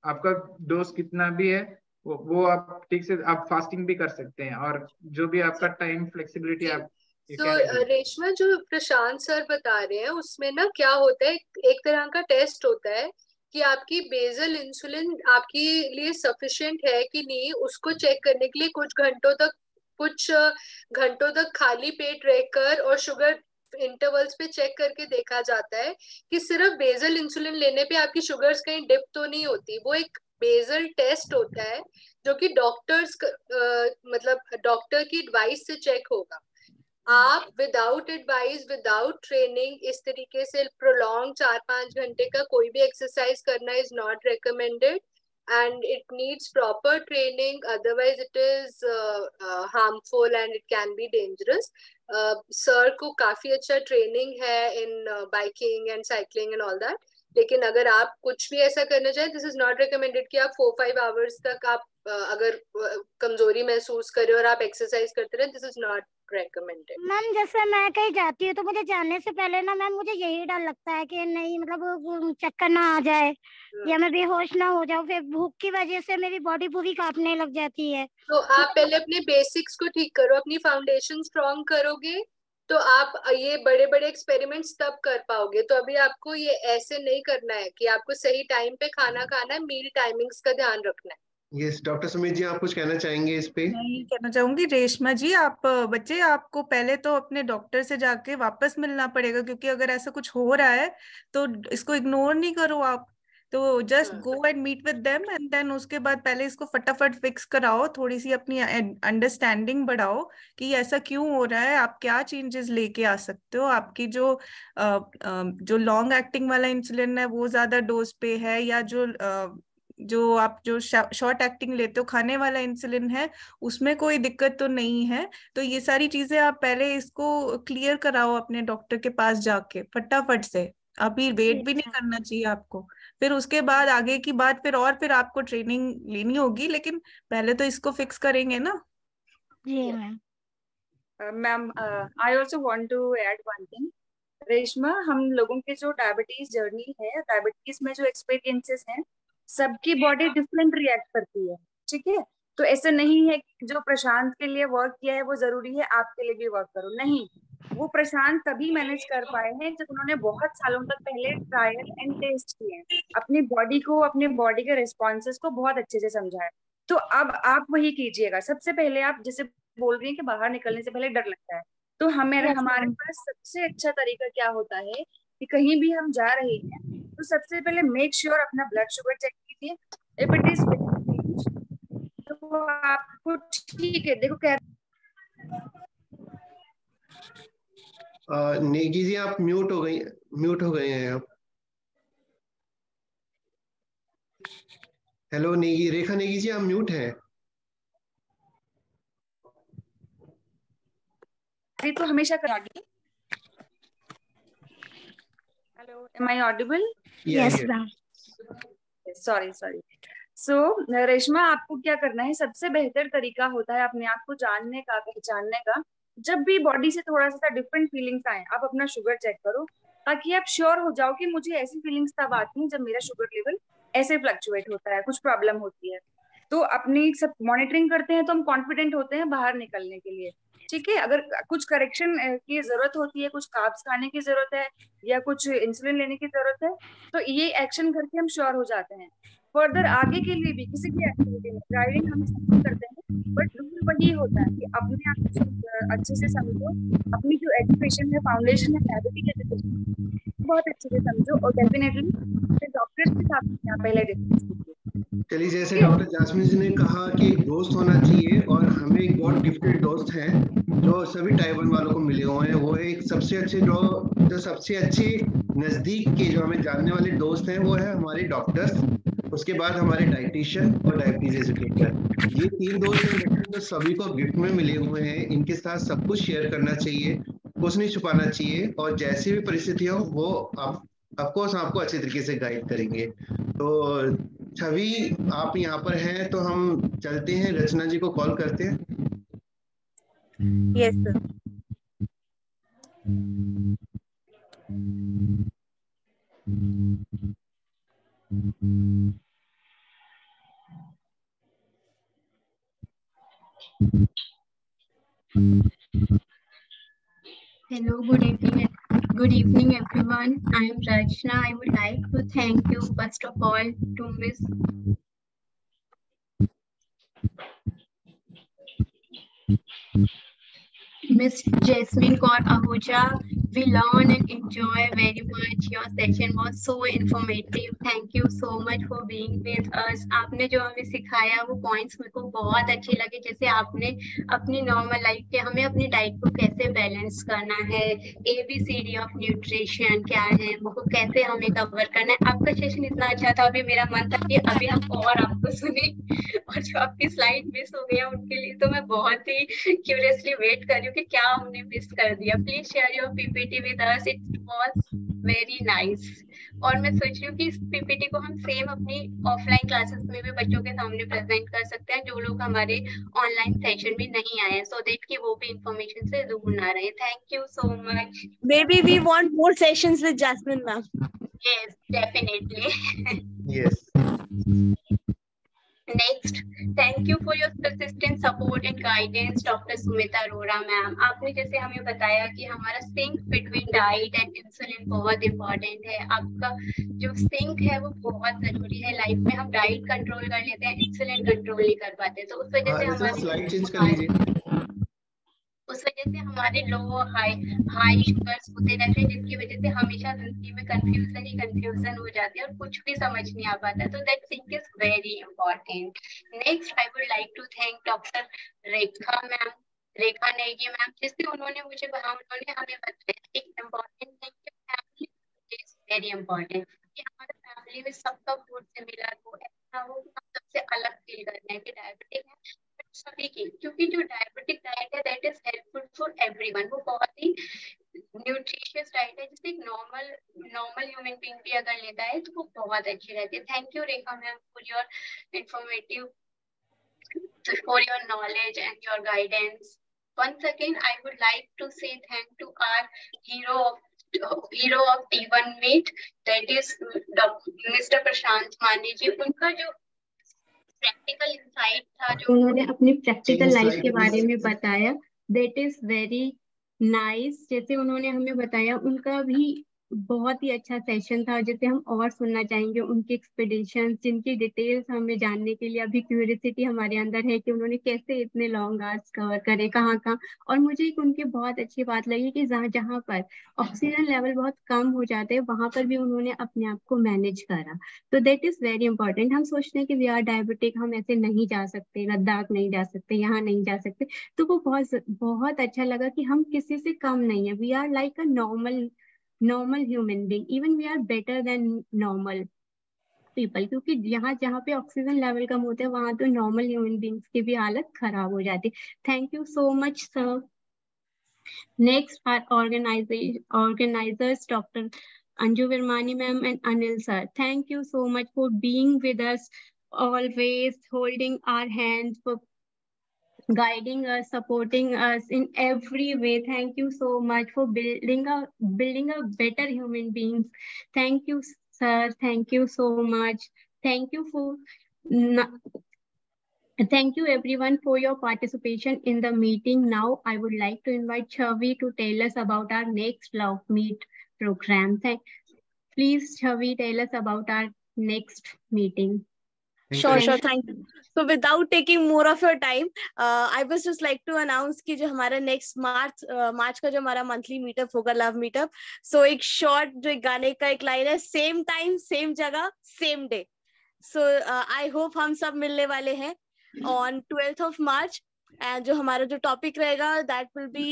आपका dose कितना भी है वो आप ठीक से आप फास्टिंग भी कर सकते हैं, और जो भी आपका टाइम फ्लेक्सिबिलिटी आप। तो रेशमा, जो प्रशांत सर बता रहे हैं उसमें ना क्या होता है, एक तरह का टेस्ट होता है कि आपकी बेसल इंसुलिन आपके लिए सफिशिएंट है कि नहीं, उसको चेक करने के लिए कुछ घंटों तक खाली पेट रहकर और शुगर इंटरवल्स पे चेक करके देखा जाता है कि सिर्फ बेसल इंसुलिन लेने पे आपकी शुगर्स कहीं डिप तो नहीं होती। वो एक बेसल टेस्ट होता है जो कि मतलब डॉक्टर की एडवाइस से चेक होगा। आप विदाउट एडवाइस, विदाउट ट्रेनिंग इस तरीके से प्रोलॉन्ग 4-5 घंटे का कोई भी एक्सरसाइज करना is not recommended. and it needs proper training, otherwise it is harmful and it can be dangerous. Sir को काफी अच्छा ट्रेनिंग है in biking and cycling and all that, लेकिन अगर आप कुछ भी ऐसा करना चाहें, दिस इज नॉट रिकमेंडेड कि आप 4-5 आवर्स तक आप अगर कमजोरी महसूस करें और आप एक्सरसाइज करते रहे, this is not recommended. Ma'am जैसे मैं कहीं जाती हूँ तो मुझे जाने से पहले ना मैम मुझे यही डर लगता है कि नहीं मतलब चक्कर ना आ जाए या मैं बेहोश ना हो जाऊँ, फिर भूख की वजह से मेरी बॉडी पूरी कांपने लग जाती है। तो आप पहले अपने बेसिक्स को ठीक करो, अपनी फाउंडेशन स्ट्रॉन्ग करोगे तो आप ये बड़े बड़े एक्सपेरिमेंट्स तब कर पाओगे। तो अभी आपको ये ऐसे नहीं करना है कि आपको सही टाइम पे खाना खाना है, मील टाइमिंग्स का ध्यान रखना है। यस डॉक्टर सुमित जी, आप कुछ कहना चाहेंगे इस पे? मैं ये कहना चाहूंगी रेशमा जी, आप बच्चे आपको पहले तो अपने डॉक्टर से जाके वापस मिलना पड़ेगा, क्योंकि अगर ऐसा कुछ हो रहा है तो इसको इग्नोर नहीं करो आप, तो just go and meet with them and then उसके बाद पहले इसको फटाफट फिक्स कराओ, थोड़ी सी अपनी अंडरस्टैंडिंग बढ़ाओ कि ऐसा क्यों हो रहा है, आप क्या चेंजेस लेके आ सकते हो, आपकी जो लॉन्ग एक्टिंग वाला इंसुलिन है वो ज्यादा डोज पे है, या जो आप जो शॉर्ट एक्टिंग लेते हो खाने वाला इंसुलिन है उसमें कोई दिक्कत तो नहीं है। तो ये सारी चीजें आप पहले इसको क्लियर कराओ अपने डॉक्टर के पास जाके फटाफट से, अभी वेट भी नहीं करना चाहिए आपको। फिर उसके बाद आगे की बात फिर आपको ट्रेनिंग लेनी होगी, लेकिन पहले तो इसको फिक्स करेंगे ना। जी ma'am. Ma'am I also want to add one thing. Reshma, हम लोगों के जो डायबिटीज जर्नी है, डायबिटीज में जो एक्सपीरियंसेस हैं, सबकी बॉडी डिफरेंट रिएक्ट करती है, ठीक है? तो ऐसा नहीं है कि जो प्रशांत के लिए वर्क किया है वो जरूरी है आपके लिए भी वर्क करो, नहीं। वो प्रशांत तभी मैनेज कर पाए हैं जब उन्होंने बहुत सालों तक पहले ट्रायल एंड टेस्ट किए हैं, अपनी बॉडी को, अपने बॉडी के रिस्पॉन्सेस को बहुत अच्छे से समझा है। तो अब आप वही कीजिएगा। सबसे पहले आप जैसे बोल रही हैं कि बाहर निकलने से पहले डर लगता है, तो हमारे पास सबसे अच्छा तरीका क्या होता है कि कहीं भी हम जा रहे हैं तो सबसे पहले मेक श्योर अपना ब्लड शुगर चेक कीजिए। इफ इट इज तो आपको ठीक है, देखो क्या नेगी जी आप म्यूट हो गए हैं आप। हेलो नेगी, रेखा नेगी जी आप म्यूट हैं। अभी तो हमेशा कर। Hello, am I audible? Yes ma'am. Sorry. So Reshma, आपको क्या करना है, सबसे बेहतर तरीका होता है अपने आप को जानने का, पहचानने का। जब भी बॉडी से थोड़ा सा डिफरेंट फीलिंग्स आए, आप अपना शुगर चेक करो, ताकि आप श्योर हो जाओ कि मुझे ऐसी फीलिंग्स तब आती हैं जब मेरा शुगर लेवल ऐसे फ्लक्चुएट होता है, कुछ प्रॉब्लम होती है। तो अपनी सब मॉनिटरिंग करते हैं तो हम कॉन्फिडेंट होते हैं बाहर निकलने के लिए, ठीक है? अगर कुछ करेक्शन की जरूरत होती है, कुछ कार्ब्स खाने की जरूरत है या कुछ इंसुलिन लेने की जरूरत है, तो ये एक्शन करके हम श्योर हो जाते हैं। फर्दर आगे के लिए भी किसी भी एक्टिविटी में, ड्राइविंग हम सब करते हैं, बट रूल वही होता है कि अपने आप को अच्छे से समझो, अपनी जो एजुकेशन है, फाउंडेशन है, डायबिटिक एजुकेशन बहुत अच्छे से समझो, और डेफिनेटली डॉक्टर के साथ पहले डिस्कस कीजिए। चलिए, जैसे डॉक्टर जासमीन जी ने कहा कि एक दोस्त होना चाहिए, और हमें एक बहुत गिफ्टेड दोस्त हैं जो सभी टाइप 1 वालों को मिले हुए हैं। वो एक सबसे अच्छे जो सबसे अच्छे नजदीक के जो हमें जानने वाले दोस्त हैं वो है हमारे डॉक्टर्स, उसके बाद हमारे डाइटिशियन और डायबिटीज एजुकेटर। ये 3 दोस्त हैं जो सभी को गिफ्ट में मिले हुए हैं। इनके साथ सब कुछ शेयर करना चाहिए, कुछ नहीं छुपाना चाहिए, और जैसी भी परिस्थिति हो वो आपको अच्छे तरीके से गाइड करेंगे। तो छवि, आप यहाँ पर हैं तो हम चलते हैं, रचना जी को कॉल करते हैं। Yes sir. Hello, good evening everyone. I am Rachna. I would like to thank you first of all to Miss Jasmine Kaur Ahuja We learn and enjoy very much. Your session was so informative. Thank you so much for being with us. आपने जो हमें सिखाया वो पॉइंट्स मेरे को बहुत अच्छे लगे, जैसे आपने अपनी नॉर्मल लाइफ के हमें अपनी डाइट को कैसे बैलेंस करना है, ABCD ऑफ न्यूट्रिशन क्या है, वो कैसे हमें कवर करना है। आपका सेशन इतना अच्छा था, अभी मेरा मन था कि अभी हम और आपको सुने, और जो आपकी स्लाइड मिस हो गया उनके लिए तो मैं बहुत ही क्यूरियसली वेट कर रही हूँ कि क्या हमने मिस कर दिया। Please share your PPT with us, it was very nice. और मैं सोच रही हूँ कि इस PPT को हम सेम अपनी ऑफलाइन क्लासेस में भी बच्चों के सामने प्रेजेंट कर सकते हैं, जो लोग हमारे ऑनलाइन सेशन में नहीं आए, सो दैट कि वो भी इंफॉर्मेशन से दूर ना रहे। Thank you so much. Maybe we want more sessions with Jasmine ma'am. Yes, definitely. Yes. Next, thank you for your persistent support and guidance, Dr. Sumita Arora मैम। आपने जैसे हमें बताया कि हमारा sync between diet and insulin बहुत इम्पोर्टेंट है। आपका जो सिंक है वो बहुत जरूरी है लाइफ में। हम डाइट कंट्रोल कर लेते हैं, इंसुलिन कंट्रोल नहीं कर पाते, तो उस वजह से हमारे स्लाइड चेंज कर लीजिए। उस वजह से हमारे लो हाई शुगर्स होते रहते हैं, जिसकी वजह से हमेशा जिंदगी में कंफ्यूजन हो जाती है और कुछ भी समझ नहीं आ पाता। तो that thing is very important. Next, I would like to thank doctor Rekha ma'am, Rekha Negi ma'am, जिससे उन्होंने हमें बताया एक इम्पोर्टेंट थिंग कि फैमिली इज वेरी इंपॉर्टेंट, कि हमारे फैमिली में सबका फूड सिमिलर हो, ऐसा हो कि हम सबसे अलग फील करते हैं कि डायबिटिक है सभी की, क्योंकि जो डायबिटिक डाइट है that is helpful for everyone. वो बहुत ही न्यूट्रिशियस डाइट है, जिसे एक नॉर्मल ह्यूमन बीइंग भी अगर लेता है तो वो बहुत अच्छी रहती है। Thank you Rekha ma'am for your informative, for your knowledge and your guidance. Once again, I would like to say thank to our hero of T1 meet, that is Mr. Prashant Mani जी। उनका जो प्रैक्टिकल इंसाइट था, जो उन्होंने अपनी प्रैक्टिकल लाइफ के बारे में बताया, दैट इज वेरी नाइस। जैसे उन्होंने हमें बताया, उनका भी बहुत ही अच्छा सेशन था, जैसे हम और सुनना चाहेंगे उनके एक्सपीडिशंस, जिनकी डिटेल्स हमें जानने के लिए अभी क्यूरियोसिटी हमारे अंदर है कि उन्होंने कैसे इतने लॉन्ग आवर्स कवर करे, कहाँ कहाँ। और मुझे एक उनकी बहुत अच्छी बात लगी कि जहाँ पर ऑक्सीजन लेवल बहुत कम हो जाते हैं वहां पर भी उन्होंने अपने आप को मैनेज करा। तो दैट इज वेरी इंपॉर्टेंट। हम सोचते हैं कि वी आर डायबिटिक, हम ऐसे नहीं जा सकते, लद्दाख नहीं जा सकते, यहाँ नहीं जा सकते, तो वो बहुत अच्छा लगा कि हम किसी से कम नहीं है। We are like a normal human being, even we are better than normal people, क्योंकि जहाँ पे ऑक्सीजन लेवल कम होते हैं वहां तो नॉर्मल ह्यूमन बींग्स की भी हालत खराब हो जाती है। Thank you so much sir. Next, our organizers Dr. Anju Virmani ma'am and Anil sir, thank you so much for being with us, always holding our hands, for guiding us, supporting us in every way. Thank you so much for building a better human beings. Thank you sir, thank you so much. Thank you everyone for your participation in the meeting. Now I would like to invite Chavi to tell us about our next Love Meet program. Please Chavi, tell us about our next meeting. Sure, thank you. So without taking more of your time, I was just like to announce कि जो हमारा next मार्च का जो हमारा monthly meetup होगा, love meetup, so एक short जो गाने का एक line है, same time same जगह same day. So I hope हम सब मिलने वाले हैं on 12th of March, and जो हमारा जो topic रहेगा that will be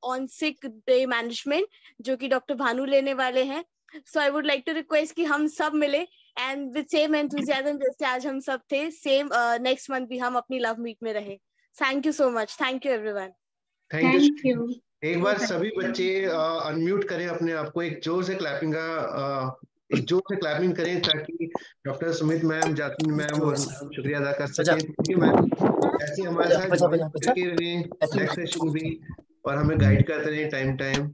on sick day management, जो कि डॉक्टर भानु लेने वाले हैं. So I would like to request कि हम सब मिले and with same enthusiasm जैसे आज हम सब थे, same next month भी हम अपनी love meet में रहे. Thank you so much. Thank you everyone. Thank you. एक बार सभी बच्चे अनम्यूट करें अपने आप को, एक जोर से क्लैपिंग करें ताकि doctor Sumit ma'am, jasmine ma'am और शुक्रिया अदा कर सकें। थैंक यू मैम, ऐसे हमारे साथ करके रहें नेक्स्ट सेशन भी, और हमें गाइड करते रहें टाइम।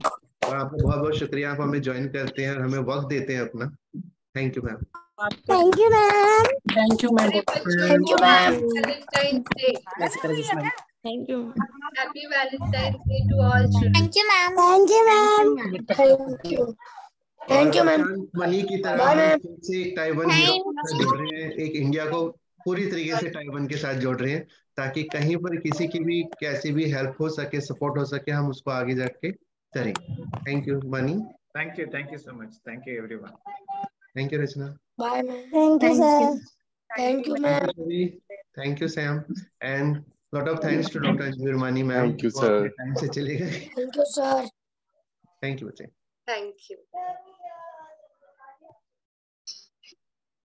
और आपका बहुत बहुत शुक्रिया, आप हमें ज्वाइन करते हैं और हमें वक्त देते हैं अपना। Thank you ma'am. Thank you ma'am. Thank you ma'am. Thank you ma'am. Thank you. Happy Valentine's Day to all children. Thank you ma'am. Thank you ma'am. Thank you ma'am. Money की तरह से ताइवान जोड़ रहे हैं, एक इंडिया को पूरी तरीके से ताइवान के साथ जोड़ रहे हैं, ताकि कहीं पर किसी की भी कैसी भी हेल्प हो सके, सपोर्ट हो सके, हम उसको आगे जाके करें। Thank you Mani. Thank you so much. Thank you everyone. Thank you Rachna. Bye, ma'am. Thank you, sir. Thank you, ma'am. Thank you Sam and lot of thanks to Dr. Ajvirmani ma'am। Thank you, वो अपने sir. टाइम से चले गए। Thank you, sir. Thank you बच्चे। Thank you.